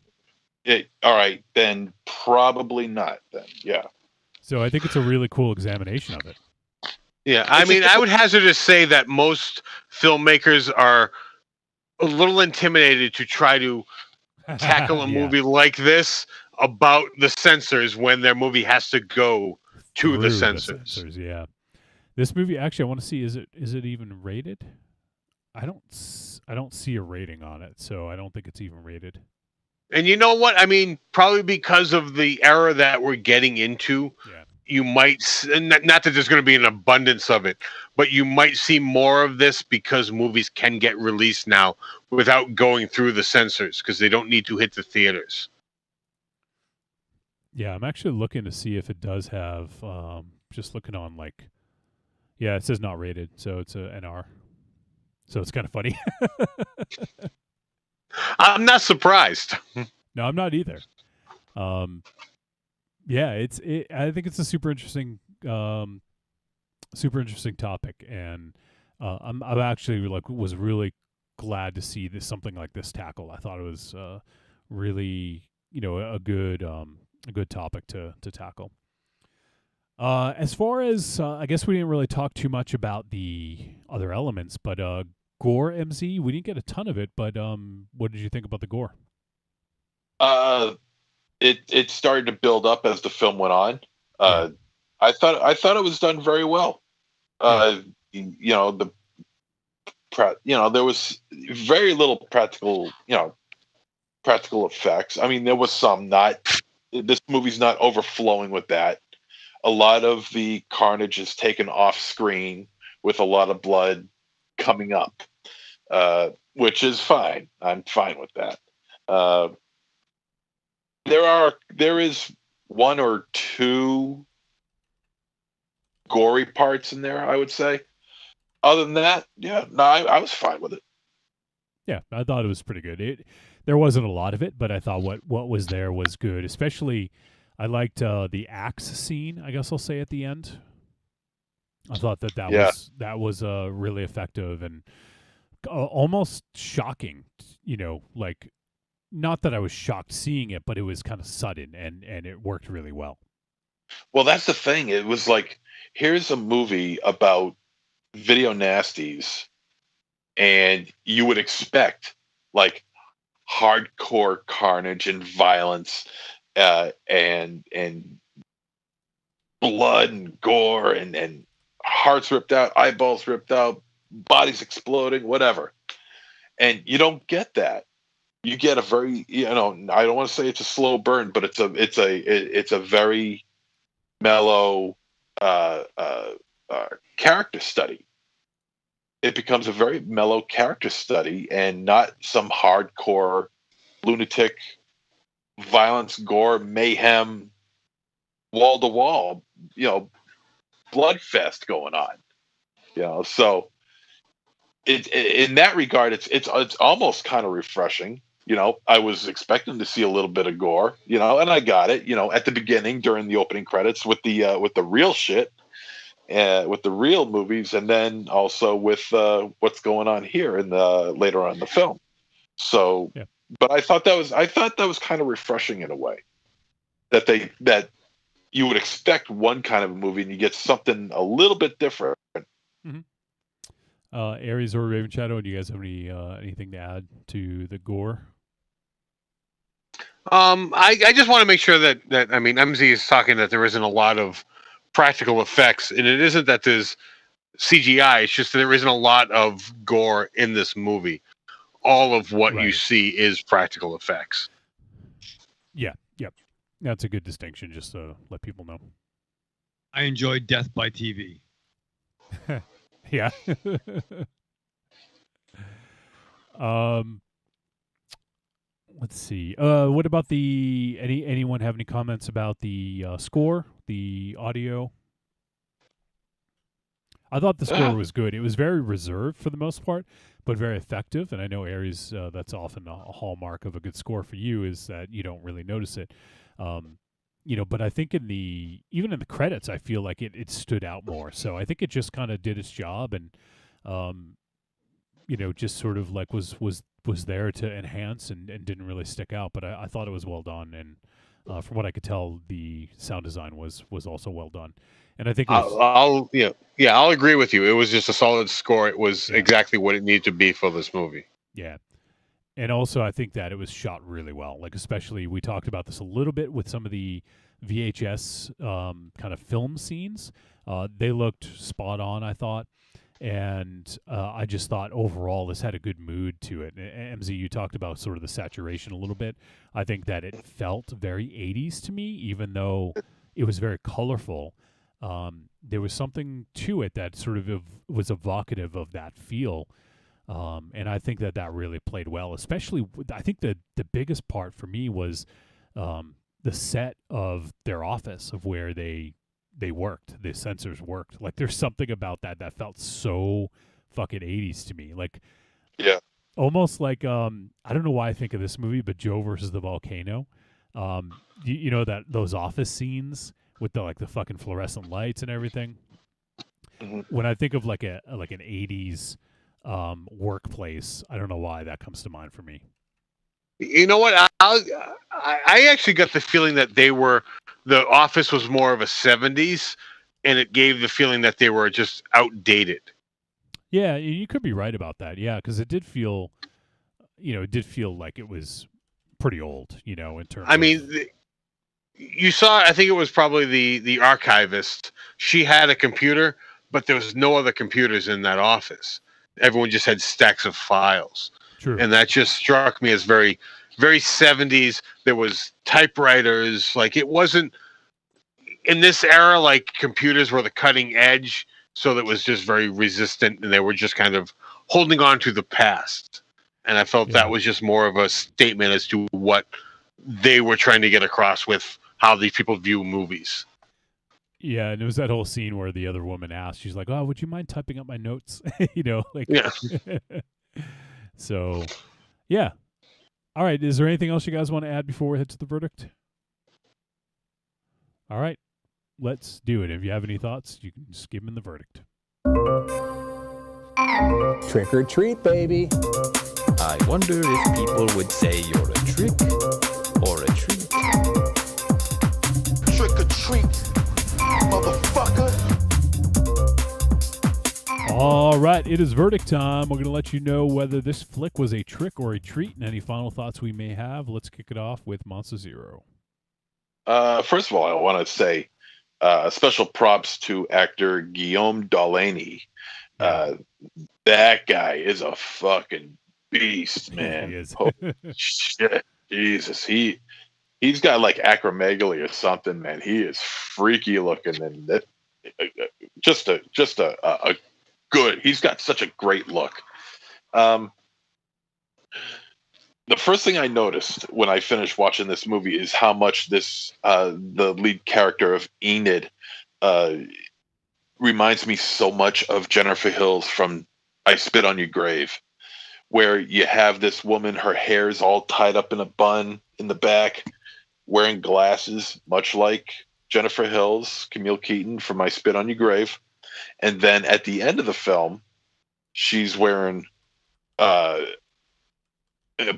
all right, then probably not. Then yeah. So I think it's a really cool examination of it. Yeah, I mean, I would hazard to say that most filmmakers are a little intimidated to try to tackle a movie like this about the censors when their movie has to go to the censors. Yeah. This movie, actually, I want to see, is it even rated? I don't see a rating on it, so I don't think it's even rated. And you know what? I mean, probably because of the era that we're getting into, you might, not that there's going to be an abundance of it, but you might see more of this because movies can get released now without going through the censors because they don't need to hit the theaters. Yeah, I'm actually looking to see if it does have, just looking on it says not rated, so it's a NR. So it's kind of funny. I'm not surprised. No, I'm not either. Yeah, I think it's a super interesting topic, and I'm actually was really glad to see something like this tackled. I thought it was really a good topic to tackle. As far as I guess we didn't really talk too much about the other elements, but gore, MZ, we didn't get a ton of it, but what did you think about the gore? It started to build up as the film went on. I thought it was done very well. There was very little practical effects. I mean, there was some. This movie's not overflowing with that. A lot of the carnage is taken off screen with a lot of blood coming up, which is fine. I'm fine with that. There is one or two gory parts in there, I would say. Other than that, I was fine with it. Yeah, I thought it was pretty good. There wasn't a lot of it, but I thought what was there was good. Especially, I liked the axe scene, I guess I'll say, at the end. I thought that was really effective and almost shocking. Not that I was shocked seeing it, but it was kind of sudden and it worked really well. Well, that's the thing. It was like, here's a movie about video nasties, and you would expect like hardcore carnage and violence, and blood and gore and hearts ripped out, eyeballs ripped out, bodies exploding, whatever. And you don't get that. You get a very, I don't want to say it's a slow burn, but it's a very mellow character study. it becomes a very mellow character study and not some hardcore lunatic violence, gore, mayhem, wall to wall, blood fest going on. So in that regard, it's almost kind of refreshing. I was expecting to see a little bit of gore, and I got it, at the beginning during the opening credits with the real shit, with the real movies, and then also with what's going on here in the later on in the film. So, yeah. But I thought that was kind of refreshing in a way that you would expect one kind of a movie and you get something a little bit different. Mm-hmm. Aries or Raven Shadow, do you guys have anything to add to the gore? I just want to make sure that MZ is talking that there isn't a lot of practical effects, and it isn't that there's CGI. It's just that there isn't a lot of gore in this movie. All of what you see is practical effects. Yeah, yep. That's a good distinction, just to let people know. I enjoyed Death by TV. Yeah. Let's see. What about anyone have any comments about the score, the audio? I thought the score was good. It was very reserved for the most part, but very effective. And I know Aries, that's often a hallmark of a good score for you, is that you don't really notice it. But I think even in the credits, I feel like it stood out more. So I think it just kind of did its job and, just sort of like was there to enhance and didn't really stick out. But I thought it was well done. And from what I could tell, the sound design was also well done. And I think I'll agree with you. It was just a solid score. It was exactly what it needed to be for this movie. Yeah. And also, I think that it was shot really well. Like, especially, we talked about this a little bit with some of the VHS kind of film scenes. They looked spot on, I thought. And I just thought overall this had a good mood to it. MZ, you talked about sort of the saturation a little bit. I think that it felt very 80s to me, even though it was very colorful. There was something to it that sort of was evocative of that feel. And I think that really played well, especially I think the biggest part for me was the set of their office, of where they worked, the censors worked. Like, there's something about that felt so fucking 80s to me. Like, yeah, almost like, I don't know why I think of this movie, but Joe versus the Volcano. You know, those office scenes with the fucking fluorescent lights and everything. Mm-hmm. When I think of like an 80s workplace, I don't know why that comes to mind for me. You know what? I actually got the feeling that the office was more of a 70s, and it gave the feeling that they were just outdated. Yeah, you could be right about that. Yeah, because it did feel like it was pretty old, in terms you saw, I think it was probably the archivist. She had a computer, but there was no other computers in that office. Everyone just had stacks of files. True. And that just struck me as very, very 70s. There was typewriters. Like, it wasn't in this era, like, computers were the cutting edge. So that was just very resistant, and they were just kind of holding on to the past. And I felt that was just more of a statement as to what they were trying to get across with how these people view movies. Yeah, and it was that whole scene where the other woman asked, she's like, "Oh, would you mind typing up my notes?" Yeah. So, yeah. All right, is there anything else you guys want to add before we head to the verdict? All right, let's do it. If you have any thoughts, you can just give them the verdict. Trick or treat, baby. I wonder if people would say you're a trick or a treat. Trick or treat, motherfucker. All right, it is verdict time. We're going to let you know whether this flick was a trick or a treat, and any final thoughts we may have. Let's kick it off with Monster Zero. First of all, I want to say special props to actor Guillaume Delaney. That guy is a fucking beast, man. He is. Holy shit, Jesus, he's got like acromegaly or something, man. He is freaky looking, and that just a good. He's got such a great look. The first thing I noticed when I finished watching this movie is how much the lead character of Enid reminds me so much of Jennifer Hills from I Spit on Your Grave, where you have this woman, her hair's all tied up in a bun in the back, wearing glasses, much like Jennifer Hills, Camille Keaton from I Spit on Your Grave. And then at the end of the film, she's wearing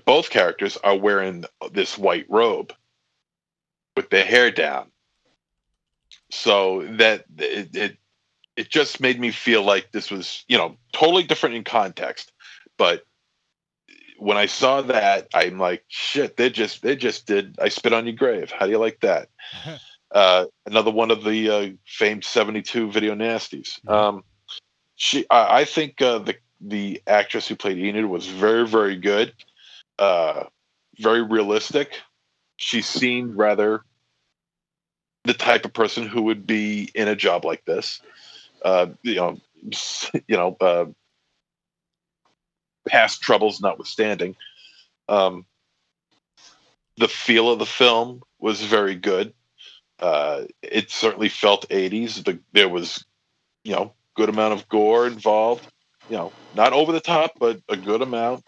both characters are wearing this white robe with their hair down. So that it just made me feel like this was, totally different in context. But when I saw that, I'm like, shit, they just did I Spit on Your Grave. How do you like that? Another one of the famed 72 video nasties. I think the actress who played Enid was very, very good. Very realistic. She seemed rather the type of person who would be in a job like this. Past troubles notwithstanding. The feel of the film was very good. It certainly felt 80s. There was, good amount of gore involved. Not over the top, but a good amount.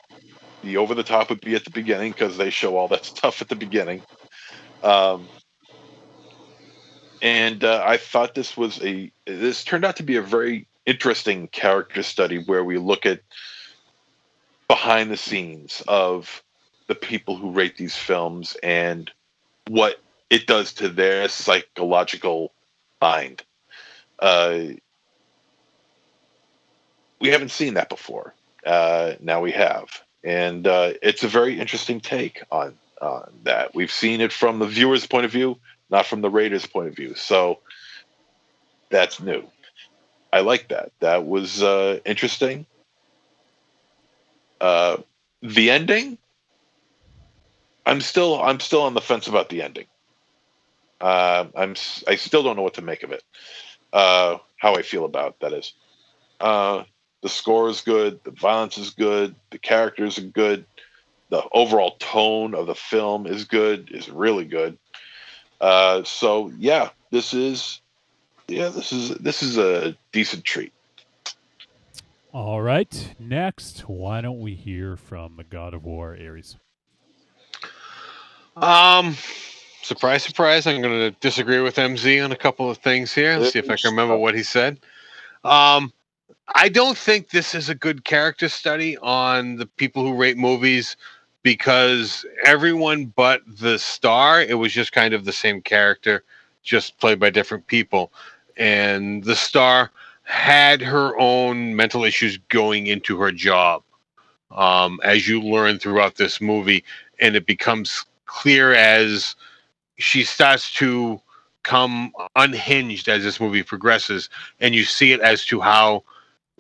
The over the top would be at the beginning because they show all that stuff at the beginning. And I thought this turned out to be a very interesting character study where we look at behind the scenes of the people who rate these films and what it does to their psychological mind. We haven't seen that before. Now we have. And it's a very interesting take on that. We've seen it from the viewer's point of view, not from the rater's point of view. So that's new. I like that. That was interesting. The ending, I'm still on the fence about the ending. I still don't know what to make of it. How I feel about that is. The score is good. The violence is good. The characters are good. The overall tone of the film is good. Is really good. So yeah, this is a decent treat. All right. Next, why don't we hear from the God of War, Ares? Surprise, surprise. I'm going to disagree with MZ on a couple of things here. Let's see if I can remember what he said. I don't think this is a good character study on the people who rate movies because everyone but the star, it was just kind of the same character, just played by different people. And the star had her own mental issues going into her job, as you learn throughout this movie. And it becomes clear as she starts to come unhinged as this movie progresses. And you see it as to how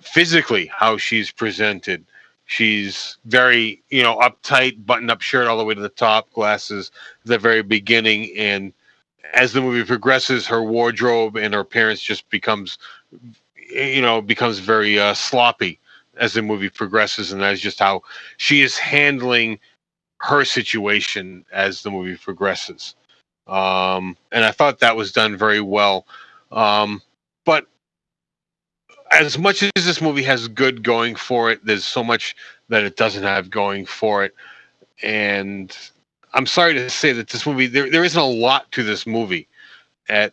physically how she's presented. She's very, uptight, button-up shirt all the way to the top, glasses at the very beginning. And as the movie progresses, her wardrobe and her appearance just becomes very sloppy as the movie progresses. And that's just how she is handling her situation as the movie progresses. And I thought that was done very well. But as much as this movie has good going for it, there's so much that it doesn't have going for it. And I'm sorry to say that this movie, there isn't a lot to this movie. At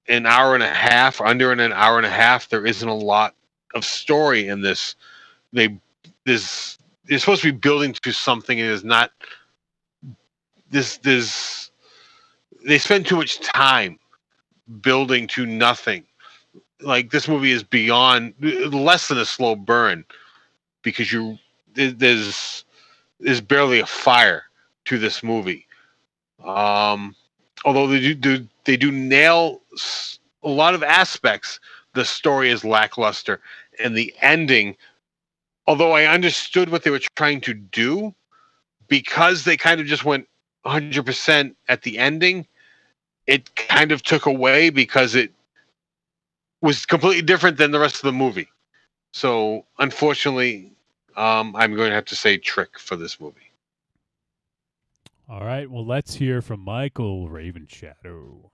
an hour and a half, under an hour and a half, there isn't a lot of story in this. They're supposed to be building to something, and is not. They spend too much time building to nothing. Like, this movie is beyond less than a slow burn because there's barely a fire to this movie. Although they do nail a lot of aspects, the story is lackluster, and the ending, although I understood what they were trying to do, because they kind of just went 100% at the ending, it kind of took away because it was completely different than the rest of the movie. So unfortunately, I'm going to have to say Trick for this movie. All right. Well, let's hear from Michael Ravenshadow.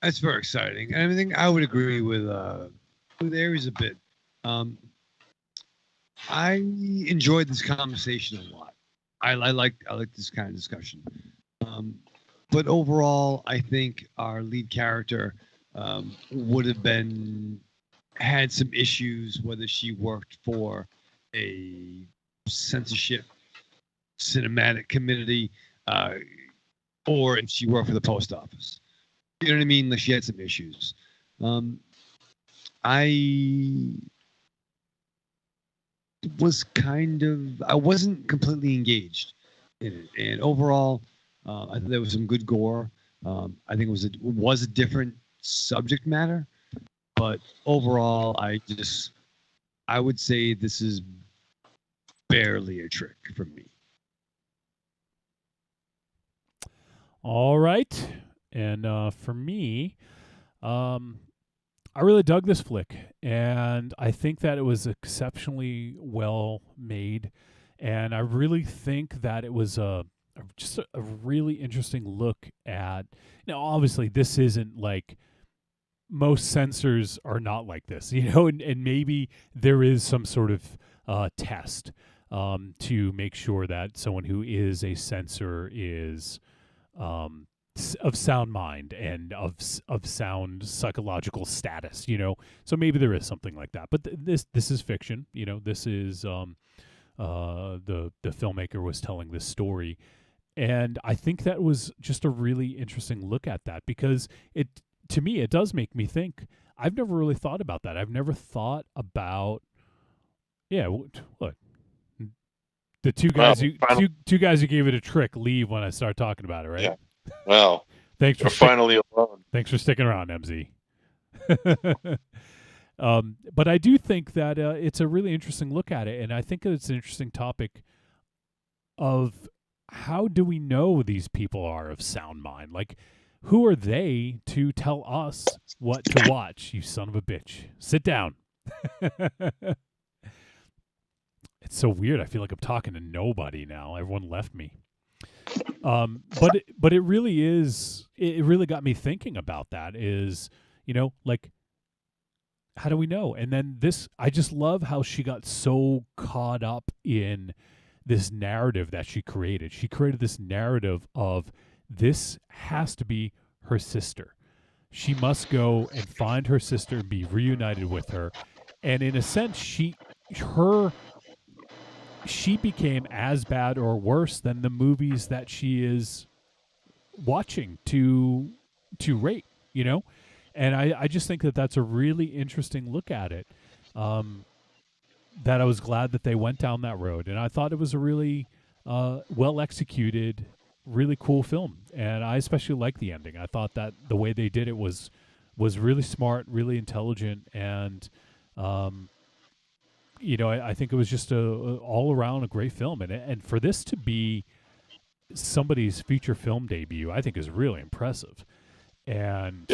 That's very exciting. And I think I would agree with Aries a bit. I enjoyed this conversation a lot. I like this kind of discussion. But overall, I think our lead character would have had some issues whether she worked for a censorship cinematic community or if she worked for the post office. You know what I mean? Like she had some issues. I wasn't completely engaged in it, and overall, I thought there was some good gore. I think it was a different subject matter, but overall, I would say this is barely a trick for me. All right. And for me, I really dug this flick, and I think that it was exceptionally well made, and I really think that it was just a really interesting look at. Now, obviously, this isn't like most censors are not like this, and maybe there is some sort of test to make sure that someone who is a censor is of sound mind and of sound psychological status, So maybe there is something like that. But this is fiction, This is the filmmaker was telling this story, and I think that was just a really interesting look at that because to me it does make me think. I've never really thought about that. I've never thought about what the two guys two guys who gave it a trick leave when I start talking about it, right? Yeah. Well, thanks for finally alone. Thanks for sticking around, MZ. But I do think that it's a really interesting look at it, and I think it's an interesting topic of how do we know these people are of sound mind? Like, who are they to tell us what to watch? You son of a bitch. Sit down. It's so weird. I feel like I'm talking to nobody now. Everyone left me. But it really is. It really got me thinking about that. Is like, how do we know? And then I just love how she got so caught up in this narrative that she created. She created this narrative of this has to be her sister. She must go and find her sister and be reunited with her. And in a sense, she became as bad or worse than the movies that she is watching to rate, And I just think that that's a really interesting look at it, that I was glad that they went down that road. And I thought it was a really well-executed, really cool film. And I especially liked the ending. I thought that the way they did it was really smart, really intelligent, and I think it was just all around a great film, and for this to be somebody's feature film debut, I think is really impressive. And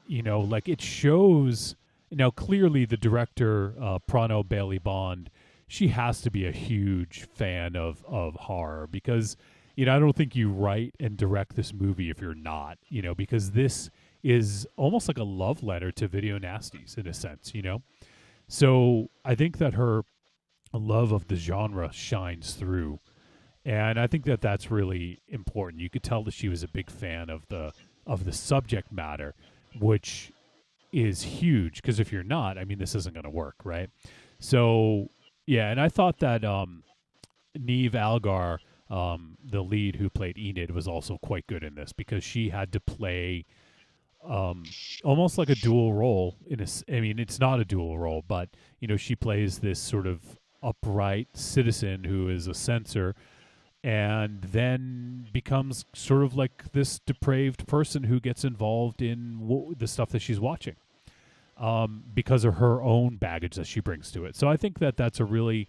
like it shows. Now, clearly, the director Prano Bailey Bond, she has to be a huge fan of horror because I don't think you write and direct this movie if you're not, because this is almost like a love letter to video nasties in a sense, So I think that her love of the genre shines through, and I think that that's really important. You could tell that she was a big fan of the subject matter, which is huge because if you're not, I mean, this isn't going to work, right? So yeah, and I thought that Neve Algar, the lead who played Enid, was also quite good in this because she had to play almost like a dual role. I mean, it's not a dual role, but she plays this sort of upright citizen who is a censor, and then becomes sort of like this depraved person who gets involved in the stuff that she's watching, because of her own baggage that she brings to it. So I think that that's a really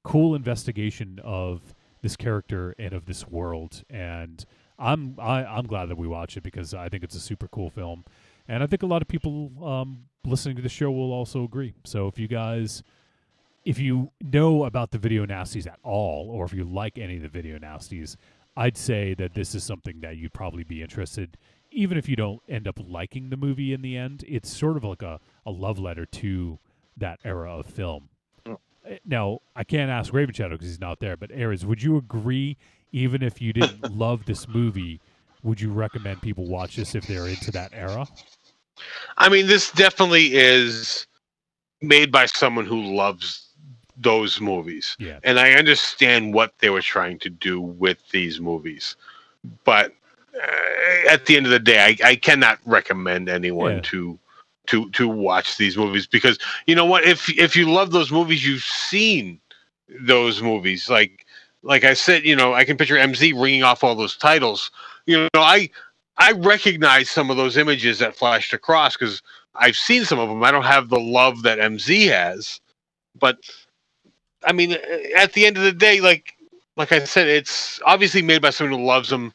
cool investigation of this character and of this world, and I'm glad that we watched it because I think it's a super cool film, And I think a lot of people listening to the show will also agree. So if you know about the Video Nasties at all, or if you like any of the Video Nasties, I'd say that this is something that you'd probably be interested, even if you don't end up liking the movie in the end. It's sort of like a love letter to that era of film. Now, I can't ask Raven Shadow because he's not there, but Ares, would you agree, even if you didn't love this movie, would you recommend people watch this if they're into that era? I mean, this definitely is made by someone who loves those movies. Yeah. And I understand what they were trying to do with these movies. But at the end of the day, I cannot recommend anyone to watch these movies, because you know what? If you love those movies, you've seen those movies. Like I said, I can picture MZ ringing off all those titles. I recognize some of those images that flashed across because I've seen some of them. I don't have the love that MZ has, but I mean, at the end of the day, like I said, it's obviously made by someone who loves them.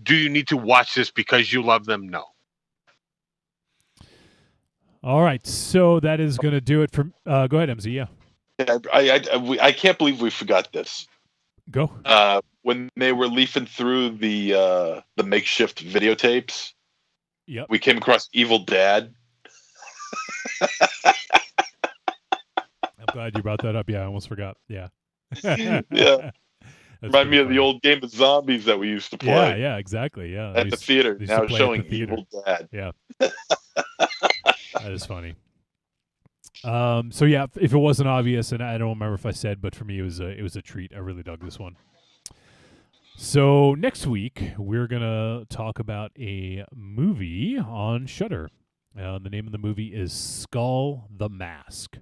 Do you need to watch this because you love them? No. All right, so that is going to do it for. Go ahead, MZ. Yeah. I can't believe we forgot this. Go. When they were leafing through the makeshift videotapes, we came across Evil Dad. I'm glad you brought that up. Yeah, I almost forgot. Yeah. Yeah. Remind me of the old game of zombies that we used to play. Yeah, exactly. Yeah. At the theater. Now it's showing Evil Dad. Yeah. That is funny. So yeah, if it wasn't obvious, and I don't remember if I said, but for me it was a treat. I really dug this one. So next week we're gonna talk about a movie on Shudder. The name of the movie is Skull the Mask,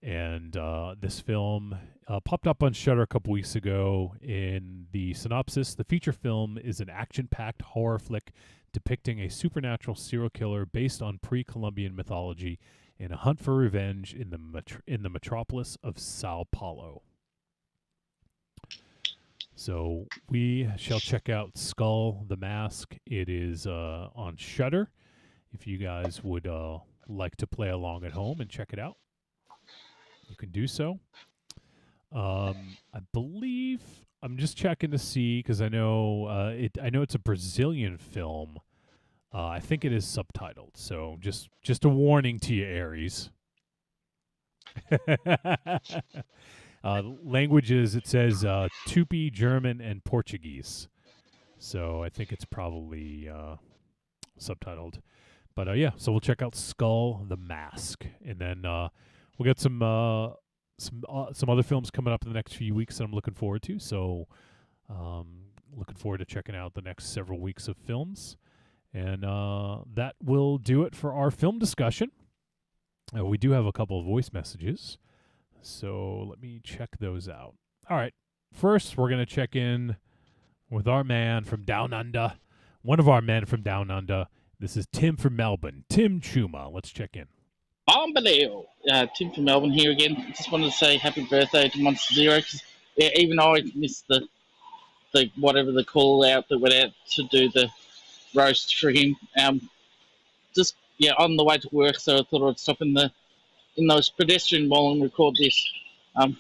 and this film popped up on Shudder a couple weeks ago. In the synopsis, the feature film is an action-packed horror flick depicting a supernatural serial killer based on pre-Columbian mythology in a hunt for revenge in the metropolis of Sao Paulo. So we shall check out Skull the Mask. It is on Shudder. If you guys would like to play along at home and check it out, you can do so. I believe I'm just checking to see because I know it's a Brazilian film. I think it is subtitled, so just a warning to you, Aries. Languages, it says Tupi, German, and Portuguese. So I think it's probably subtitled. But yeah, so we'll check out Skull the Mask, and then we'll get some other films coming up in the next few weeks that I'm looking forward to. So looking forward to checking out the next several weeks of films. And that will do it for our film discussion. We do have a couple of voice messages, so let me check those out. All right. First, we're going to check in with our man from Down Under. One of our men from Down Under. This is Tim from Melbourne. Tim Chuma. Let's check in. Unbelievable. Tim from Melbourne here again. Just wanted to say happy birthday to Monster Zero, because even I missed the whatever the call out that went out to do the roast for him. Just on the way to work, so I thought I'd stop in those pedestrian mall and record this.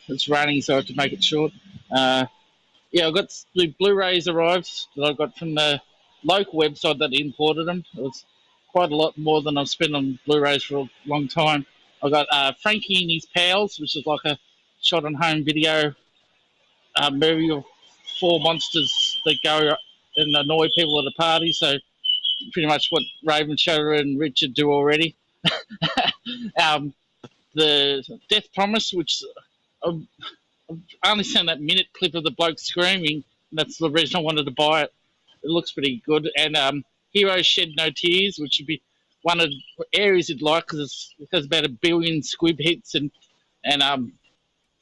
It's raining, so I have to make it short. I got the Blu-rays arrived that I got from the local website that imported them. It was quite a lot more than I've spent on Blu-rays for a long time. I got Frankie and His Pals, which is like a shot-on-home video movie of 4 monsters that go and annoy people at a party. So pretty much what Raven Shadow and Richard do already. The Death Promise, which I've only seen that minute clip of the bloke screaming. That's the reason I wanted to buy it. It looks pretty good. And Heroes Shed No Tears, which would be one of the areas you'd like because it has about 1 billion squib hits. And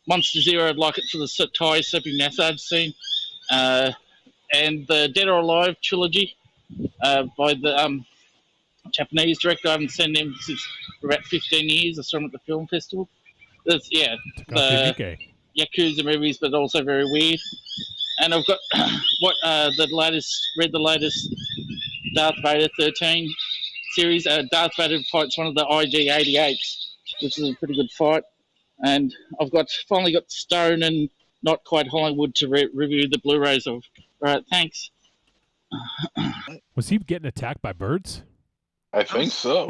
Monster Zero, I'd like it for the Thai soapy massage scene. And the Dead or Alive trilogy by the Japanese director. I haven't seen them since for about 15 years. I saw them at the film festival. The Yakuza movies, but also very weird. And I've got read the latest Darth Vader 13 series. Darth Vader fights one of the IG-88s, which is a pretty good fight. And I've finally got Stone and Not Quite Hollywood to review the Blu-rays of. All right, thanks. Was he getting attacked by birds? I think so.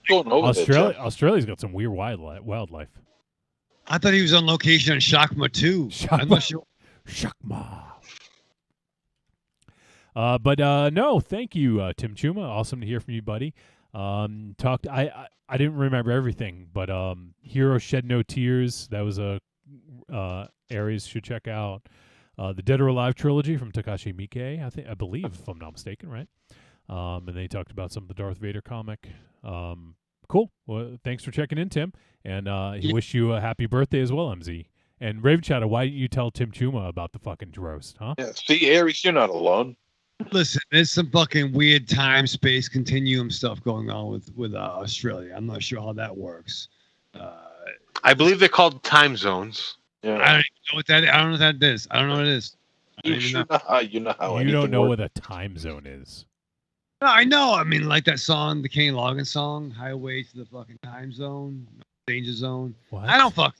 Going over Australia's got some weird wildlife. I thought he was on location on Shakma too. I'm not sure. Shakma. But no, thank you, Tim Chuma. Awesome to hear from you, buddy. I didn't remember everything, but Hero Shed No Tears, that was a Aries should check out. The Dead or Alive trilogy from Takashi Miike, I believe, if I'm not mistaken, right? And they talked about some of the Darth Vader comic. Cool. Well, thanks for checking in, Tim. And he wished you a happy birthday as well, MZ. And Raven Shadow, why didn't you tell Tim Chuma about the fucking roast, huh? Yeah, see, Aries, you're not alone. Listen, there's some fucking weird time-space continuum stuff going on with Australia. I'm not sure how that works. I believe they're called time zones. Yeah. I don't even know what that. I don't know what that is. I don't know what it is. You don't know what a time zone is. No, I know. I mean, like that song, the Kenny Loggins song, "Highway to the fucking Time Zone, Danger Zone." What? I don't fuck.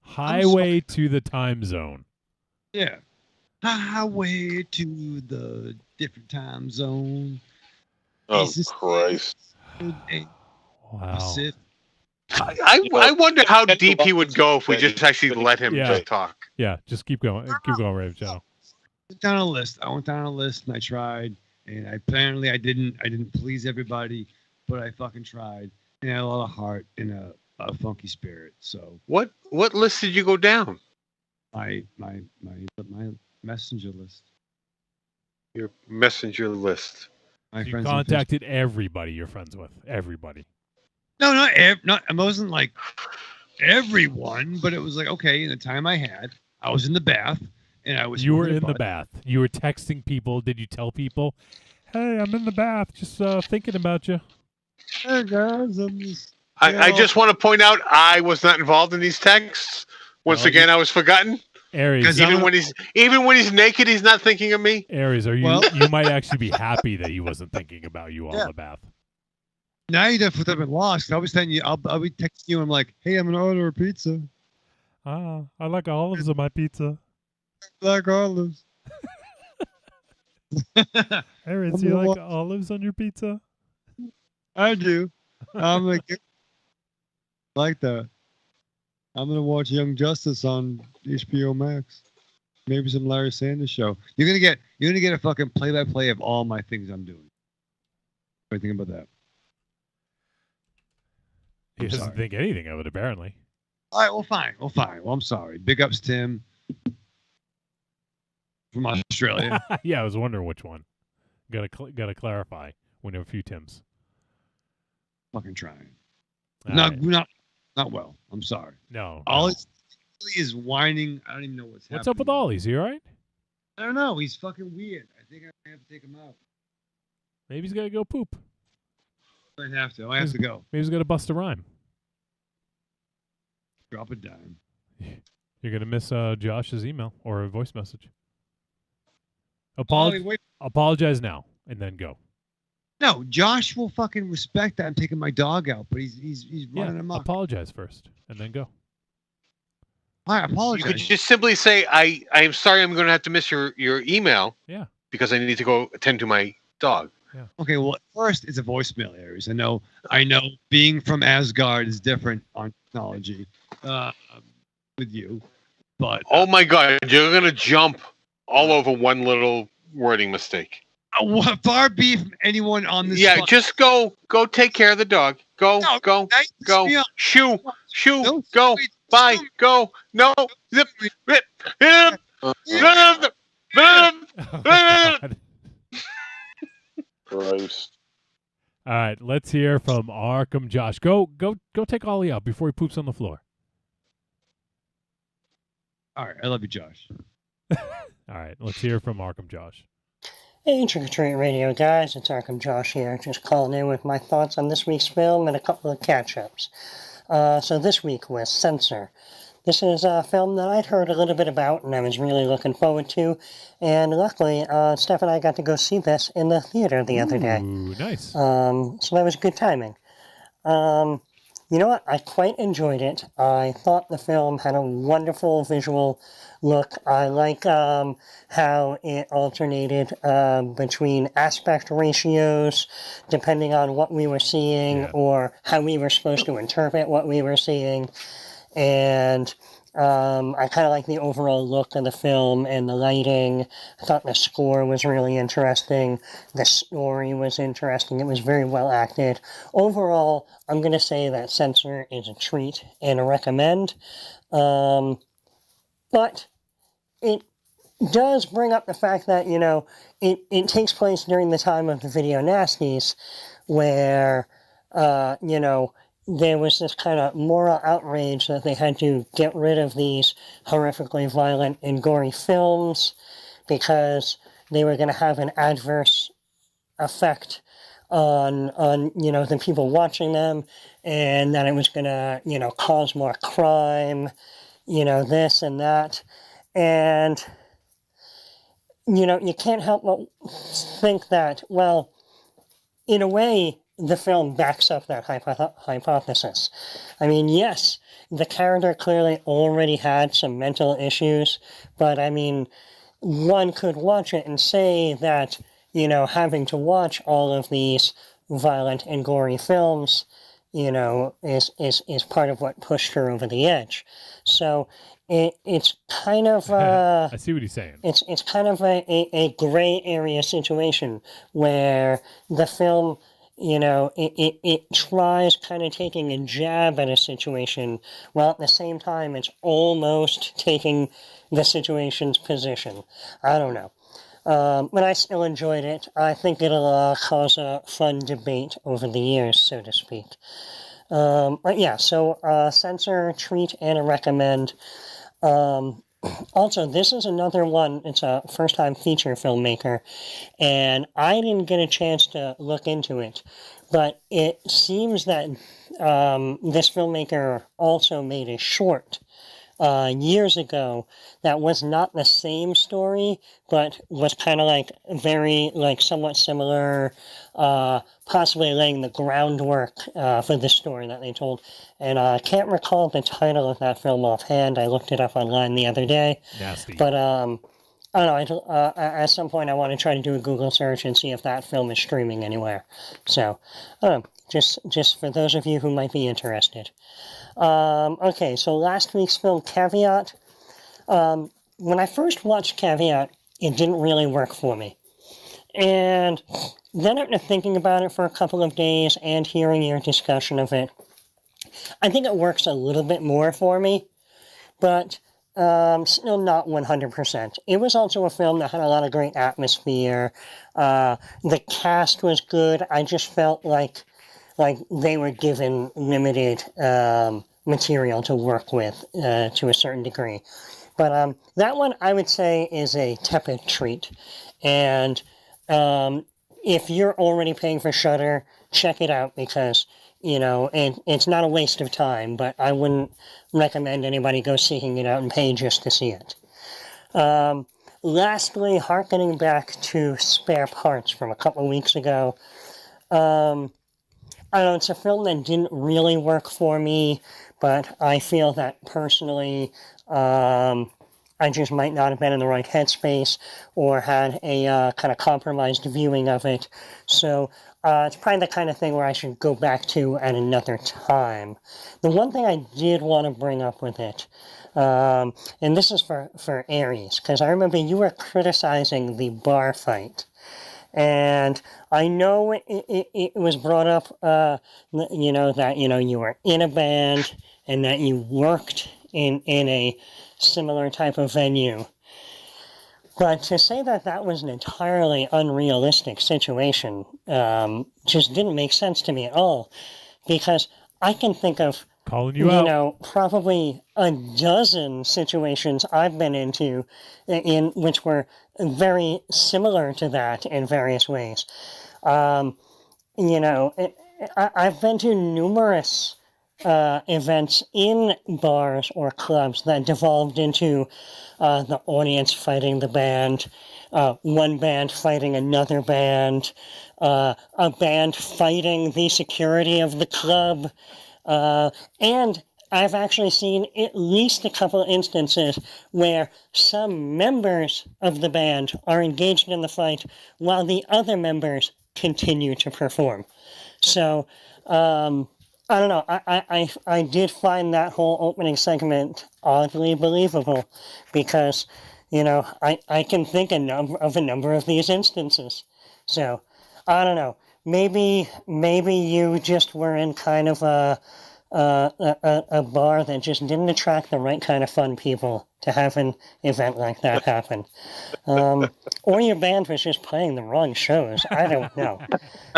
Highway to the Time Zone. Yeah. Highway to the different time zone. Oh, Christ. Wow. I wonder how deep he would go if we just actually let him just talk. Yeah, just keep going. Keep going, Raven Shadow. I went down a list and I tried, and apparently I didn't please everybody, but I fucking tried, and I had a lot of heart and a funky spirit. So what list did you go down? My messenger list. Your messenger list. You contacted everybody you're friends with. Everybody. No, it wasn't like everyone, but it was like, okay, in the time I had, I was in the bath and I was. You were in the bath. You were texting people. Did you tell people, "Hey, I'm in the bath, just thinking about you"? Hey guys, I just want to point out I was not involved in these texts. Once again, I was forgotten. Aries, even when he's naked, he's not thinking of me. Aries, you might actually be happy that he wasn't thinking about you while in the bath. Now you definitely have been lost. I was telling you, I'll be texting you. And I'm like, hey, I'm gonna order a pizza. I like olives on my pizza. Like olives. Aries, do you like olives on your pizza? I do. I'm like that. I'm gonna watch Young Justice on HBO Max. Maybe some Larry Sanders show. You're gonna get a fucking play-by-play of all my things I'm doing. What do you think about that? He doesn't think anything of it, apparently. All right, well, fine. Well, I'm sorry. Big ups, Tim. From Australia. Yeah, I was wondering which one. Gotta clarify. We know a few Tims. Fucking trying. Right. Not well. I'm sorry. No. Ollie is whining. I don't even know what's happening. What's up with Ollie? Is he all right? I don't know. He's fucking weird. I think I have to take him out. Maybe he's got to go poop. I have to. I have to go. Maybe he's got to bust a rhyme. Drop a dime. You're going to miss Josh's email or a voice message. Apologize now and then go. No, Josh will fucking respect that I'm taking my dog out, but he's running amok. Apologize first and then go. I apologize. You could just simply say, I am sorry I'm going to have to miss your email. Yeah. Because I need to go attend to my dog. Yeah. Okay, well, first it's a voicemail, Aries. I know being from Asgard is different on technology with you, but oh my God, you're gonna jump all over one little wording mistake. Far be from anyone on this. Yeah, just go take care of the dog. Go. Shoo, go. Bye. Go. No. Zip. Rip. Christ. All right, let's hear from Arkham Josh. Go take Ollie out before he poops on the floor. All right, I love you, Josh. All right, let's hear from Arkham Josh. Hey, Trick or Treat Radio guys, it's Arkham Josh here, just calling in with my thoughts on this week's film and a couple of catch-ups. So this week was Censor. this is a film that I'd heard a little bit about and I was really looking forward to. And luckily, Steph and I got to go see this in the theater the other day. Ooh, nice. So that was good timing. You know what? I quite enjoyed it. I thought the film had a wonderful visual look. I like how it alternated between aspect ratios, depending on what we were seeing or how we were supposed to interpret what we were seeing. And I kind of like the overall look of the film and the lighting. I thought the score was really interesting. The story was interesting. It was very well acted. Overall, I'm going to say that Censor is a treat and a recommend. But it does bring up the fact that, you know, it takes place during the time of the video Nasties, where, you know, there was this kind of moral outrage that they had to get rid of these horrifically violent and gory films because they were going to have an adverse effect on you know, the people watching them, and that it was going to, you know, cause more crime, you know, this and that. And, you know, you can't help but think that, well, in a way, the film backs up that hypothesis. I mean, yes, the character clearly already had some mental issues, but I mean, one could watch it and say that, you know, having to watch all of these violent and gory films, you know, is part of what pushed her over the edge. So it's kind of I see what he's saying. It's kind of a gray area situation where the film, you know, it tries kind of taking a jab at a situation, while at the same time it's almost taking the situation's position. I don't know. But I still enjoyed it. I think it'll cause a fun debate over the years, so to speak. But yeah, so Censor, treat, and a recommend. Also, this is another one, it's a first-time feature filmmaker, and I didn't get a chance to look into it, but it seems that this filmmaker also made a short years ago that was not the same story, but was kind of like very, like somewhat similar, possibly laying the groundwork for the story that they told. And I can't recall the title of that film offhand. I looked it up online the other day. Nasty. But I don't know. At some point, I want to try to do a Google search and see if that film is streaming anywhere. So, just for those of you who might be interested. Okay, so last week's film, Caveat. When I first watched Caveat, it didn't really work for me. And then after thinking about it for a couple of days and hearing your discussion of it, I think it works a little bit more for me, but still not 100%. It was also a film that had a lot of great atmosphere. The cast was good. I just felt like they were given limited material to work with to a certain degree. But that one, I would say, is a tepid treat. And if you're already paying for Shudder, check it out because, you know, it's not a waste of time, but I wouldn't recommend anybody go seeking it out and pay just to see it. Lastly, harkening back to Spare Parts from a couple of weeks ago, I don't know, it's a film that didn't really work for me, but I feel that personally, I just might not have been in the right headspace or had a kind of compromised viewing of it. So it's probably the kind of thing where I should go back to at another time. The one thing I did want to bring up with it, and this is for Aries, because I remember you were criticizing the bar fight. And I know it was brought up, you know, that, you know, you were in a band and that you worked in a similar type of venue. But to say that that was an entirely unrealistic situation just didn't make sense to me at all. Because I can think of, calling you out, know, probably a dozen situations I've been into in which were very similar to that in various ways. You know, I've been to numerous events in bars or clubs that devolved into the audience fighting the band, one band fighting another band, a band fighting the security of the club, and I've actually seen at least a couple instances where some members of the band are engaged in the fight while the other members continue to perform. So, I don't know. I did find that whole opening segment oddly believable because, I can think of a number of these instances. So, I don't know. Maybe you just were in kind of a bar that just didn't attract the right kind of fun people to have an event like that happen. Or your band was just playing the wrong shows. I don't know.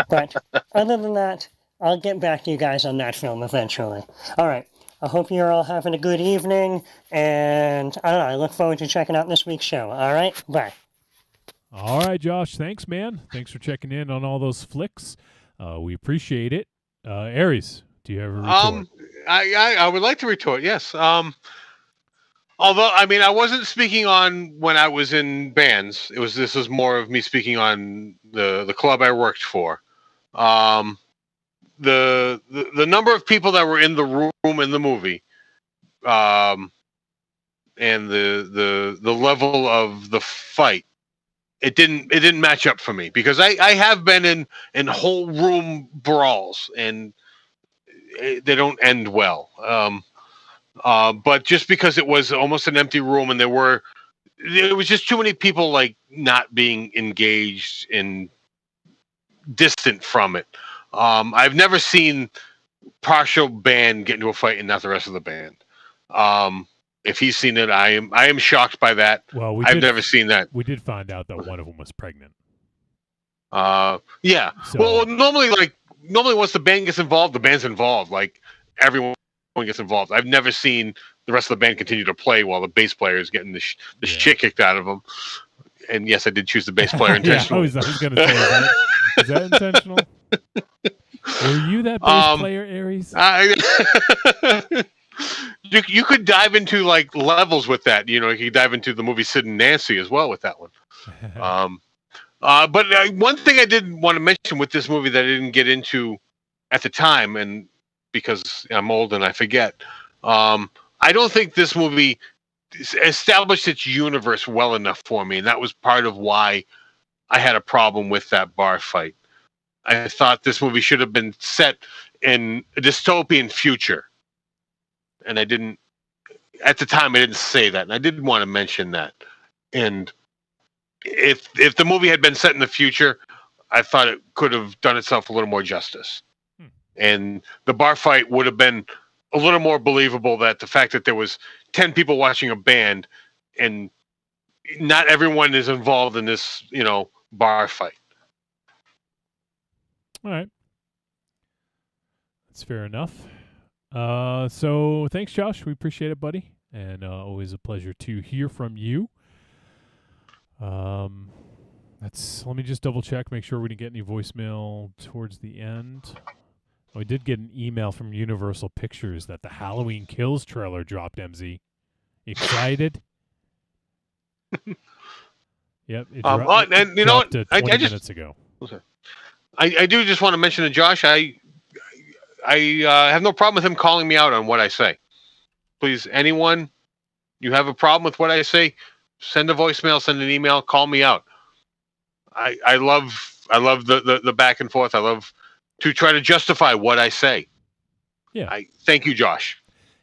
But other than that, I'll get back to you guys on that film eventually. All right. I hope you're all having a good evening, and I don't know, I look forward to checking out this week's show. All right? Bye. All right, Josh. Thanks, man. Thanks for checking in on all those flicks. We appreciate it. Aries, do you have a retort? I would like to retort, yes. Although, I wasn't speaking on when I was in bands. This was more of me speaking on the club I worked for. The number of people that were in the room in the movie, and the level of the fight, it didn't match up for me because I have been in whole room brawls and they don't end well. But just because it was almost an empty room and there was just too many people like not being engaged and distant from it. I've never seen partial band get into a fight and not the rest of the band. If he's seen it, I am shocked by that. Well, I've never seen that. We did find out that one of them was pregnant. Yeah. So, well, normally once the band gets involved, the band's involved. Like everyone gets involved. I've never seen the rest of the band continue to play while the bass player is getting this shit kicked out of him. And yes, I did choose the bass player intentionally. I was going to say, is that intentional? Were you that bass player, Aries? You could dive into like levels with that. You could dive into the movie Sid and Nancy as well with that one. But one thing I did want to mention with this movie that I didn't get into at the time, and because I'm old and I forget, I don't think this movie established its universe well enough for me, and that was part of why I had a problem with that bar fight. I thought this movie should have been set in a dystopian future, and I didn't. At the time, I didn't say that, and I did want to mention that. And if the movie had been set in the future, I thought it could have done itself a little more justice. And the bar fight would have been a little more believable, that the fact that there was 10 people watching a band and not everyone is involved in this, bar fight. All right. That's fair enough. So thanks, Josh. We appreciate it, buddy. And always a pleasure to hear from you. Let me just double check, make sure we didn't get any voicemail towards the end. We did get an email from Universal Pictures that the Halloween Kills trailer dropped, MZ. Excited? Yep. It dropped 20 minutes ago. I do just want to mention to Josh, I have no problem with him calling me out on what I say. Please, anyone, you have a problem with what I say, send a voicemail, send an email, call me out. I love the back and forth. I love to try to justify what I say. Yeah. I thank you, Josh.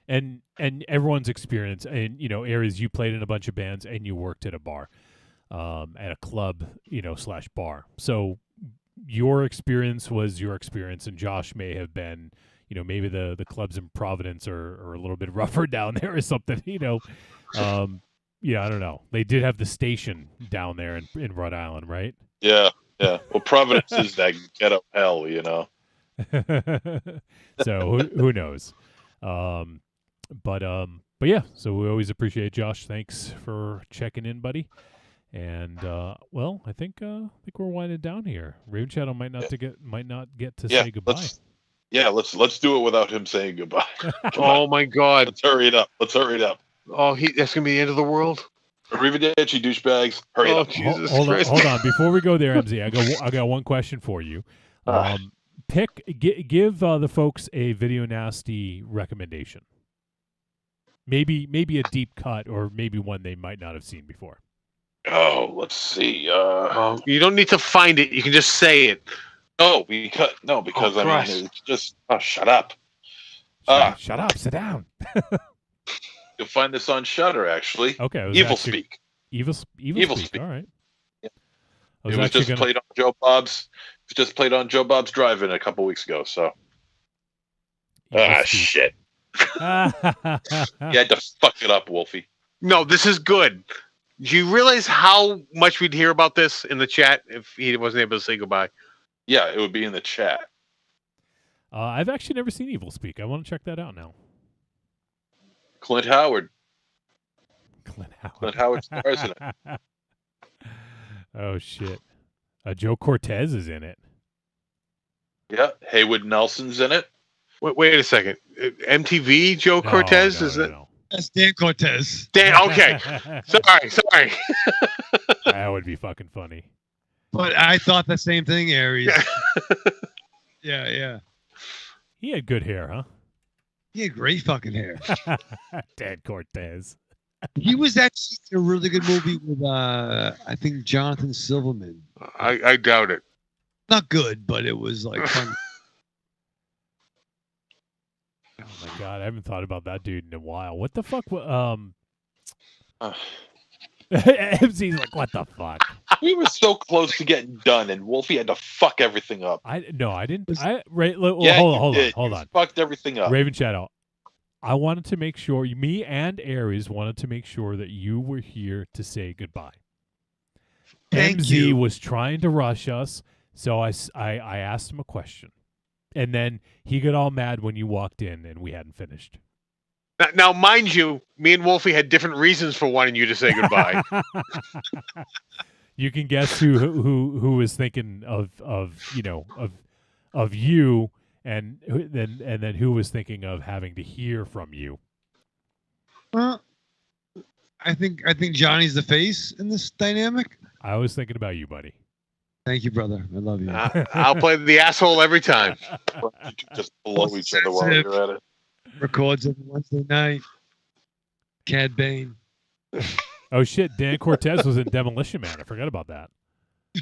And everyone's experience, and Aries, you played in a bunch of bands and you worked at a bar, at a club, / bar. So your experience was your experience, and Josh may have been, maybe the clubs in Providence are a little bit rougher down there or something, Yeah, I don't know. They did have the station down there in Rhode Island, right? Yeah. Well, Providence is that ghetto hell, So who knows? But yeah. So we always appreciate Josh. Thanks for checking in, buddy. And well, I think we're winding down here. Raven Shadow might not get to say goodbye. Yeah, let's do it without him saying goodbye. Oh my God! Let's hurry it up. Oh, that's gonna be the end of the world. Arrivederci, douchebags. Hurry it up. Jesus hold Christ! On. Hold on. Before we go there, MZ, I got one question for you. Give the folks a Video Nasty recommendation. Maybe a deep cut, or maybe one they might not have seen before. Oh, let's see. You don't need to find it. You can just say it. Because I mean, it's just. Oh, shut up. Shut up. Sit down. You'll find this on Shudder, actually. Okay. Evil Speak. Evil Speak. All right. Yeah. It was just played on Joe Bob's. It was just played on Joe Bob's Drive-In a couple weeks ago. So. Shit. You had to fuck it up, Wolfie. No, this is good. Do you realize how much we'd hear about this in the chat if he wasn't able to say goodbye? Yeah, it would be in the chat. I've actually never seen Evil Speak. I want to check that out now. Clint Howard stars in it. Oh, shit. Joe Cortez is in it. Yeah, Haywood Nelson's in it. Wait a second. MTV Joe Cortez? Is it? No. That's Dan Cortez. Dan, okay. Sorry. That would be fucking funny. But I thought the same thing, Aries. Yeah. He had good hair, huh? He had great fucking hair. Dan Cortez. He was actually in a really good movie with, I think, Jonathan Silverman. I doubt it. Not good, but it was like fun. Oh my God, I haven't thought about that dude in a while. What the fuck? MC's like, what the fuck? We were so close to getting done, and Wolfie had to fuck everything up. I didn't. Yeah, hold on. Fucked everything up. Raven Shadow. I wanted to make sure me and Aries wanted to make sure that you were here to say goodbye. Thank MZ you. was trying to rush us, so I asked him a question, and then he got all mad when you walked in and we hadn't finished. Now, mind you, me and Wolfie had different reasons for wanting you to say goodbye. You can guess who was thinking of you, and then who was thinking of having to hear from you. Well, I think Johnny's the face in this dynamic. I was thinking about you, buddy. Thank you, brother. I love you. I'll play the asshole every time. Just below each other while you're at it. Records every Wednesday night. Cad Bane. Oh shit! Dan Cortez was in Demolition Man. I forgot about that.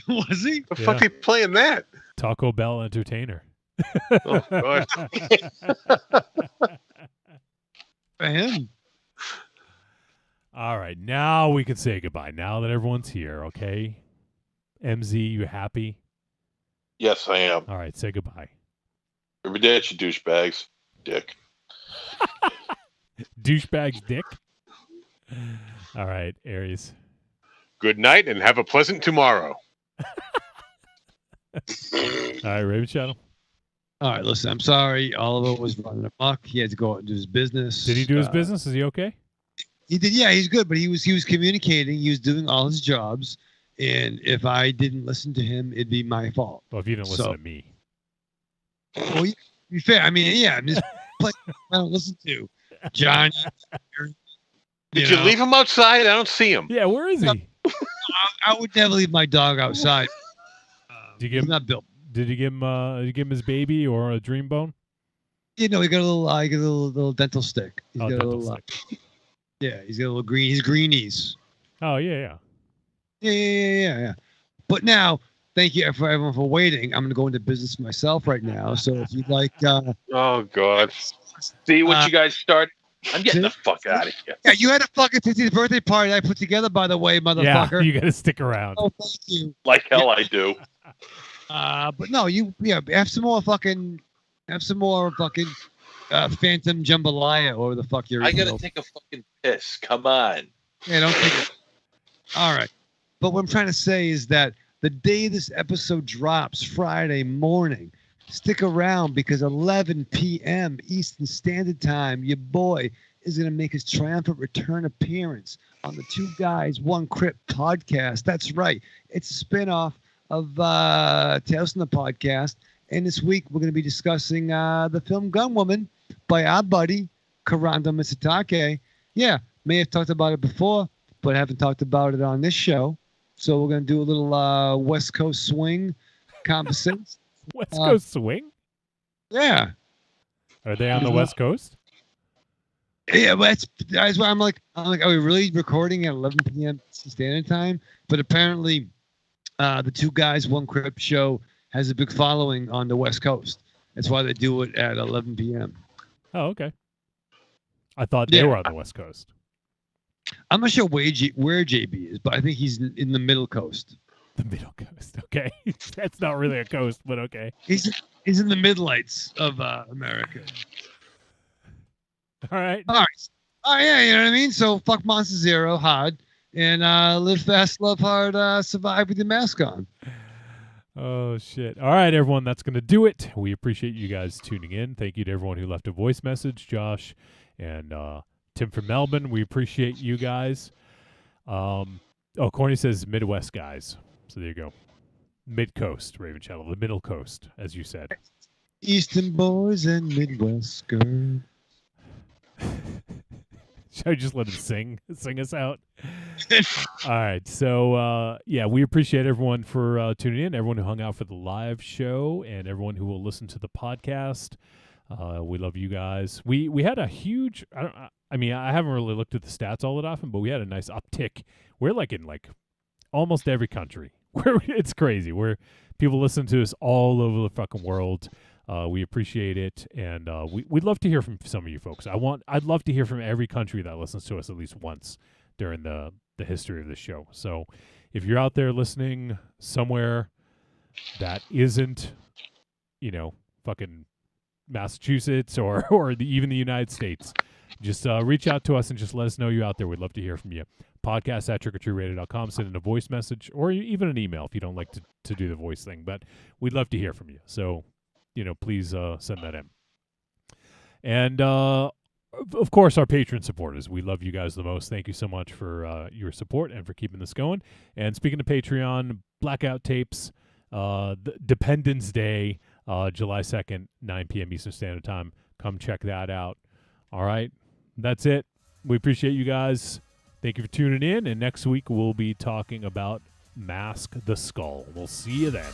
Was he? The fuck are you playing that? Taco Bell entertainer. Oh God. For him. All right, now we can say goodbye. Now that everyone's here, okay? MZ, you happy? Yes, I am. All right, say goodbye. Arrivederci, douchebags. Dick. Douchebag's dick. All right, Aries. Good night and have a pleasant tomorrow. All right, Raven Shadow. All right, listen, I'm sorry. Oliver was running amok. He had to go out and do his business. Did he do his business? Is he okay? He did. Yeah, he's good, but he was communicating. He was doing all his jobs. And if I didn't listen to him, it'd be my fault. Well, if you didn't listen to me. Well, to be fair, I mean, yeah, I'm just playing. I don't listen to Johnny. Did you leave him outside? I don't see him. Yeah, where is he? I would never leave my dog outside. Did you give him not built? Did you give him his baby or a dream bone? You know, he got a little dental stick. He's got a little stick. Yeah, he's got a little green. He's greenies. Oh yeah. Yeah. But now, thank you for everyone for waiting. I'm going to go into business myself right now. So if you'd like, oh God, see what you guys started. I'm getting the fuck out of here. Yeah, you had a fucking 50th birthday party I put together, by the way, motherfucker. Yeah, you got to stick around. Oh, thank you. Like hell, I do. But no, have some more fucking Phantom Jambalaya or the fuck you're. I gotta take a fucking piss. Come on. Yeah, don't take it. All right. But what I'm trying to say is that the day this episode drops, Friday morning, stick around because 11 p.m. Eastern Standard Time, your boy is going to make his triumphant return appearance on the Two Guys, One Crypt podcast. That's right. It's a spinoff of Tales from the Podcast. And this week, we're going to be discussing the film Gunwoman by our buddy, Karando Misatake. Yeah, may have talked about it before, but haven't talked about it on this show. So we're going to do a little West Coast swing conversation. West Coast swing? Yeah. Are they on the West Coast? Yeah, but that's why I'm like, are we really recording at 11 p.m. Standard Time? But apparently, the Two Guys, One Crib show has a big following on the West Coast. That's why they do it at 11 p.m. Oh, okay. I thought they were on the West Coast. I'm not sure where JB is, but I think he's in the Middle Coast. The Middle Coast, okay. That's not really a coast, but okay. He's in the midlights of America. All right. All right. Oh, yeah, you know what I mean? So fuck Monster Zero hard and live fast, love hard, survive with your mask on. Oh, shit. All right, everyone, that's going to do it. We appreciate you guys tuning in. Thank you to everyone who left a voice message, Josh and Tim from Melbourne. We appreciate you guys. Corny says Midwest guys. So there you go. Mid-Coast, Raven Channel, the Middle Coast, as you said. Eastern boys and Midwest girls. Should I just let him sing us out? All right. So, we appreciate everyone for tuning in, everyone who hung out for the live show, and everyone who will listen to the podcast. We love you guys. We had a huge, I haven't really looked at the stats all that often, but we had a nice uptick. We're in almost every country. It's crazy. Where people listen to us all over the fucking world. We appreciate it, and we'd love to hear from some of you folks. I'd love to hear from every country that listens to us at least once during the history of the show. So if you're out there listening somewhere that isn't, fucking Massachusetts or even the United States, just reach out to us and just let us know you're out there. We'd love to hear from you. Podcast@trickortreatradio.com. Send in a voice message or even an email if you don't like to do the voice thing. But we'd love to hear from you. So, please send that in. And, of course, our Patreon supporters. We love you guys the most. Thank you so much for your support and for keeping this going. And speaking of Patreon, Blackout Tapes, Dependence Day, July 2nd, 9 p.m. Eastern Standard Time. Come check that out. All right. That's it. We appreciate you guys. Thank you for tuning in. And next week, we'll be talking about Mask the Skull. We'll see you then.